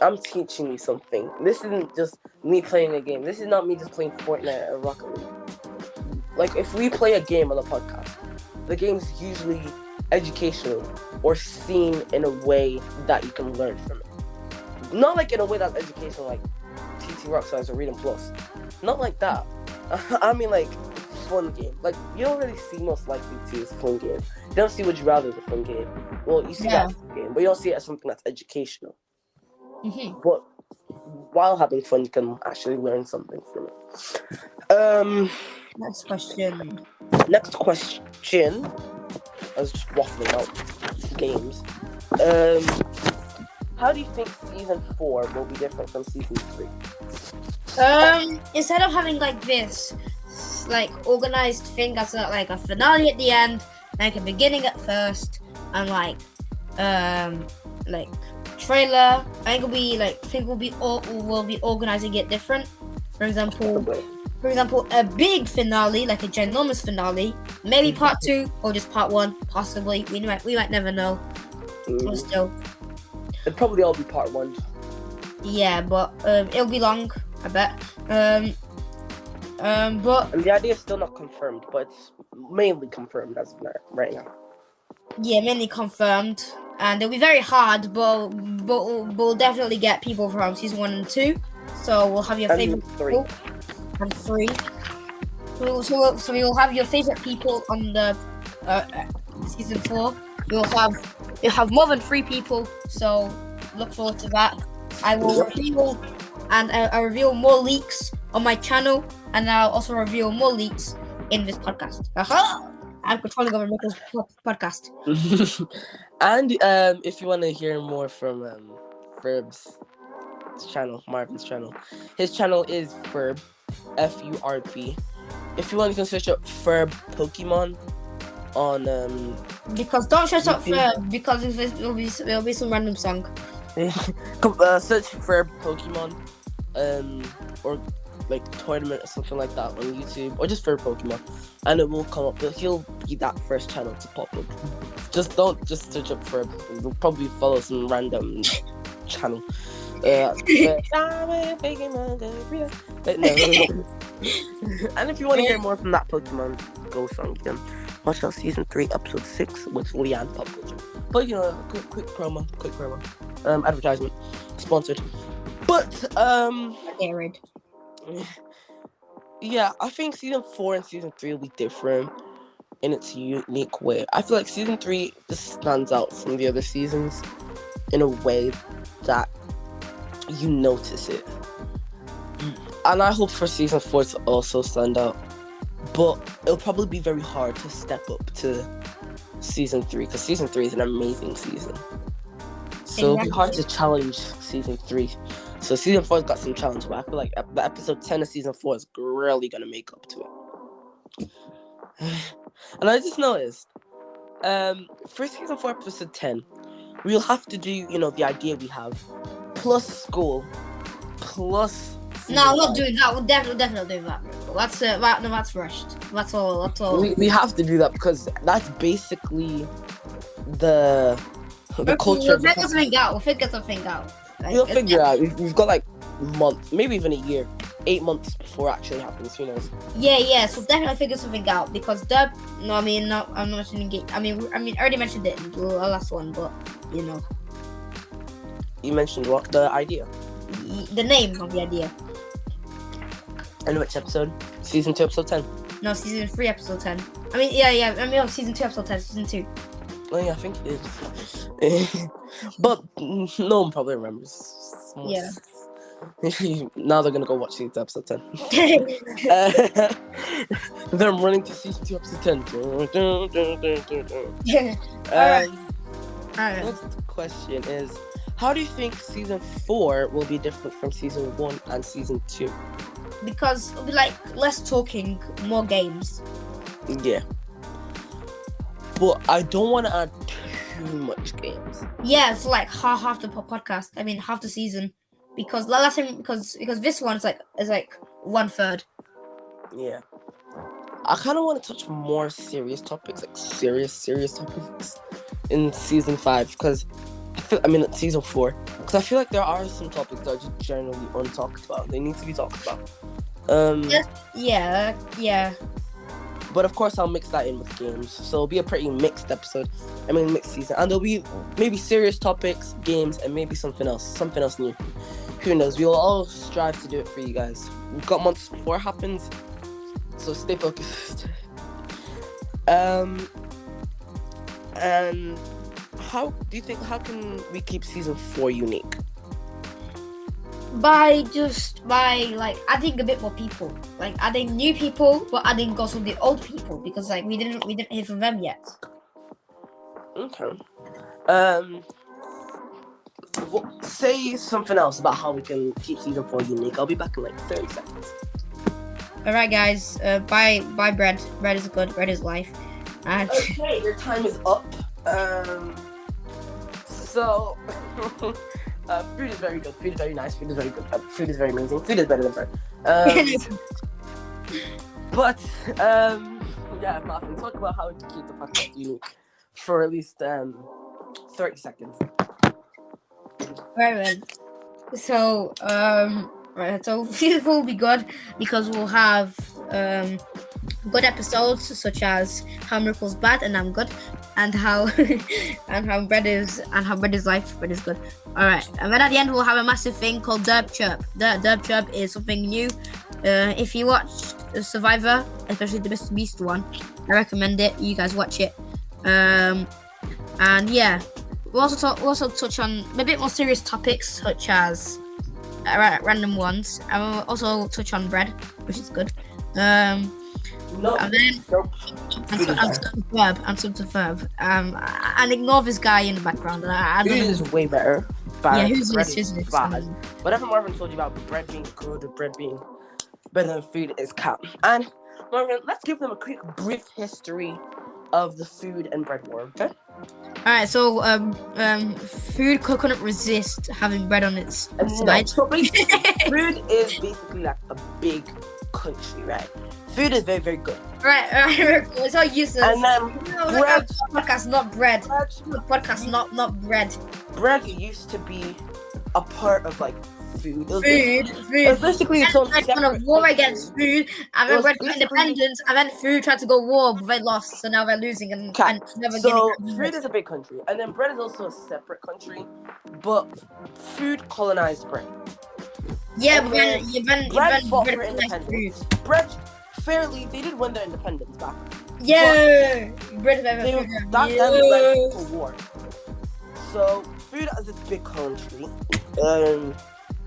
I'm teaching you something. This isn't just me playing a game. This is not me just playing Fortnite or Rocket League. Like, if we play a game on the podcast, the game's usually educational or seen in a way that you can learn from it. Not like in a way that's educational, like TT Rockstars or Reading Plus. Not like that. I mean, like, fun game. Like, you don't really see Most Likely to as a fun game. You don't see Would You Rather as a fun game. Well, you see that as a fun game, but you don't see it as something that's educational. Mm-hmm. But while having fun, you can actually learn something from it. Next question. I was just waffling out games. How do you think season 4 will be different from season 3? Instead of having like this, like organized thing that's like a finale at the end, like a beginning at first, and like trailer, I think we'll be organizing it different. For example, a big finale, like a ginormous finale, maybe part 2 or just part 1, possibly. We might never know. But still, it'd probably all be part 1. Yeah, but it'll be long, I bet. But and the idea is still not confirmed, but it's mainly confirmed as of right now. Yeah, mainly confirmed, and it'll be very hard, but we'll definitely get people from season 1 and 2. So we'll have your favorite 3. people and 3. So we will have your favorite people on the season 4. We'll have more than 3 people. So look forward to that. I will reveal I'll reveal more leaks on my channel, and I'll also reveal more leaks in this podcast. I'm controlling over Michael's podcast. And if you want to hear more from Ferb's channel, Marvin's channel, his channel is Ferb, F-U-R-B. If you want, you can search up Ferb Pokemon on Because don't search up Ferb, because it'll be some random song. Search Ferb Pokemon, or like tournament or something like that on YouTube, or just Ferb Pokemon, and it will come up. He'll be that first channel to pop up. Don't just search up Ferb. You'll probably follow some random channel. And if you want to hear more from that Pokemon Go song, you can watch out season 3, episode 6 with Leanne Pop Culture. But you know, quick promo. Advertisement, sponsored. But yeah, I think season 4 and season 3 will be different in its unique way. I feel like season 3 just stands out from the other seasons in a way that you notice it. And I hope for season 4 to also stand out. But it'll probably be very hard to step up to season 3, because season 3 is an amazing season. So it'll be hard to challenge season 3. So season 4's got some challenge, but I feel like the episode 10 of season 4 is really gonna make up to it. And I just noticed, for season 4, episode 10, we'll have to do, you know, the idea we have, plus school, plus. No, I'm not doing that. We'll definitely do that. That's rushed. That's all. We have to do that because that's basically the culture. We'll figure something out. We'll figure out. We've got like months, maybe even a year, 8 months before it actually happens. Who knows? Yeah. So definitely figure something out because I'm not mentioning it. I already mentioned it in the last one, but you know. You mentioned what? The idea. The name of the idea. And which episode? Season 2, episode 10. No, season 3, episode 10. Yeah. Season 2, episode 10. Season 2. Oh yeah, I think it is. But no one probably remembers. Yeah. Now they're gonna go watch season 2, episode 10. Yeah. Then I'm running to season 2, episode 10. Alright. Next question is, how do you think season 4 will be different from season 1 and season 2? Because it'll be like less talking, more games. Yeah. But I don't want to add too much games. Yeah, it's like half the podcast. I mean, half the season. Because last time, because this one is like 1/3. Yeah. I kind of want to touch more serious topics, like serious topics in season 5, because season 4, because I feel like there are some topics that are just generally untalked about. They need to be talked about. Yeah. But of course, I'll mix that in with games, so it'll be a pretty mixed episode. Mixed season, and there'll be maybe serious topics, games, and maybe something else new. Who knows? We will all strive to do it for you guys. We've got months before it happens, so stay focused. And how can we keep season 4 unique? By like adding a bit more people, like adding new people, but adding also the old people, because like we didn't hear from them yet. Okay. Say something else about how we can keep season 4 unique. I'll be back in like 30 seconds. All right, guys. Buy bread. Bread is good. Bread is life. And Okay, your time is up. So. Food is very good. Food is very nice. Food is very good. Food is very amazing. Food is better than bread. But yeah, Marvin, talk about how to keep the podcast unique for at least 30 seconds. Right. So so season 4 will be good because we'll have good episodes such as how miracle's bad and I'm good, and how bread is life. Bread is good. All right, and then at the end we'll have a massive thing called Derp Chirp. Derp Chirp is something new. If you watch Survivor, especially the Mr. Beast one, I recommend it. You guys watch it. And yeah, we'll also touch on a bit more serious topics such as random ones, and we'll also touch on bread, which is good. And then something verb. And ignore this guy in the background. Food is way better. Yeah, who's bad. Whatever Marvin told you about bread being good or bread being better than food is cap. And Marvin, let's give them a quick brief history of the food and bread war, okay? Alright, so food couldn't resist having bread on its side. So basically, food is basically like a big country, right? Food is very, very good. Right. It's all useless. And then bread. Podcast, not bread. Podcast, not bread. Bread used to be a part of like food. Food. It's basically its own separate kind of war country. against food, and then bread got independence, and then food tried to go war, but they lost, so now they're losing and never so getting. food is a big country, and then bread is also a separate country, but food colonized bread. Yeah, And but then bread fought for colonized independence. food. Bread, fairly, they did win their independence back. Yeah, bread That yeah. time they went to war. So food as its big country,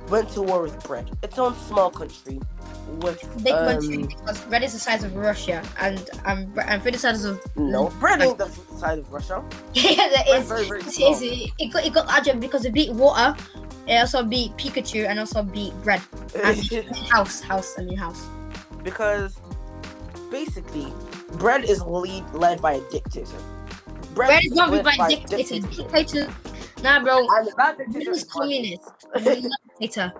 went to war with bread. Its own small country with Big country because bread is the size of Russia, and food is the size of no bread ain't the size of Russia. yeah, that is. Very, very small. It got larger because it beat water. It also beat Pikachu and also beat bread. And house. Because basically, bread is led by a dictator. Bread is not led by a dictator. Nah, bro. And that dictator is is communist. Dictator.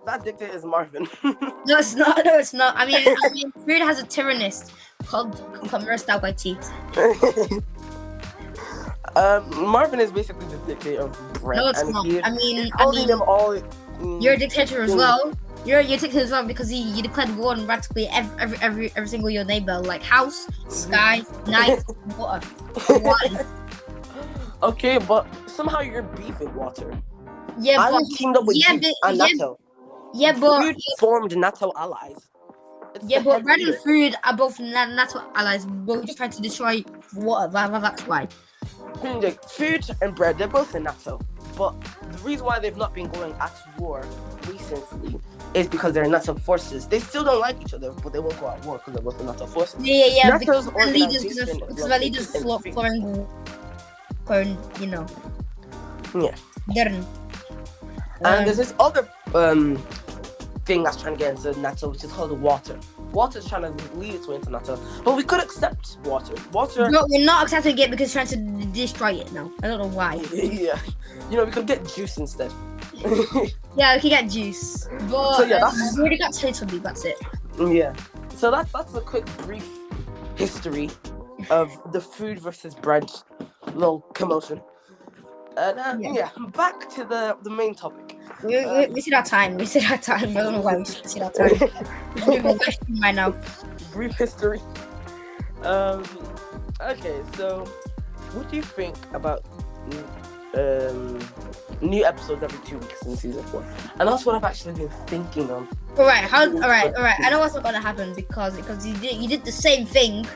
That dictator is Marvin. No, it's not. I mean, food has a tyrannist called MiraStar Podcasts. Marvin is basically the dictator of bread. No, it's and not. them all. You're a dictator as well. You're a dictator as well because you declared war on practically every single your neighbor, like house, sky, night, water. Okay, but somehow you're beefing water. Yeah, I but teamed up with you and NATO. Yeah, but food formed NATO allies. But bread and food are both NATO allies, but we're just trying to destroy water. That's why. Like, food and bread, they're both in Natto. But the reason why they've not been going at war recently is because they're Natto forces. They still don't like each other, but they won't go at war because they're both the Natto forces. Yeah. Natto's Because the leaders, organization because the leaders flooring, you know. Yeah. Dern. And there's this other thing that's trying to get into Natto, which is called the water. Water's trying to lead its way into Natto, but we could accept water. No, we're not accepting it because it's trying to destroy it now. I don't know why. Yeah, we could get juice instead. Yeah, we can get juice, but So, yeah, we already got Teletubby. That's it. Yeah. So that's a quick brief history of the food versus bread little commotion. And back to the main topic. We see our time. I don't know why we see our time. We're doing a live stream right now. Brief history. Okay, so what do you think about new episodes every 2 weeks in season 4? And that's what I've actually been thinking of. All right. I know what's not gonna happen because you did the same thing,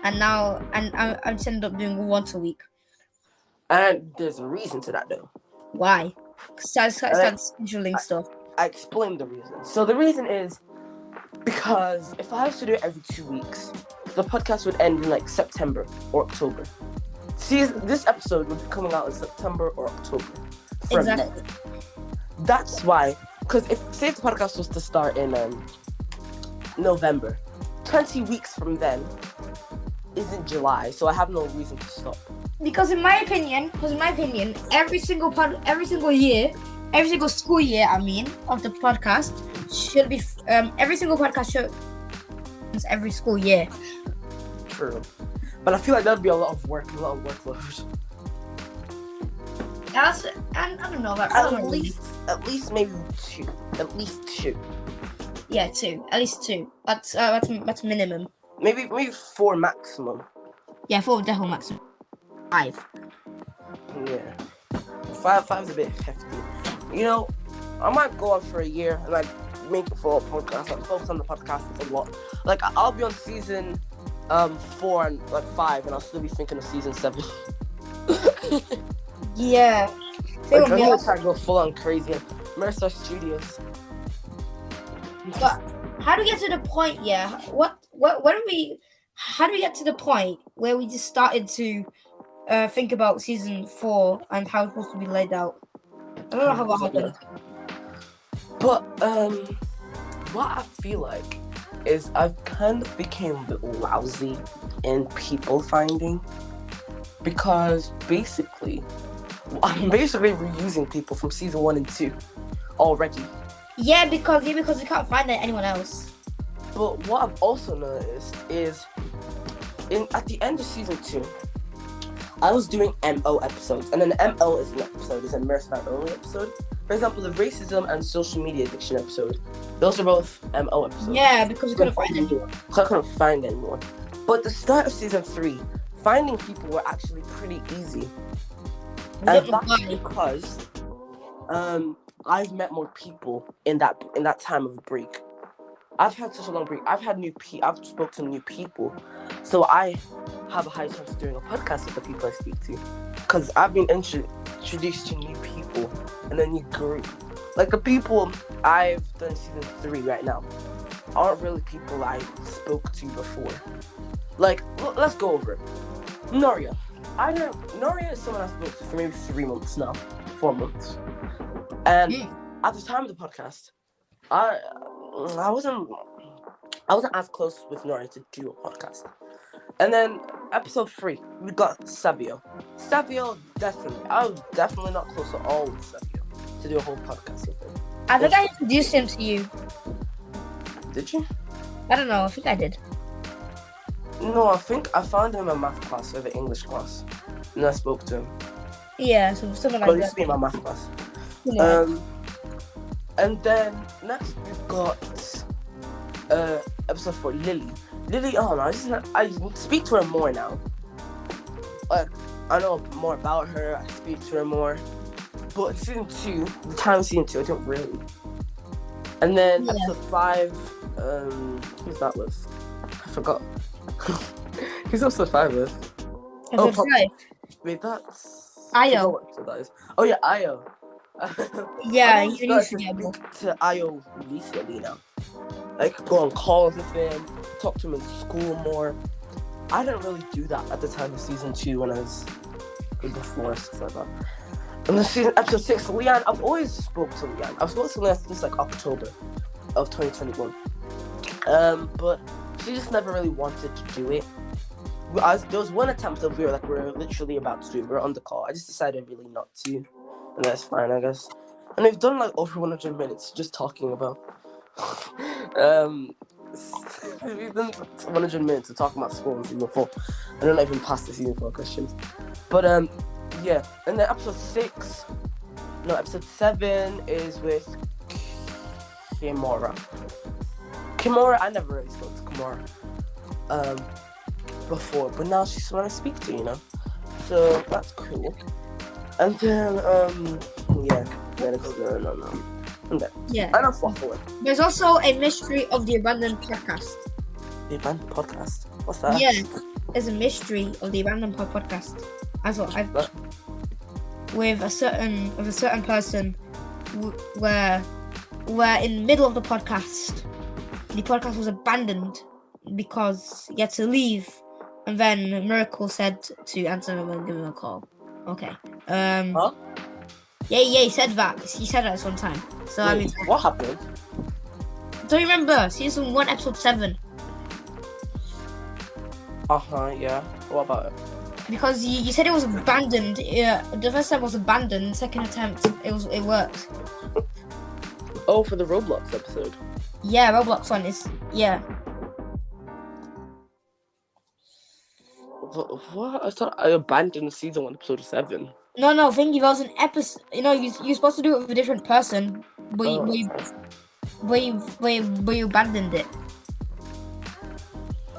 and now I just ended up doing once a week. And there's a reason to that, though. Why? Because I started scheduling stuff. I explained the reason. So the reason is because if I was to do it every 2 weeks, the podcast would end in like September or October. See, this episode would be coming out in September or October. Exactly. That's why, because if the podcast was to start in November, 20 weeks from then isn't July, so I have no reason to stop. Because in my opinion, every single year, every single school year, of the podcast should be every single podcast should every school year. True, but I feel like that'd be a lot of work, a lot of workload. I don't know about at least maybe two. At least two. Yeah, two. At least two. That's minimum. Maybe 4 maximum. Yeah, 4 definitely maximum. 5. Yeah. 5's a bit hefty. I might go on for a year and like make it for a podcast. Like focus on the podcast a lot. Like I'll be on season 4 and like 5, and I'll still be thinking of season 7. Yeah. Like, I'm gonna try to go full on crazy at MiraStar Studios. But how do we get to the point? Yeah. How do we get to the point where we just started to think about season 4 and how it's supposed to be laid out? I don't know how that happened. But what I feel like is I've kind of became a bit lousy in people finding, because I'm basically reusing people from season 1 and 2 already. Yeah, because we can't find anyone else. But what I've also noticed is at the end of season 2, I was doing MO episodes, and an MO is an episode, it's a MiraStar only episode. For example, the racism and social media addiction episode, those are both MO episodes. Yeah, because we couldn't find anyone. I couldn't find anyone. But the start of season 3, finding people were actually pretty easy. And that's because I've met more people in that time of break. I've had such a long break. I've spoken to new people, so I have a high chance of doing a podcast with the people I speak to, because I've been introduced to new people and a new group. Like the people I've done season 3 right now aren't really people I spoke to before. Like, let's go over it. Noria. Noria is someone I spoke to for maybe 3 months now, 4 months. And at the time of the podcast, I wasn't as close with Noria to do a podcast. And then episode 3, we got Savio. Savio, I was definitely not close at all with Savio to do a whole podcast with him. I think I introduced him to you. Did you? I don't know. I think I did. No, I think I found him in my math class or the English class, and I spoke to him. Yeah, so something like that. He used to be in my math class. Yeah. And then next we've got episode 4, Lily. Lily, I speak to her more now. Like, I know more about her, I speak to her more. But season 2, the time of season 2, I don't really. And then episode 5, who's that with? I forgot. Who's episode 5 with? Episode 5? Wait, that's... I Ayo. forgot what episode that is. Oh, yeah, Ayo. Yeah, I've only you started to forgettable. speak to Ayo recently now. Like, go on calls with him, talk to him in school more. I didn't really do that at the time of season 2 when I was before, stuff like that. And then episode 6, Leanne, I've always spoke to Leanne. I've spoken to Leanne since like October of 2021. But she just never really wanted to do it. There was one attempt that we were literally about to do it. We were on the call. I just decided really not to. And that's fine, I guess. And we've done like over 100 minutes just talking about we've done 100 minutes of talking about school in season 4. I don't even past the season 4 questions. But yeah. And then episode 7 is with Kimura. I never really spoke to Kimura before, but now she's someone I speak to, you know. So that's cool. And then no. And then enough waffling. There's also a mystery of the abandoned podcast. The abandoned podcast? What's that? Yeah, there's a mystery of the abandoned podcast. As well, with a certain person, where in the middle of the podcast was abandoned because he had to leave, and then Miracle said to answer him and give him a call. Okay. Huh? Yeah, he said that. He said that at one time. So Wait, I mean, what happened? don't you remember season 1, episode 7? Yeah. What about it? Because you said it was abandoned. Yeah, the first time was abandoned. Second attempt, it worked. Oh, for the Roblox episode. Yeah, Roblox one is What? I thought I abandoned season 1, episode 7. No, thingy, that was an episode. You know, you're supposed to do it with a different person, but you abandoned it.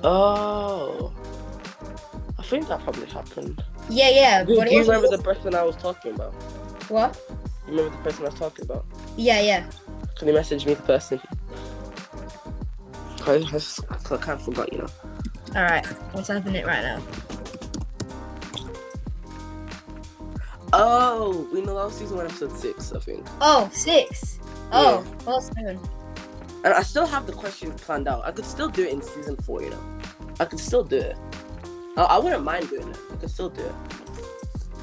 Oh. I think that probably happened. Yeah. Do you remember the person I was talking about? What? You remember the person I was talking about? Yeah. Can you message me the person? I kind of forgot, you know. Alright, I'm typing it right now. Oh, we know that was season 1, episode 6, I think. Oh, 6. Oh, Yeah. well, 7. And I still have the questions planned out. I could still do it in season 4, you know. I could still do it. I wouldn't mind doing it. I could still do it.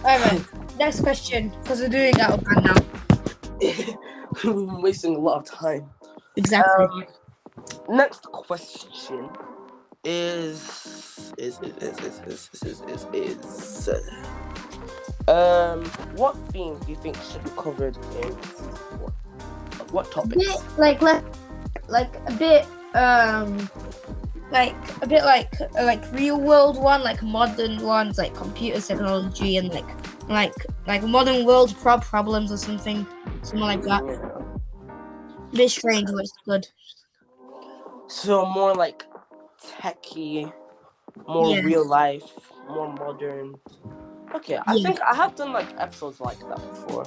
Alright, next question, because we're doing that up and now. We've been wasting a lot of time. Exactly. Next question is what themes do you think should be covered in season 4? What topics? Like a bit real world one, like modern ones, like computer technology and like modern world problems or something like that. Yeah. Bit strange, but it's good. So more like techie, more real life, more modern. Okay, I think I have done like episodes like that before.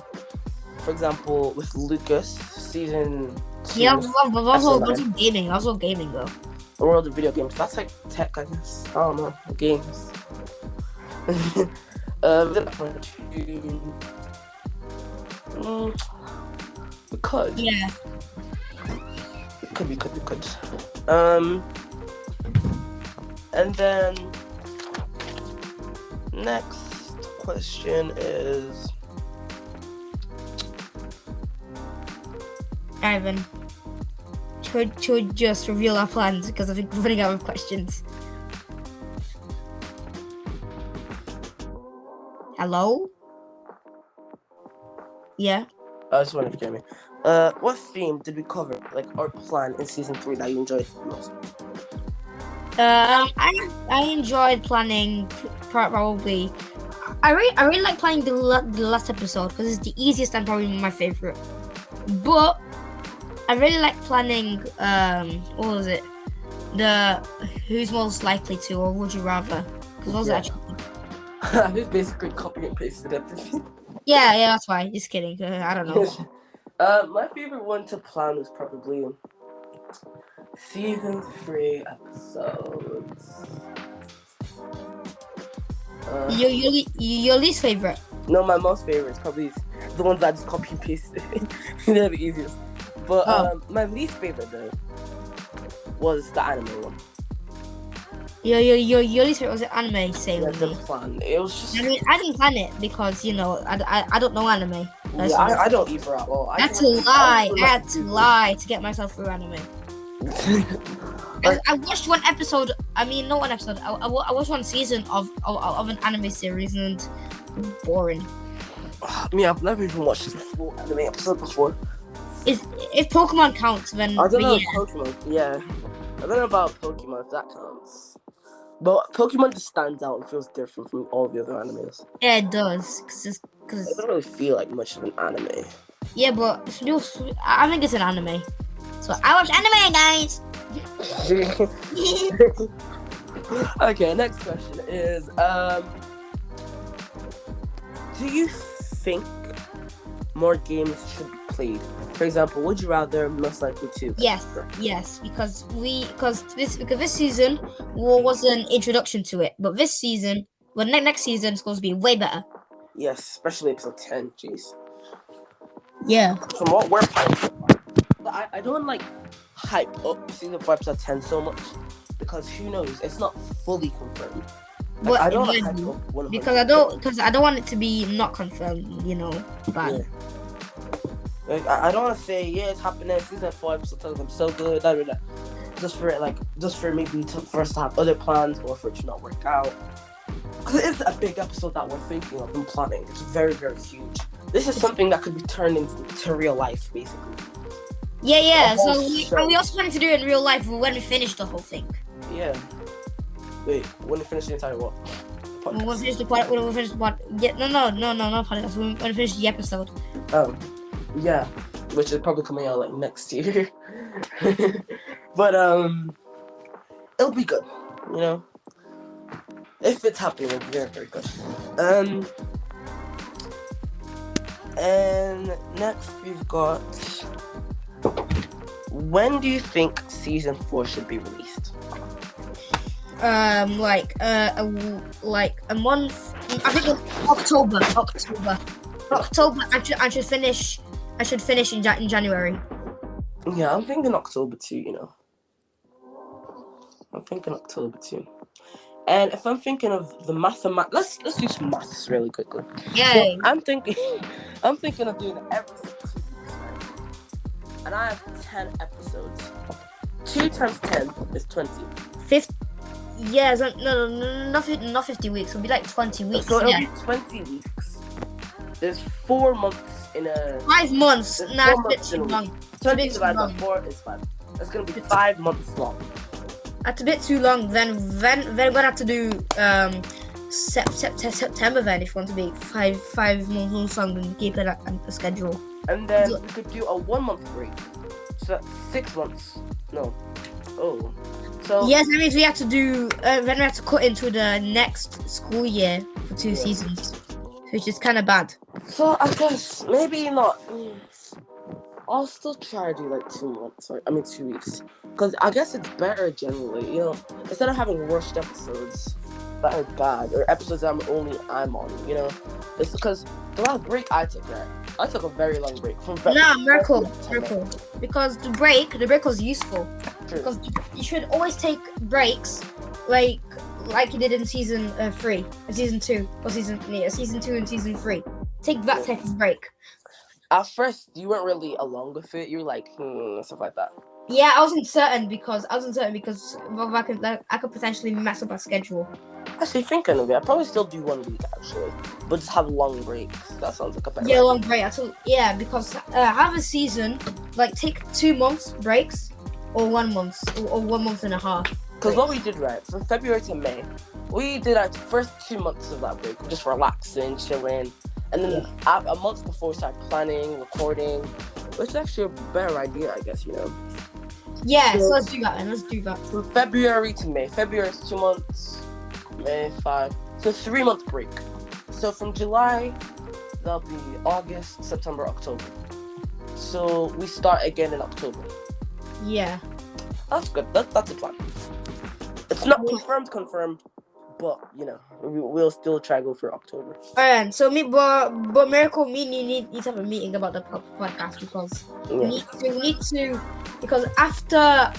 For example, with Lucas, season 2. Yeah, I was also gaming though. The world of video games. That's like tech, I guess. I don't know. Games. We could. Yeah. We could. And then next question is Ivan, should just reveal our plans because I think we're running out of questions. Hello? Yeah? I just wanted to get me. What theme did we cover, like, or plan in season 3 that you enjoyed the most? I enjoyed planning probably. I really like planning the last episode because it's the easiest and probably my favorite. But I really like planning. What was it? The who's most likely to, or would you rather? Because those are actually. I just basically copy and pasted everything. Yeah, that's why. Just kidding. I don't know. My favorite one to plan was probably season 3 episodes. Your least favorite? No, my most favorite is probably the ones I just copy and paste. They're the easiest. But my least favorite though was the anime one. Your least favorite was an anime, same Yeah, with the me. plan. It was just. I mean, I didn't plan it because I don't know anime. Yeah, I don't either at all. I had to lie. I had to lie to get myself through anime. I watched one episode. I mean, not one episode. I watched one season of an anime series and boring. I've never even watched a full anime episode before. If Pokemon counts, then I don't know yeah. if Pokemon. Yeah, I don't know about Pokemon if that counts. But Pokemon just stands out and feels different from all the other animes. Yeah, it does. It doesn't really feel like much of an anime. Yeah, but I think it's an anime. So I watch anime, guys. Okay, next question is do you think more games should be played? For example, would you rather, most likely to? Yes, because this season was an introduction to it, but this season, next season is supposed to be way better. Yes, especially episode 10. Jeez. Yeah. From what we're playing, I don't like hype up season 4 episode 10 so much because who knows? It's not fully confirmed. But I don't like hype up 100%. because I don't want it to be not confirmed. Bad. Yeah. Like, I don't want to say it's happening. Season 4 episode 10 is so good. Just for maybe for us to have other plans or for it to not work out. Because it is a big episode that we're thinking of and planning. It's very, very huge. This is something that could be turned into real life, basically. Yeah. So we also planning to do it in real life when we finish the whole thing. Yeah. Wait, when we finish the entire what? When we finish the podcast. Yeah, no, not podcast. When we finish the episode. Yeah, which is probably coming out like next year. But it'll be good, If it's happening, it'll be very, very good. And next we've got, when do you think season 4 should be released? Like a month. I think October. I should finish in January. Yeah, I'm thinking October too. I'm thinking October too. And if I'm thinking of the let's do some maths really quickly. Yeah. So I'm thinking of doing every 6 weeks, right? And I have 10 episodes. 2 times 10 is 20. 50. Yeah, so, no, not 50 weeks. It'll be like 20 weeks. So it'll be 20 weeks. There's 4 months in a... 5 months. Nah, it's a bit too long. 20 divided by 4 is 5. That's going to be 5 months long. That's a bit too long. Then we're gonna have to do September then if you want to be 5 months long and keep it a schedule. And then we could do a 1 month break. So that's 6 months. No. Oh. So yes, that means we have to do. Then we have to cut into the next school year for 2 seasons, which is kind of bad. So I guess maybe not. I'll still try to do like 2 months. 2 weeks. Because I guess it's better generally, instead of having rushed episodes that are bad or episodes that I'm on, It's because the last break I took, right? I took a very long break from miracle. Because the break was useful. True. Because you should always take breaks, like you did in season 3, or season 2, or season 2 and season 3. Take that type of break. At first, you weren't really along with it. You were like, stuff like that. Yeah, I was uncertain because I could potentially mess up our schedule. Actually, thinking of it, I'd probably still do 1 week actually, but just have long breaks. That sounds like a better. Yeah, long break. Because have a season, like take 2 months breaks, or 1 month, or 1 month and a half. Because what we did, right, from February to May, we did our first 2 months of that break, just relaxing, chilling, and then a month before we started planning, recording, which is actually a better idea, I guess, Yeah, so let's do that then. Let's do that. From February to May. February is 2 months. May 5. So 3 month break. So from July, that'll be August, September, October. So we start again in October. Yeah. That's good. That's a plan. It's not confirmed, but we'll still try to go for October. Alright, so but Miracle, me and you need to have a meeting about the podcast because we need to because after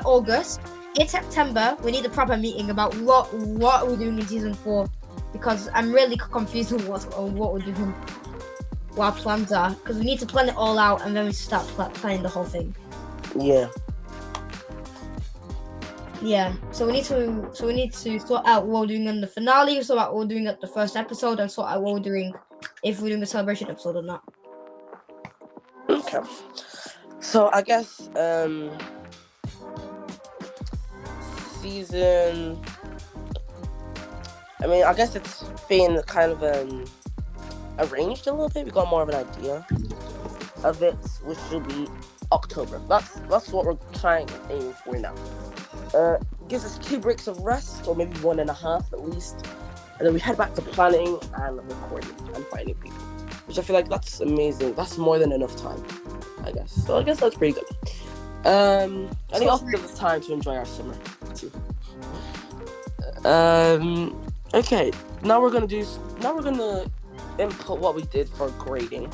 August, in September, we need a proper meeting about what we're doing in season 4 because I'm really confused on what we're doing, what our plans are because we need to plan it all out and then we start planning the whole thing. Yeah. Yeah, so we need to sort out what we're doing in the finale, sort out what we're doing at the first episode, and sort out what we're doing if we're doing a celebration episode or not. Okay. So I guess season. I guess it's been kind of arranged a little bit. We got more of an idea of it, which will be October. That's what we're trying to aim for now. Gives us 2 breaks of rest, or maybe 1.5 at least, and then we head back to planning and recording and finding people, which I feel like that's amazing. That's more than enough time, I guess. So I guess that's pretty good. I think also gives us time to enjoy our summer too. Okay, now we're gonna input what we did for grading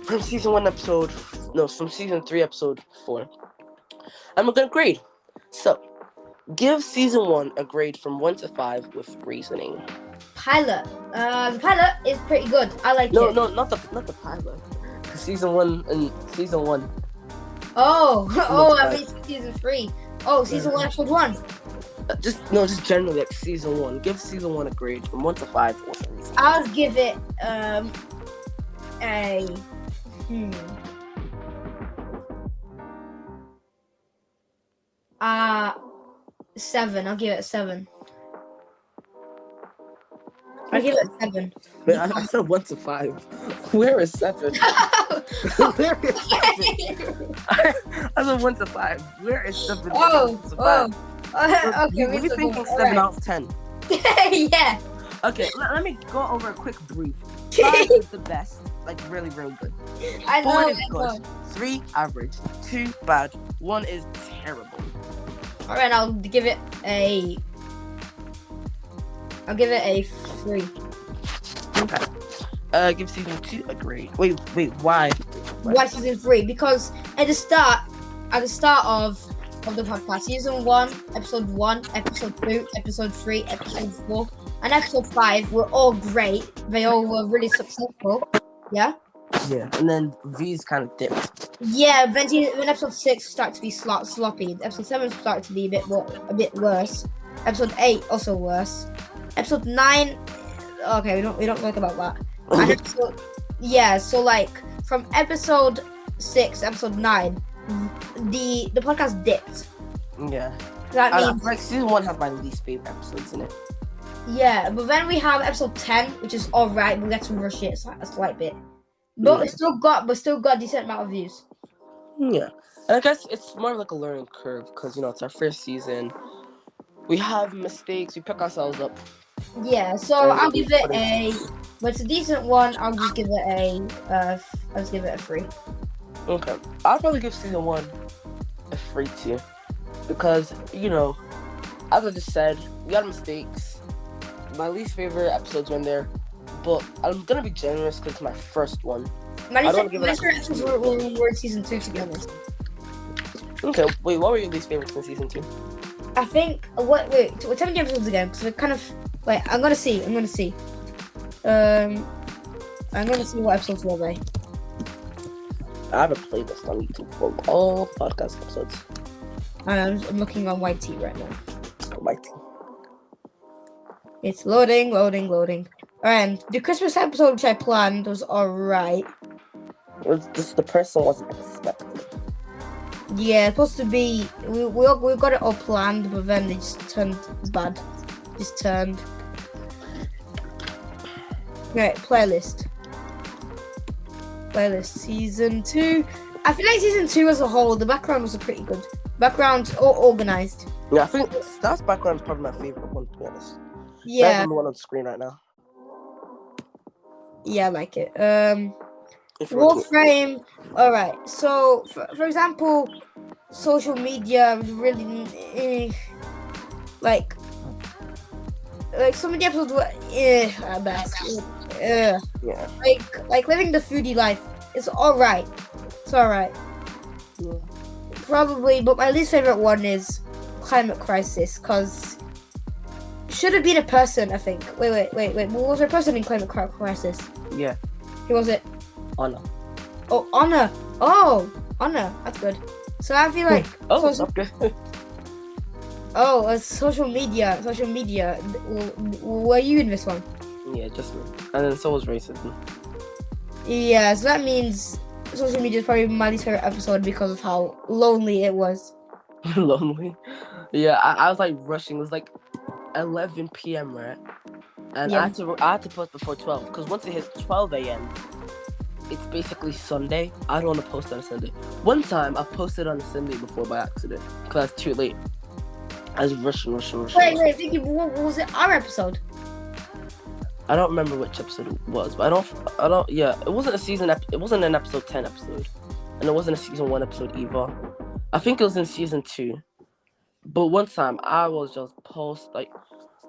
from season 3 episode 4, and we're gonna grade. So, give season 1 a grade from 1 to 5 with reasoning. Pilot. The pilot is pretty good. I like it. No, not the pilot. Season 1 and season 1. Oh, I mean season 3. Oh, season 1, episode 1. Just generally like season 1. Give season 1 a grade from 1 to 5 with reasoning. I'll give it a 7. I'll give it a 7. I'll give it a 7. But I said 1 to 5. Where is 7? Where is 7? I said 1 to 5. Where is 7? Okay. We're thinking 7 out of 10. Yeah. Okay, let me go over a quick brief. 5 is the best, like really, really good. 4 is good. 3 average. 2 bad. 1 is terrible. Alright, I'll give it a 3. Okay. Give season 2 a grade. Wait, why? Why season 3? Because at the start of the podcast, season 1, episode 1, episode 2, episode 3, episode 4, and episode 5 were all great. They all were really successful. Yeah? Yeah, and then V's kind of dipped. Yeah, when episode 6 started to be sloppy. Episode 7 started to be a bit worse. Episode 8 also worse. Episode 9, okay, we don't talk about that. And so like from episode 6, episode 9, the podcast dipped. Yeah. That means like season 1 has my least favorite episodes in it. Yeah, but then we have episode 10, which is alright. We get to rush it a slight bit. But it's still got a decent amount of views. Yeah. And I guess it's more of like a learning curve because, it's our first season. We have mistakes. We pick ourselves up. Yeah, so I'll give it but it's a decent one. I'll just give it a 3. Okay. I'll probably give season 1 a 3 too. Because, as I just said, we got mistakes. My least favorite episodes were in there. But I'm going to be generous because it's my first one. My favorite episodes were in season 2, to be honest. Okay, wait, what were your least favorites in season 2? I think, tell me the episodes again, because we're kind of, I'm going to see. I'm going to see what episodes were they. I have a playlist on YouTube for all podcast episodes. And I'm looking on YT right now. YT. It's loading. And the Christmas episode which I planned was alright. The person wasn't expecting. Yeah, it's supposed to be. We got it all planned, but then they just turned bad. Right, playlist season 2. I feel like season 2 as a whole, the background was pretty good. Background all organized. Yeah, I think Staff's background is probably my favorite one, to be honest. Yeah. Better than the one on the screen right now. Yeah, I like it. Warframe. Alright, so for example, social media really like some of the episodes were at best. Yeah. Like living the foodie life is alright. It's alright. Yeah. Probably, but my least favorite one is Climate Crisis, because should have been a person, I think. Wait. What was there a person in Climate Crisis? Yeah. Who was it? Anna. Oh, Anna. Oh, Anna. That's good. So I feel like That's good. social media. Were you in this one? Yeah, just me. And then so was racism. Yeah, so that means social media is probably my least favorite episode because of how lonely it was. Lonely. Yeah, I was like rushing. It was like 11 p.m. right, and Yeah. I had to post before 12 because once it hits 12 a.m. it's basically Sunday. I don't want to post on a Sunday. One time I posted on a Sunday before by accident because I was too late. I was rushing. Wait, Vicky, what was it? Our episode? I don't remember which episode it was, but I don't. Yeah, it wasn't a season. It wasn't an episode 10 episode, and it wasn't a season 1 episode either. I think it was in season 2. But one time I was just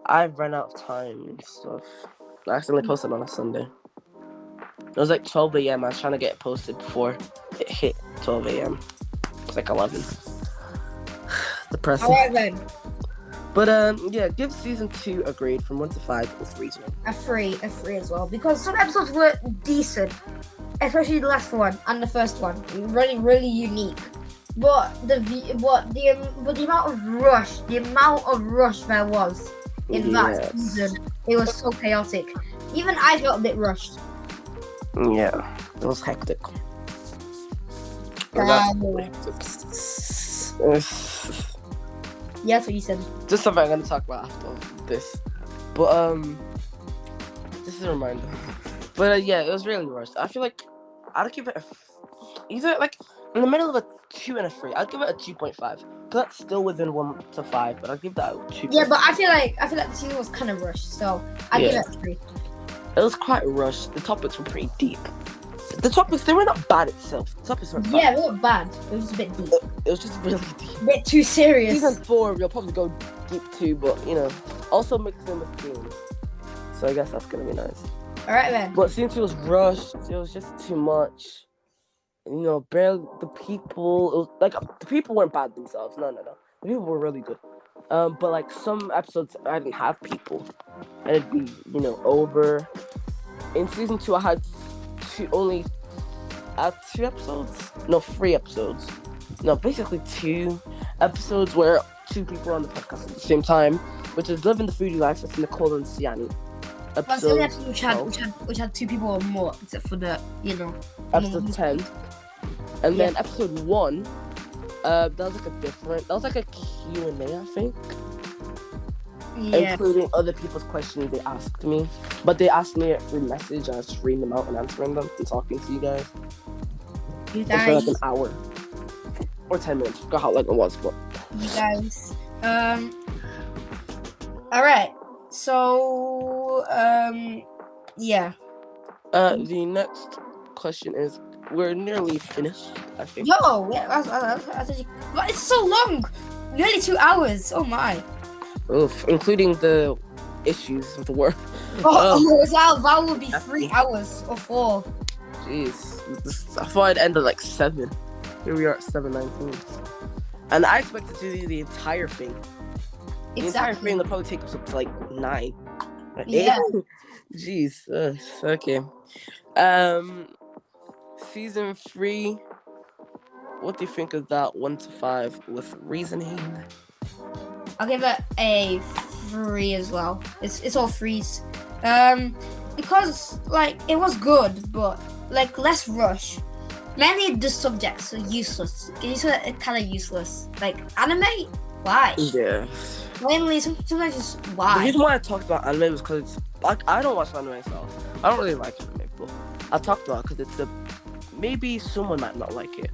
I ran out of time and stuff. I accidentally posted on a Sunday. It was like 12 a.m. I was trying to get it posted before it hit 12 a.m. It's like 11. Depressing. Alright then. But yeah, give season 2 a grade from 1 to 5 with reasoning. A 3 as well, because some episodes were decent, especially the last one and the first one, really unique. But the amount of rush there was in that season, it was so chaotic. Even I felt a bit rushed. Yeah, it was hectic. Yeah, that's what you said. Just something I'm gonna talk about after this. But just a reminder. But yeah, it was really rushed. I feel like I'd give it either like in the middle of a 2 and a 3. I'd give it a 2.5. Cause that's still within 1 to 5, but I'd give that a 2. Yeah, but I feel like the season was kind of rushed, so I give it a 3. It was quite rushed. The topics were pretty deep. The topics, they were not bad itself. The topics were bad. Yeah, they weren't bad. It was just a bit deep. It was just really deep. A bit too serious. Season 4, we'll probably go deep too, but also mixed in with games. So I guess that's gonna be nice. Alright then. But season 2 was rushed. It was just too much. Barely the people. It was, like the people weren't bad themselves. No. The people were really good. But like some episodes, I didn't have people, and it'd be over. In season 2, I had 2 episodes. No, 3 episodes. No, basically 2 episodes where 2 people were on the podcast at the same time, which is Living the Foodie Life. That's Nicole and Siani. Episode which had 2 people or more, except for the episode 10. And then episode 1, that was like a Q&A, I think. Yeah. Including other people's questions they asked me. But they asked me through message, and I was just reading them out and answering them and talking to you guys. You It was for like an hour. Or 10 minutes. I forgot how long it was, but... You guys. Alright. So, yeah. The next question is... We're nearly finished, I think. Yo, but it's so long. Nearly 2 hours. Oh my. Oof, including the issues of the world. That would be 3 hours or 4. Jeez. I thought I'd end at like 7. Here we are at 7:19. And I expected to do the entire thing. The entire thing will probably take us up to like 9. Yeah. 8? Jeez. Okay. Season 3. What do you think of that 1 to 5 with reasoning? I'll give it a 3 as well. It's all 3s. Because like it was good, but like less rush. Many of the subjects are useless. It's kind of useless. Like anime, why? Yeah. Mainly, sometimes just The why. reason why I talked about anime was because I don't watch anime myself. I don't really like anime, but I talked about it because maybe someone might not like it,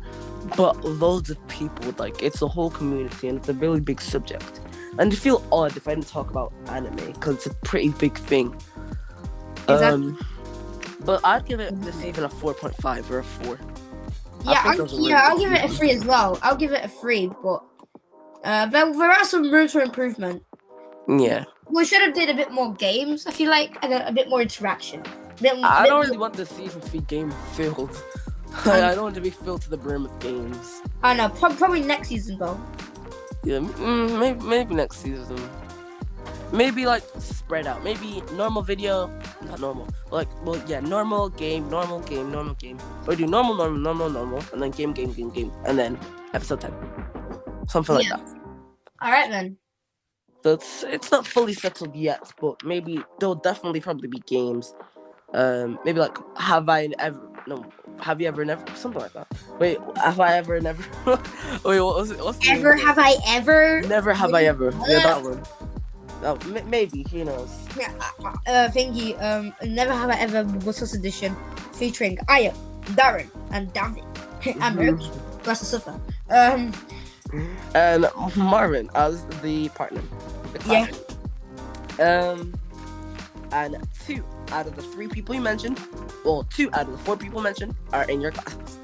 but loads of people would like it. It's a whole community, and it's a really big subject. And it feel odd if I didn't talk about anime because it's a pretty big thing. Exactly. But I'd give it this season a 4.5 or a 4. Yeah, I'll give it a 3 as well. I'll give it a 3, but there are some room for improvement. Yeah, we should have did a bit more games. I feel like and a bit more interaction. I don't really want this season to be game filled. I don't want to be filled to the brim with games. I know. Probably next season though. Yeah, maybe next season. Maybe like spread out. Maybe normal video, not normal. Normal game. Or do normal, and then game, and then episode 10. Something like that. All right then. So it's not fully settled yet, but maybe there'll definitely probably be games. Maybe like have you ever never, something like that. Wait, have I ever never? Wait, what's the Ever have I ever? Never have I ever. Yeah, that one. Oh, maybe, who knows? Yeah, thank you. Never have I ever Busos edition featuring Aya, Darren, and David, and Marvin. That's the suffer. And Marvin as the partner. Yeah. And 2 out of the 3 people you mentioned, 2 out of the 4 people mentioned are in your class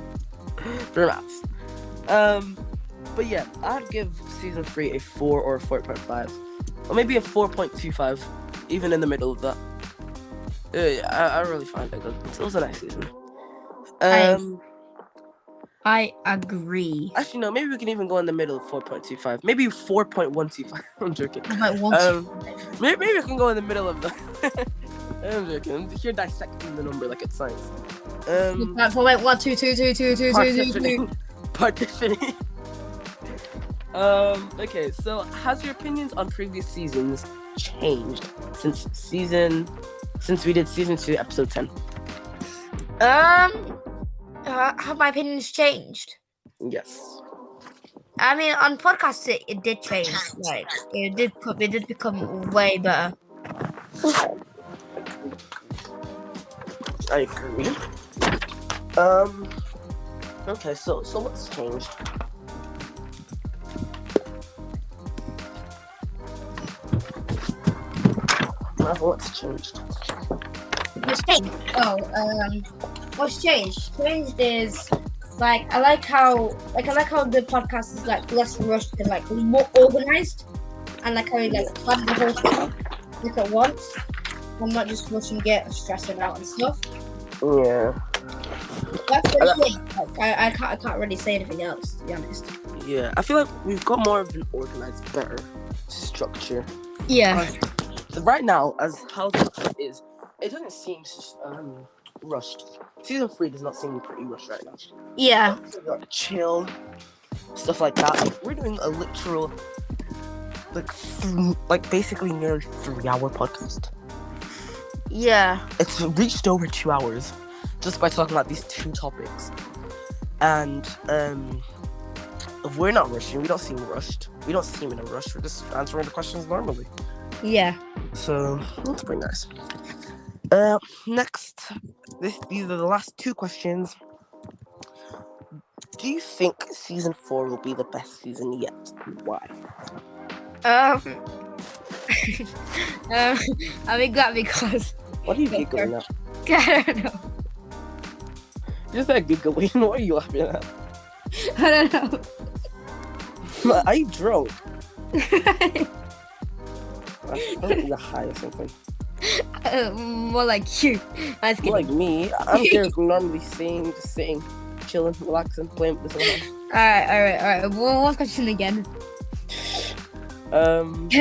for maths. But yeah, I'd give season 3 a 4 or a 4.5, or maybe a 4.25, even in the middle of that. I really find it good. It was a nice season. I agree. Actually, no. Maybe we can even go in the middle of 4.25. Maybe 4.125. I'm joking. Maybe we can go in the middle of the. I'm joking. You're dissecting the number like it's science. For like 1, 2, 2, 2, 2, 2, 2, 2. Partitioning. Okay. So, has your opinions on previous seasons changed since we did season 2, episode 10? Have my opinions changed? Yes. I mean, on podcasts, it did change. Like, it did become way better. I agree. Okay, so what's changed? What's changed? What's changed? What's changed? Changed is like I like how the podcast is like less rushed and like more organized, and like how we like plan the whole thing like at once. I'm not just rushing it, stressing out and stuff. Yeah. That's what it is. Like, I can't really say anything else, to be honest. Yeah, I feel like we've got more of an organized, better structure. Yeah. Right now, as how the podcast is, it doesn't seem rushed. Season 3 does not seem pretty rushed right now. Yeah. Like, chill, stuff like that. Like, we're doing a literal, basically nearly 3-hour podcast. Yeah. It's reached over 2 hours just by talking about these 2 topics. And we're not rushing. We don't seem rushed. We don't seem in a rush. We're just answering the questions normally. Yeah. So that's pretty nice. Next, these are the last 2 questions. Do you think season 4 will be the best season yet? Why? I think that because. What are you giggling at? I don't know. You just said giggling. What are you laughing at? I don't know. Are you drunk? I think you're high or something. More like you. More like me. I'm here normally just sitting, chilling, relaxing, playing with this one. Alright. One question again. Do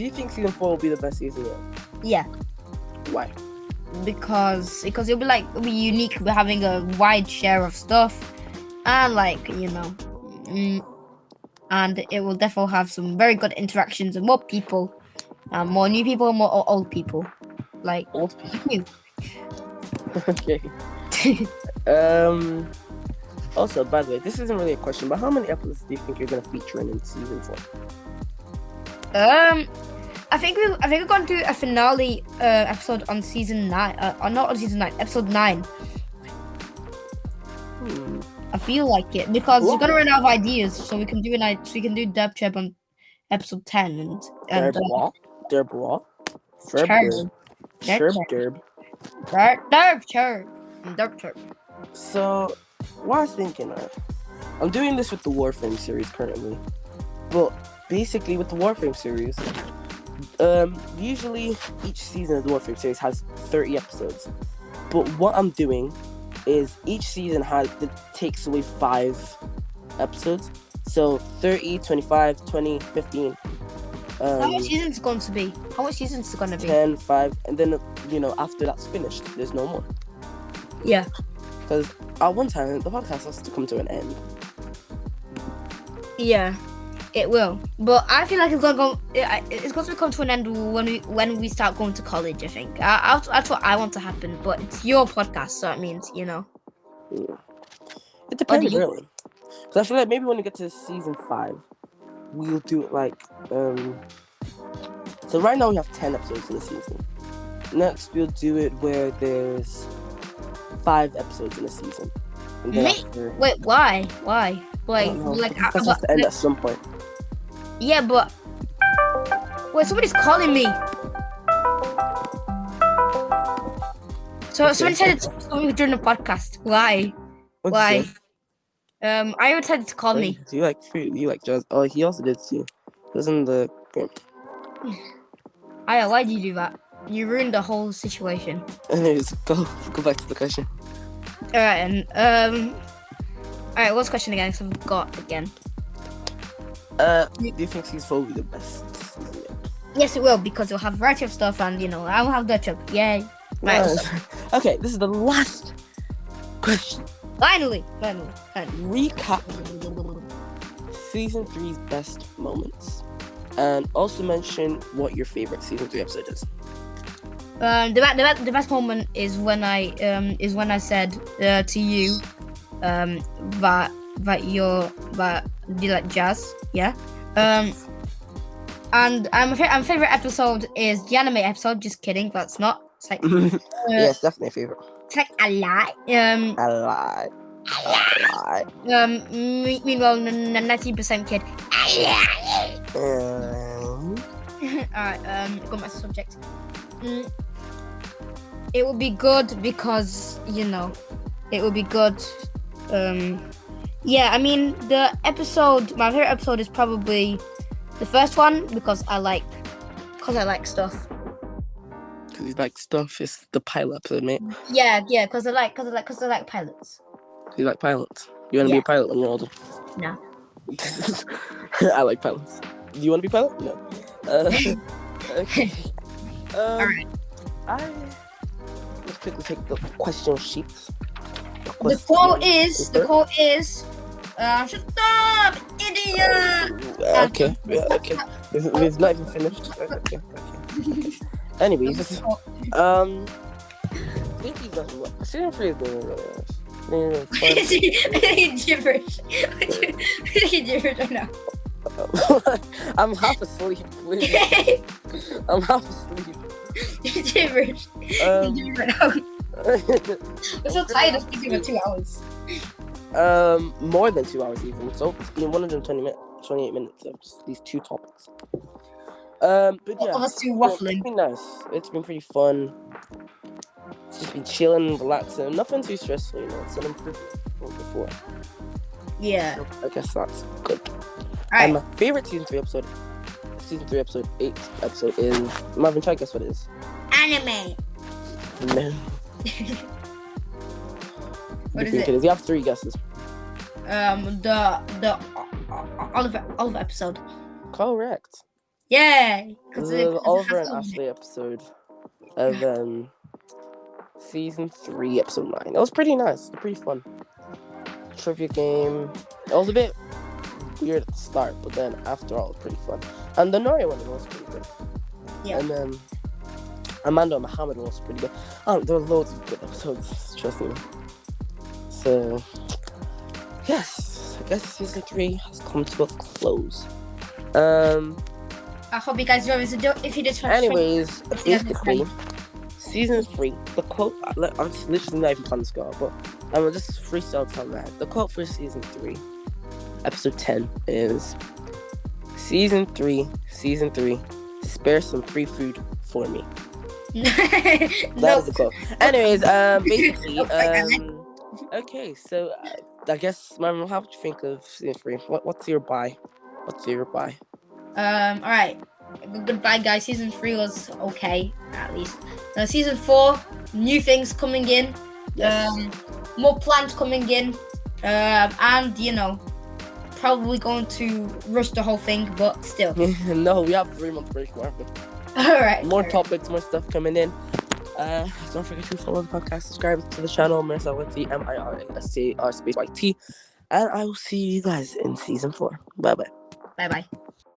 you think season 4 will be the best season yet? Yeah. Why? Because it'll be unique. We're having a wide share of stuff, and and it will definitely have some very good interactions and more people, more new people, and more old people, like old people. You. Okay. Also, by the way, this isn't really a question, but how many episodes do you think you're gonna feature in season 4? I think we're going to do a finale episode on season 9. Not on season 9, episode 9. I feel like it because we're gonna run out of ideas, so we can do Derb Chub on episode 10 and Derb. So, what I was thinking, I'm doing this with the Warframe series currently, but basically with the Warframe series, usually each season of the Warframe series has 30 episodes. But what I'm doing is each season takes away 5 episodes. So 30, 25, 20, 15. How much seasons going to be? How much seasons is going to be? 10, 5, and then, after that's finished, there's no more. Yeah. Because at one time, the podcast has to come to an end. Yeah, it will. But I feel like it's going to come to an end when we start going to college, I think. That's what I want to happen, but it's your podcast, so it means, Yeah. It depends, really. Because I feel like maybe when we get to season 5, we'll do it like, so right now we have 10 episodes in the season. Next, we'll do it where there's 5 episodes in a season. And then wait, why? Like that's has to end at some point. Yeah, but wait, somebody's calling me. So someone said to call me during the podcast. Why? Why? I decided to call me. Do you like food? Do you like jazz? Oh, he also did too. He was in the game. Aya, why did you do that? You ruined the whole situation. Anyways, go back to the question. Alright, alright, what's the question again? Because I forgot again. Do you think season 4 will be the best season yet? Yes, it will, because it'll have a variety of stuff, and I will have the chug. Yay! Right. Okay, this is the last question. Finally. Recap season 3's best moments, and also mention what your favorite season 3 episode is. The best moment is when I said to you that you like jazz, yeah. And my favorite episode is the anime episode. Just kidding, that's not. It's like yeah, it's definitely a favorite. It's like a lie. A lie. Meanwhile, 19% kid. Alright, go back to subject. It will be good because it will be good. Yeah, I mean my favorite episode is probably the first one because I like stuff. Because you like stuff. It's the pilot episode, mate. Yeah, because I like pilots. You like pilots? You want to be a pilot when you're older? No. I like pilots. Do you want to be a pilot? No. Okay. Alright. Let's quickly take the question sheets. The quote is shut up, idiot! Okay. We've not even finished. Okay. Anyways, season 3 is going really nice. Gibberish. Gibberish right now. I'm half asleep. I'm half asleep. Gibberish. I'm so tired of speaking for 2 hours. More than 2 hours even. So it's been 28 minutes of just these 2 topics. But yeah, of us two waffling. It's been nice. It's been pretty fun. It's just been chilling, relaxing. Nothing too stressful, It's an improvement from before. Yeah. So I guess that's good. Alright. And my favorite season 3 episode, episode 8 episode is Marvin. Try to guess what it is. Anime. Man. What is it? You have 3 guesses. The Oliver episode. Correct. Yay! The Oliver and Ashley episode of season 3, episode 9. It was pretty nice. Pretty fun. Trivia game. It was a bit weird at the start, but then after all, it was pretty fun. And the Nori one was pretty good. Yeah. And then Amanda and Muhammad was pretty good. There were loads of good episodes, trust me. So, yes, I guess season 3 has come to a close. I hope you guys enjoy this video. If you did, anyways, basically, season 3, the quote, I'm literally not even planning to go, but I'm gonna just freestyle from that. The quote for season 3, episode 10 is, Season 3, spare some free food for me. That is the quote. Anyways, basically, okay, so I guess, Marvin, how would you think of season 3? What's your buy? All right. Goodbye, guys. Season 3 was okay, at least. Season 4, new things coming in. Yes. More plans coming in. And probably going to rush the whole thing, but still. No, we have 3 month break, Marvin. All right. More topics, more stuff coming in. Don't forget to follow the podcast, subscribe to the channel, MiraStar with the MiraStar space YT, and I will see you guys in season 4. Bye bye. Bye bye.